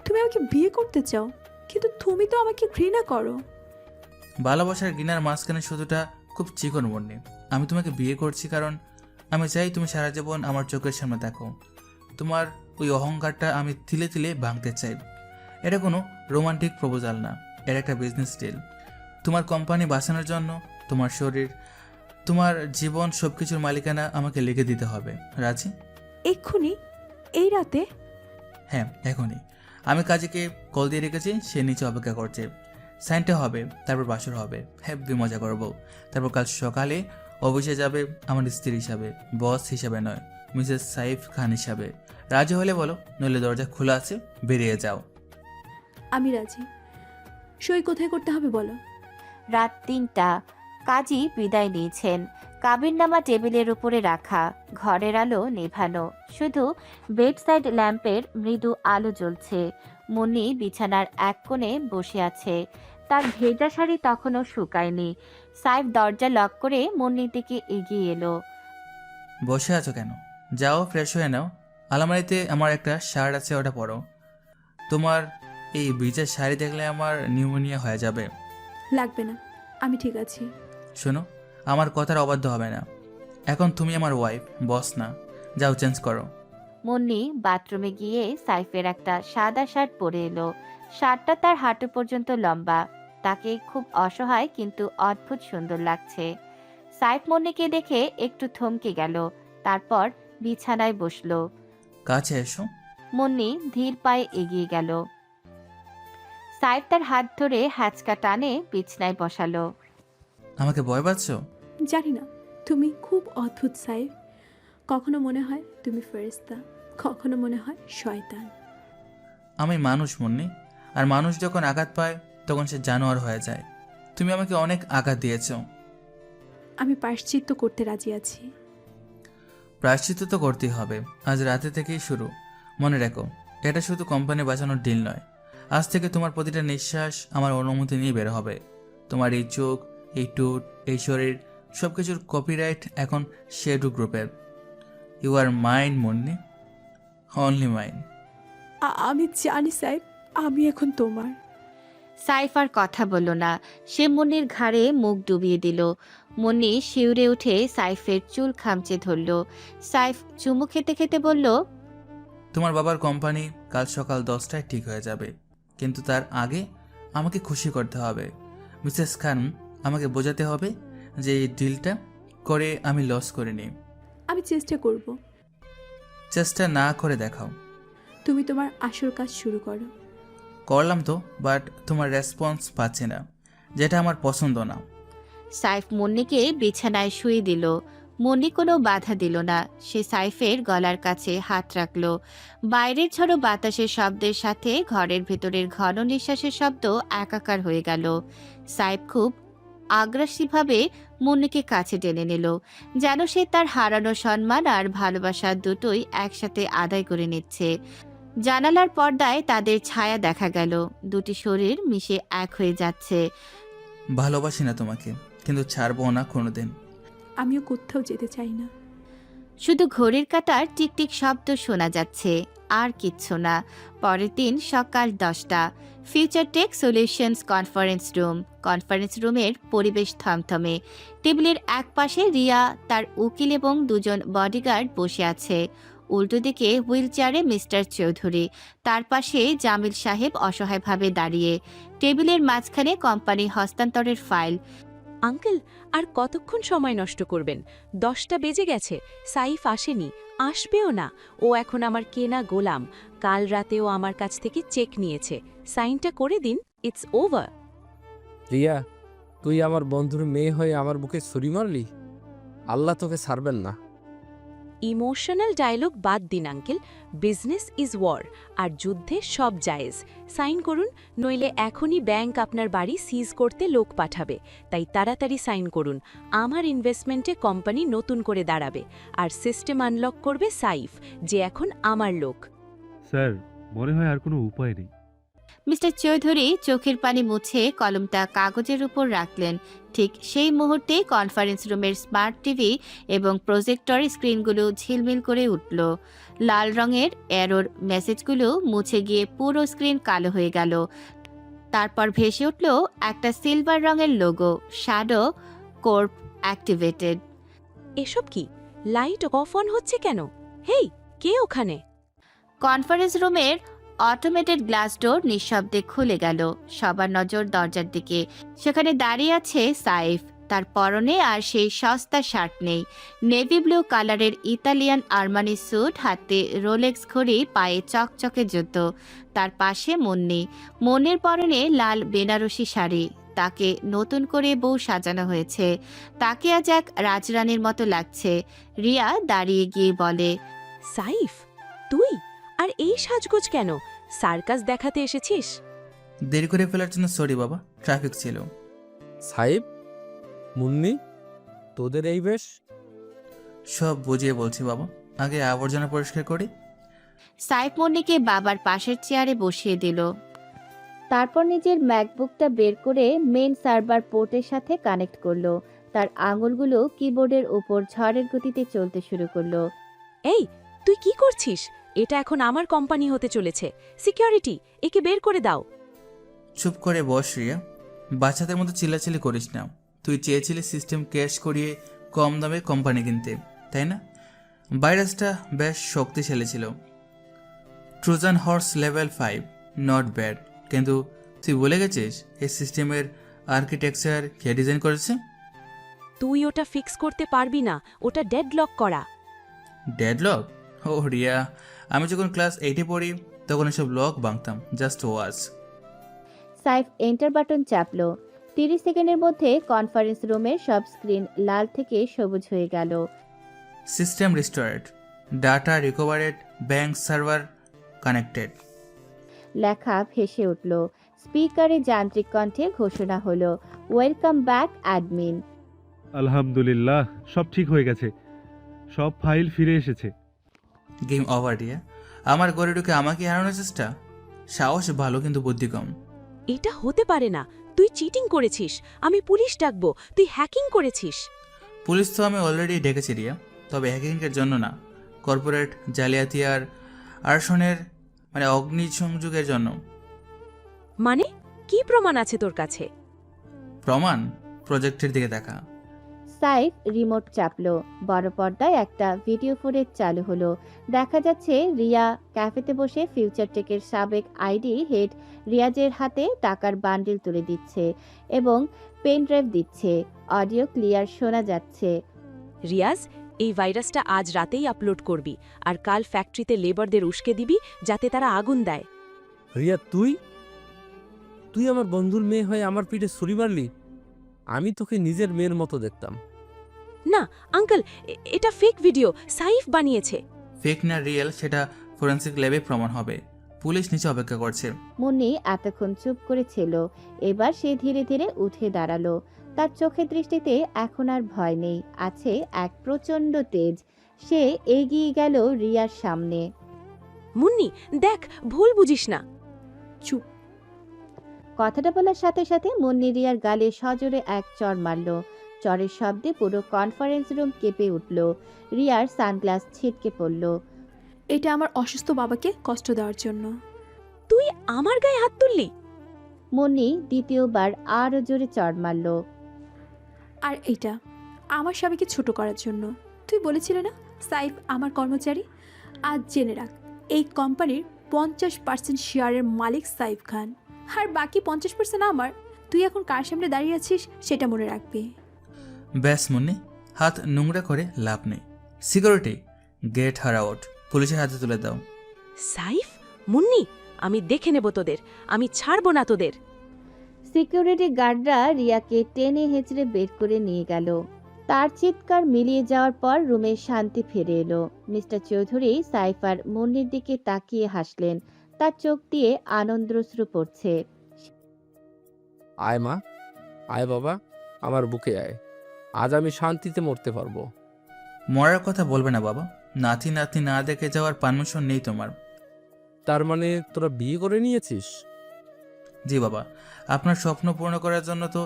তুমি আমাকে বিয়ে করতে চাও, কিন্তু তুমি তো আমাকে ঘৃণা করো। ভালোবাসার ঘৃণার মাঝখানে শুধুটা খুব চিকন মুন্নি। আমি তোমাকে বিয়ে করছি কারণ আমি চাই তুমি সারা জীবন আমার চোখের সামনে থাকো। তোমার ওই অহংকারটা আমি তিলে তিলে ভাঙতে চাই। এটা কোনো রোমান্টিক প্রপোজাল না, এটা একটা বিজনেস ডিল। তোমার কোম্পানি বাঁচানোর জন্য তোমার শরীর, তোমার জীবন, সব কিছুর মালিকানা আমাকে লিখে দিতে হবে। রাজি? এক্ষুনি? এই রাতে? হ্যাঁ, এখনই। আমি কাজীকে কল দিয়ে রেখেছি, সে নিচে অপেক্ষা করছে। সাইনটা হবে, তারপর বাসর হবে, হ্যাপি মজা করবো। তারপর কাল সকালে অফিসে যাবে আমার স্ত্রী হিসাবে, বস হিসাবে নয়, মিসেস সাইফ খান হিসাবে। রাজি হলে বলো, নইলে দরজা খোলা আছে, বেরিয়ে যাও। আমি রাজি। সই কোথায় করতে হবে বলো। রাত ৩টা। কাজী বিদায় নিয়েছেন। কাবিননামা টেবিলের উপরে রাখা, ঘরের আলো নেভানো, শুধু বেডসাইড ল্যাম্পের মৃদু আলো জ্বলছে। মুন্নি বিছানার এক কোণে বসে আছে, তার ভেজা শাড়ি তখনও শুকায়নি। সাইফ দরজা লক করে মুন্নির দিকে এগিয়ে এলো। বসে আছো কেন? যাও, ফ্রেশ হয়ে নাও। আলমারিতে আমার একটা শার্ট আছে, ওটা পরো। তোমার এই ভিজা শাড়ি দেখলে আমার নিউমোনিয়া হয়ে যাবে। লাগবে না, আমি ঠিক আছি। শোনো, আমার কথার অবাধ্য হবে না। এখন তুমি আমার ওয়াইফ, বস না। যাও, চেঞ্জ করো। মুন্নি বাথরুমে গিয়ে সাইফের একটা সাদা শার্ট পরে এলো। শার্টটা তার হাঁটু পর্যন্ত লম্বা, তাকে খুব অসহায় কিন্তু অদ্ভুত সুন্দর লাগছে। সাইফ মুন্নিকে দেখে একটু থমকে গেল, তারপর বিছানায় বসলো। কাছে এসো। মুন্নি ধীর পায়ে এগিয়ে গেল। সাইফ তার হাত ধরে হ্যাচকা টানে বিছানায় বসালো। আমাকে ভয় পাচ্ছ? জানি না, তুমি খুব অদ্ভুত সাইফ। কখনো মনে হয় তুমি ফেরেশতা, কখনো মনে হয় শয়তান। আমি মানুষ মুন্নি, আর মানুষ যখন আঘাত পায় তখন সে জানোয়ার হয়ে যায়। তুমি আমাকে অনেক আঘাত দিয়েছ। আমি প্রায়শ্চিত্ত করতে রাজি আছি। প্রায়শ্চিত্ত তো করতেই হবে, আজ রাতে থেকেই শুরু। মনে রেখো, এটা শুধু কোম্পানি বাঁচানোর ডিল নয়। আজ থেকে তোমার প্রতিটা নিঃশ্বাস আমার অনুমতি নিয়ে বের হবে। তোমার এই চোখ, এই টুট, এই শরীর, সব কিছুর কপিরাইট এখন শেডু গ্রুপের। You are mine Munni, only mine. আমি জানি সাইফ, আমি এখন তোমার। সাইফ আর কথা বলল না, সে মুন্নির ঘাড়ে মুখ ডুবিয়ে দিল। মুন্নি শিউরে উঠে সাইফের চুল খামচে ধরল। সাইফ চুমু খেতে খেতে বলল, তোমার বাবার কোম্পানি কাল সকাল 10টায় ঠিক হয়ে যাবে, কিন্তু তার আগে আমাকে খুশি করতে হবে। মিসেস খান, আমাকে বোঝাতে হবে যে এই ডিলটা করে আমি লস করিনি। আমি চেষ্টা করব। চেষ্টা না করে দেখাও। তুমি তোমার আসল কাজ শুরু করো। করলাম তো, বাট তোমার রেসপন্স পাচ্ছি না, যেটা আমার পছন্দ না। সাইফ মুন্নিকে বিছানায় শুয়ে দিল। মুন্নি কোনো বাধা দিল না, সে সাইফের গলার কাছে হাত রাখল। বাইরের ঝড়ো বাতাসের শব্দের সাথে ঘরের ভেতরের ঘন নিঃশ্বাসের শব্দ একাকার হয়ে গেল। সাইফ খুব আগ্রাসীভাবে মুন্নিকে কাছে টেনে নিল, যেন সে তার হারানো সম্মান আর ভালোবাসা দুটোই একসাথে আদায় করে নিচ্ছে। জানালার পর্দায় তাদের ছায়া দেখা গেল, দুটি শরীর মিশে এক হয়ে যাচ্ছে। ভালোবাসি না তোমাকে, কিন্তু ছাড়বো না কোনোদিন। আমিও কোথাও যেতে চাই না। শুধু ঘড়ির কাঁটার টিকটিক শব্দ শোনা যাচ্ছে, আর কিচ্ছু না। পরের দিন সকাল 10টা, future tech solutions conference room. Conference রুমের পরিবেশ থমথমে। টেবিলের এক পাশে রিয়া, তার উকিল এবং দুজন বডিগার্ড বসে আছে। উল্টো দিকে হুইল চেয়ারে মিস্টার চৌধুরী, তার পাশে জামিল সাহেব অসহায়ভাবে দাঁড়িয়ে। টেবিলের মাঝখানে কোম্পানি হস্তান্তরের ফাইল। আঙ্কেল, আর কতক্ষণ সময় নষ্ট করবেন? 10টা বেজে গেছে, সাইফ আসেনি, আসবেও না। ও এখন আমার কেনা গোলাম। কাল রাতেও আমার কাছ থেকে চেক নিয়েছে। সাইনটা করে দিন, ইটস ওভার। রিয়া, তুই আমার বন্ধুর মেয়ে হয়ে আমার বুকে ছুরি মারলি? আল্লাহ তোকে ছাড়বেন না। ইমোশনাল ডায়লগ বাদ দিন আঙ্কেল। বিজনেস ইজ ওয়ার, আর যুদ্ধে সব জায়েজ। সাইন করুন, নইলে এখনই ব্যাংক আপনার বাড়ি সিজ করতে লোক পাঠাবে। তাই তাড়াতাড়ি সাইন করুন। আমার ইনভেস্টমেন্টে কোম্পানি নতুন করে দাঁড়াবে, আর সিস্টেম আনলক করবে সাইফ, যে এখন আমার লোক। স্যার, মনে হয় আর কোনো উপায় নেই। মিস্টার চৌধুরী চোখের পানি মুছে কলমটা কাগজের উপর রাখলেন। ঠিক সেই মুহূর্তে কনফারেন্স রুমের স্মার্ট টিভি এবং প্রজেক্টর স্ক্রিনগুলো ঝিলমিল করে উঠল। লাল রঙের অ্যারোর মেসেজগুলো মুছে গিয়ে পুরো স্ক্রিন কালো হয়ে গেল। তারপর ভেসে উঠল একটা সিলভার রঙের লোগো, শ্যাডো কর্প অ্যাক্টিভেটেড। এসব কি? লাইট অফ অন হচ্ছে কেন? হেই, কে ওখানে? কনফারেন্স রুমের অটোমেটেড গ্লাস ডোর নিঃশব্দে খুলে গেল। সবার নজর দরজার দিকে। সেখানে দাঁড়িয়ে আছে সাইফ। তার পরনে আর সেই সস্তা শার্ট নেই। নেভি ব্লু কালারের ইতালিয়ান আরমানি স্যুট, হাতে রোলেক্স ঘড়ি, পায়ে চকচকে জুতো। তার পাশে মুন্নি। মনের পরনে লাল বেনারসি শাড়ি। তাকে নতুন করে বউ সাজানো হয়েছে। তাকে আজ এক রাজরানীর মতো লাগছে। রিয়া দাঁড়িয়ে গিয়ে বলে, সাইফ, তুই? আর এই সাজগোজ কেন? সার্কাস দেখাতে এসেছিস? দেরি করে ফেলার জন্য সরি বাবা, ট্রাফিক ছিল। সাহেব, মুন্নি, তোদের এই বেশ? সব বুঝিয়ে বলছি বাবা, আগে আবর্জনা পরিষ্কার করি। সাইফ মুন্নিকে বাবার পাশের চেয়ারে বসিয়ে দিল। তারপর নিজের ম্যাকবুকটা বের করে মেন সার্ভার পোর্টের সাথে কানেক্ট করলো। তার আঙুলগুলো কিবোর্ডের উপর ঝড়ের গতিতে চলতে শুরু করলো। এই, তুই কি করছিস? এটা এখন আমার কোম্পানি হতে চলেছে। সিকিউরিটি, একে বের করে দাও। চুপ করে বস রিয়া, বাচ্চাদের মতো চিল্লাচিল্লি করিস না। তুই চেয়েছিলি সিস্টেম ক্যাশ করিয়ে কম দামে কোম্পানি কিনতে, তাই না? ভাইরাসটা বেশ শক্তিশালী ছিল। Trojan horse level 5, not bad. কিন্তু তুই বলে গেছিস এই সিস্টেমের আর্কিটেকচার কে ডিজাইন করেছে? তুই ওটা ফিক্স করতে পারবি না, ওটা ডেডলক করা। ডেডলক? ও রিয়া, আমি যখন ক্লাস 8-এ পড়ি তখন এসব লক ভাঙতাম, just was. Saif enter button চাপলো। 30 সেকেন্ডের মধ্যে কনফারেন্স রুমের সব স্ক্রিন লাল থেকে সবুজ হয়ে গেল। System restored, data recovered, bank server connected. লেখা ভেসে উঠল। স্পিকারে যান্ত্রিক কণ্ঠে ঘোষণা হলো, ওয়েলকাম ব্যাক অ্যাডমিন। আলহামদুলিল্লাহ, সব ঠিক হয়ে গেছে। সব ফাইল ফিরে এসেছে। Game over Riya. আমার ঘরে ঢুকে আমাকে হারানোর চেষ্টা? সাহস ভালো কিন্তু বুদ্ধি কম। এটা হতে পারে না। তুই চিটিং করেছিস। আমি পুলিশ ডাকবো। তুই হ্যাকিং করেছিস। পুলিশ তো আমি অলরেডি ডেকেছি রিয়া, তবে হ্যাকিংয়ের জন্য না, কর্পোরেট জালিয়াতি আর আর্সনের অগ্নিসংযোগের জন্য। মানে কি প্রমাণ আছে তোর কাছে? প্রমাণ? প্রজেক্টের দিকে দেখা। সাইফ রিমোট চাপলো। বড় পর্দায় একটা ভিডিও ফুটেজ চালু হলো। দেখা যাচ্ছে রিয়া ক্যাফেতে বসে ফিউচার টেকের সাবেক আইডি হেড রিয়াজের হাতে টাকার বান্ডিল তুলে দিচ্ছে এবং পেন ড্রাইভ দিচ্ছে। অডিও ক্লিয়ার শোনা যাচ্ছে। রিয়াজ, এই ভাইরাসটা আজ রাতেই আপলোড করবি, আর কাল ফ্যাক্টরিতে লেবারদের উস্কে দিবি যাতে তারা আগুন দেয়। রিয়া, তুই আমার বন্ধুর মেয়ে হয়ে আমার পিঠে ছুরি মারলি? আমি তোকে নিজের মেয়ের মতো দেখতাম। না আঙ্কেল, এটা ফেক ভিডিও, সাইফ বানিয়েছে। ফেক না রিয়েল সেটা ফরেন্সিক ল্যাবে প্রমাণ হবে। পুলিশ নিচে অপেক্ষা করছে। মুন্নি এতক্ষণ চুপ করেছিল, এবার সে ধীরে ধীরে উঠে দাঁড়ালো। তার চোখের দৃষ্টিতে এখন আর ভয় নেই, আছে এক প্রচণ্ড তেজ। সে এগিয়ে গেল রিয়ার সামনে। মুন্নি দেখ, ভুল বুঝিস না। চুপ। কথাটা বলার সাথে সাথে মুন্নি রিয়ার গালে সজোরে এক চড় মারল। চড়ের শব্দে পুরো কনফারেন্স রুম কেঁপে উঠল। রিয়ার সানগ্লাস ছিটকে পড়ল। এটা আমার অসুস্থ বাবাকে কষ্ট দেওয়ার জন্য। তুই আমার গায়ে হাত তুললি? মুন্নি দ্বিতীয়বার আরো জোরে চড় মারল। আর এটা আমার স্বামীকে ছোট করার জন্য। তুই বলেছিলে না সাইফ আমার কর্মচারী? আজ জেনে রাখ, এই কোম্পানির 50% শেয়ারের মালিক সাইফ খান, আর বাকি 50% আমার। তুই এখন কার সামনে দাঁড়িয়ে আছিস সেটা মনে রাখবি। ব্যাস মুন্নি, হাত নোংরা করে লাভ নেই। সিকিউরিটি, গেট হার আউট। পুলিশের হাতে তুলে দাও। সাইফ, মুন্নি, আমি দেখে নেব তোদের, আমি ছাড়বো না তোদের। সিকিউরিটি গার্ডরা রিয়াকে টেনে হেঁচড়ে বের করে নিয়ে গেল। তার চিৎকার মিলিয়ে যাওয়ার পর রুমে শান্তি ফিরে এলো। মিস্টার চৌধুরী সাইফ আর মুন্নির দিকে তাকিয়ে হাসলেন। তার চোখ দিয়ে আনন্দাশ্রু পড়ছে। আয় মা, আয় বাবা, আমার বুকে আয়। আজ আমি শান্তিতে মরতে পারবো। মরার কথা বলবে না বাবা, নাতি নাতনি না দেখে যাওয়ার পারমিশন নেই তোমার। তার মানে তোরা বিয়ে করে নিয়েছিস? জি বাবা, আপনার স্বপ্ন পূর্ণ করার জন্য তো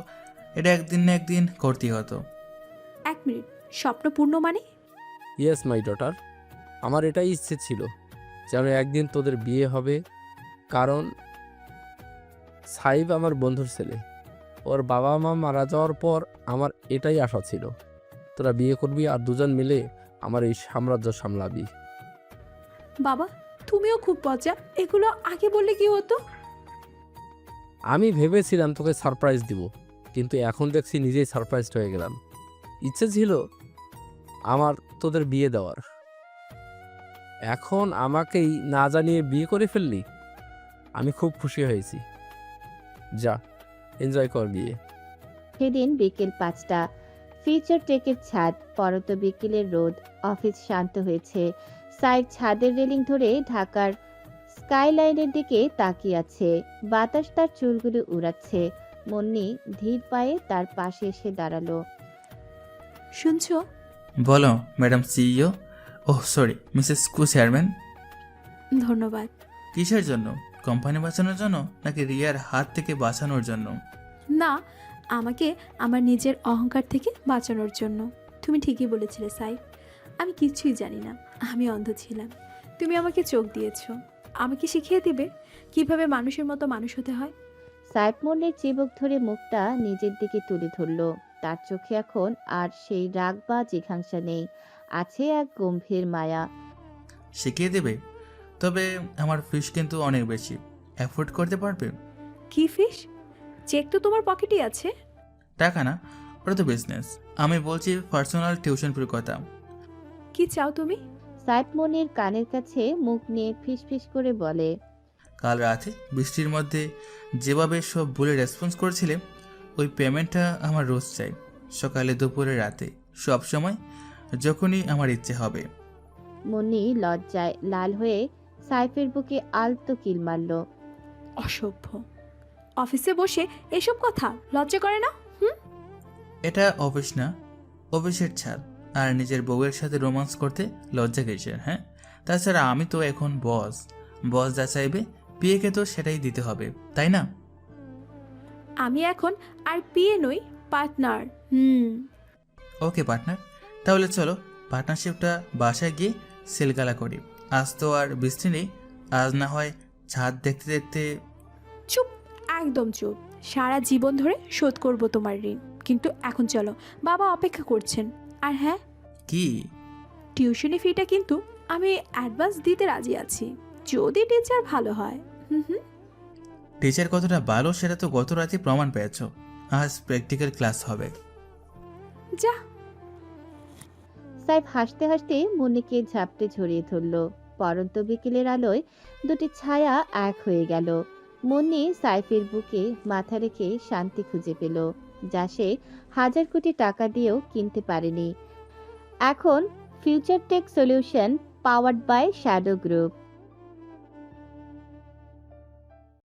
এটা একদিন না একদিন করতেই হতো। 1 মিনিট, স্বপ্ন পূর্ণ মানে? ইয়েস মাই ডটার, আমার এটাই ইচ্ছে ছিল যেন একদিন তোদের বিয়ে হবে। কারণ সাইব আমার বন্ধুর ছেলে। ওর বাবা মা মারা যাওয়ার পর আমার এটাই আশা ছিল, তোরা বিয়ে করবি আর দুজন মিলে আমার এই সাম্রাজ্য সামলাবি। বাবা, তুমিও খুব পচা, এগুলো আগে বললে কি হতো? আমি ভেবেছিলাম তোকে সারপ্রাইজ দিব, কিন্তু এখন দেখছি নিজেই সারপ্রাইজড হয়ে গেলাম। ইচ্ছে ছিল আমার তোদের বিয়ে দেওয়ার, এখন আমাকেই না জানিয়ে বিয়ে করে ফেললি। আমি খুব খুশি হয়েছি। যা, এনজয় কর বিয়ে। সেদিন বিকেল 5টা, ফিউচার টেকের ছাদ, পরন্ত বিকেলের রোদ, অফিস শান্ত হয়েছে। সাইড ছাদের রেলিং ধরে ঢাকার স্কাইলাইনের দিকে তাকিয়ে আছে। বাতাস তার চুলগুলো উড়াচ্ছে। মুন্নি ধীর পায়ে তার পাশে এসে দাঁড়ালো। শুনছো? বলো madam CEO. Oh sorry, Mrs কু চেয়ারম্যান। ধন্যবাদ। কিসের জন্য? কোম্পানি বাঁচানোর জন্য নাকি রিয়ার হাত থেকে বাঁচানোর জন্য? না, আমাকে আমার নিজের অহংকার থেকে বাঁচানোর জন্য। তুমি ঠিকই বলেছিলে সাইফ, আমি কিছুই জানি না, আমি অন্ধ ছিলাম। তুমি আমাকে চোখ দিয়েছো, আমাকে শিখিয়ে দিবে কিভাবে মানুষের মতো মানুষ হতে হয়। সাইফ মুন্নির চিবুক ধরে মুখটা নিজের দিকে তুলে ধরল। তার চোখে এখন আর সেই রাগ বা জিঘাংসা নেই, আছে এক গম্ভীর মায়া। শিখিয়ে দেবে? তবে আমার ফিস কিন্তু অনেক বেশি, অ্যাফোর্ড করতে পারবে? কি ফিস? চেক তো তোমার পকেটে আছে। টাকা না, ওটা তো বিজনেস। আমি বলছি পার্সোনাল টিউশন ফির কথা। কি চাও তুমি? সাইফ মুন্নির কানের কাছে মুখ নিয়ে ফিসফিস করে বলে, কাল রাতে বৃষ্টির মধ্যে যেভাবে সব বলে রেসপন্স করেছিলে, ওই পেমেন্টটা আমার রোজ চাই, সকালে দুপুরে রাতে, সব সময়, যখনই আমার ইচ্ছে হবে। মুন্নি লজ্জায় লাল হয়ে সাইফের বুকে আলতো কিল মারল। অসভ্য, অফিসে বসে এসব কথা লজ্জা করে না? এটা অফিস না, অফিসের ছাদ। আর নিজের বউয়ের সাথে রোমান্স করতে লজ্জা কিসের? হ্যাঁ, তাছাড়া আমি তো এখন বস, বস যা চাইবে পিএকে তো সেটাই দিতে হবে, তাই না? আমি এখন আর পিএ নই, পার্টনার। ওকে পার্টনার, তাহলে চলো পার্টনারশিপটা বাসায় গিয়ে সেলগালা করি। আজ তো আর বৃষ্টি নেই, আজ না হয় ছাদ দেখতে দেখতে। চুপ, একদম চুপ। সারা জীবন ধরে শোধ করব তোমার ঋণ, কিন্তু এখন চলো, বাবা অপেক্ষা করছেন। আর হ্যাঁ, কি? টিউশনি ফিটা কিন্তু আমি অ্যাডভান্স দিতে রাজি আছি, যদি টিচার ভালো হয়। টিচার কতটা ভালো সেটা তো গত রাতে প্রমাণ পেয়েছ। আজ প্র্যাকটিক্যাল ক্লাস হবে। যা। সাইফ হাসতে হাসতে মুন্নিকে ঝাপটে ঝরিয়ে ধরল। পরন্ত বিকেলের আলোয় দুটি ছায়া এক হয়ে গেল। মুন্নি সাইফের বুকে মাথা রেখে শান্তি খুঁজে পেল, যা সে 1000 কোটি টাকা দিয়েও কিনতে পারেনি। এখন future tech solution, powered by shadow group.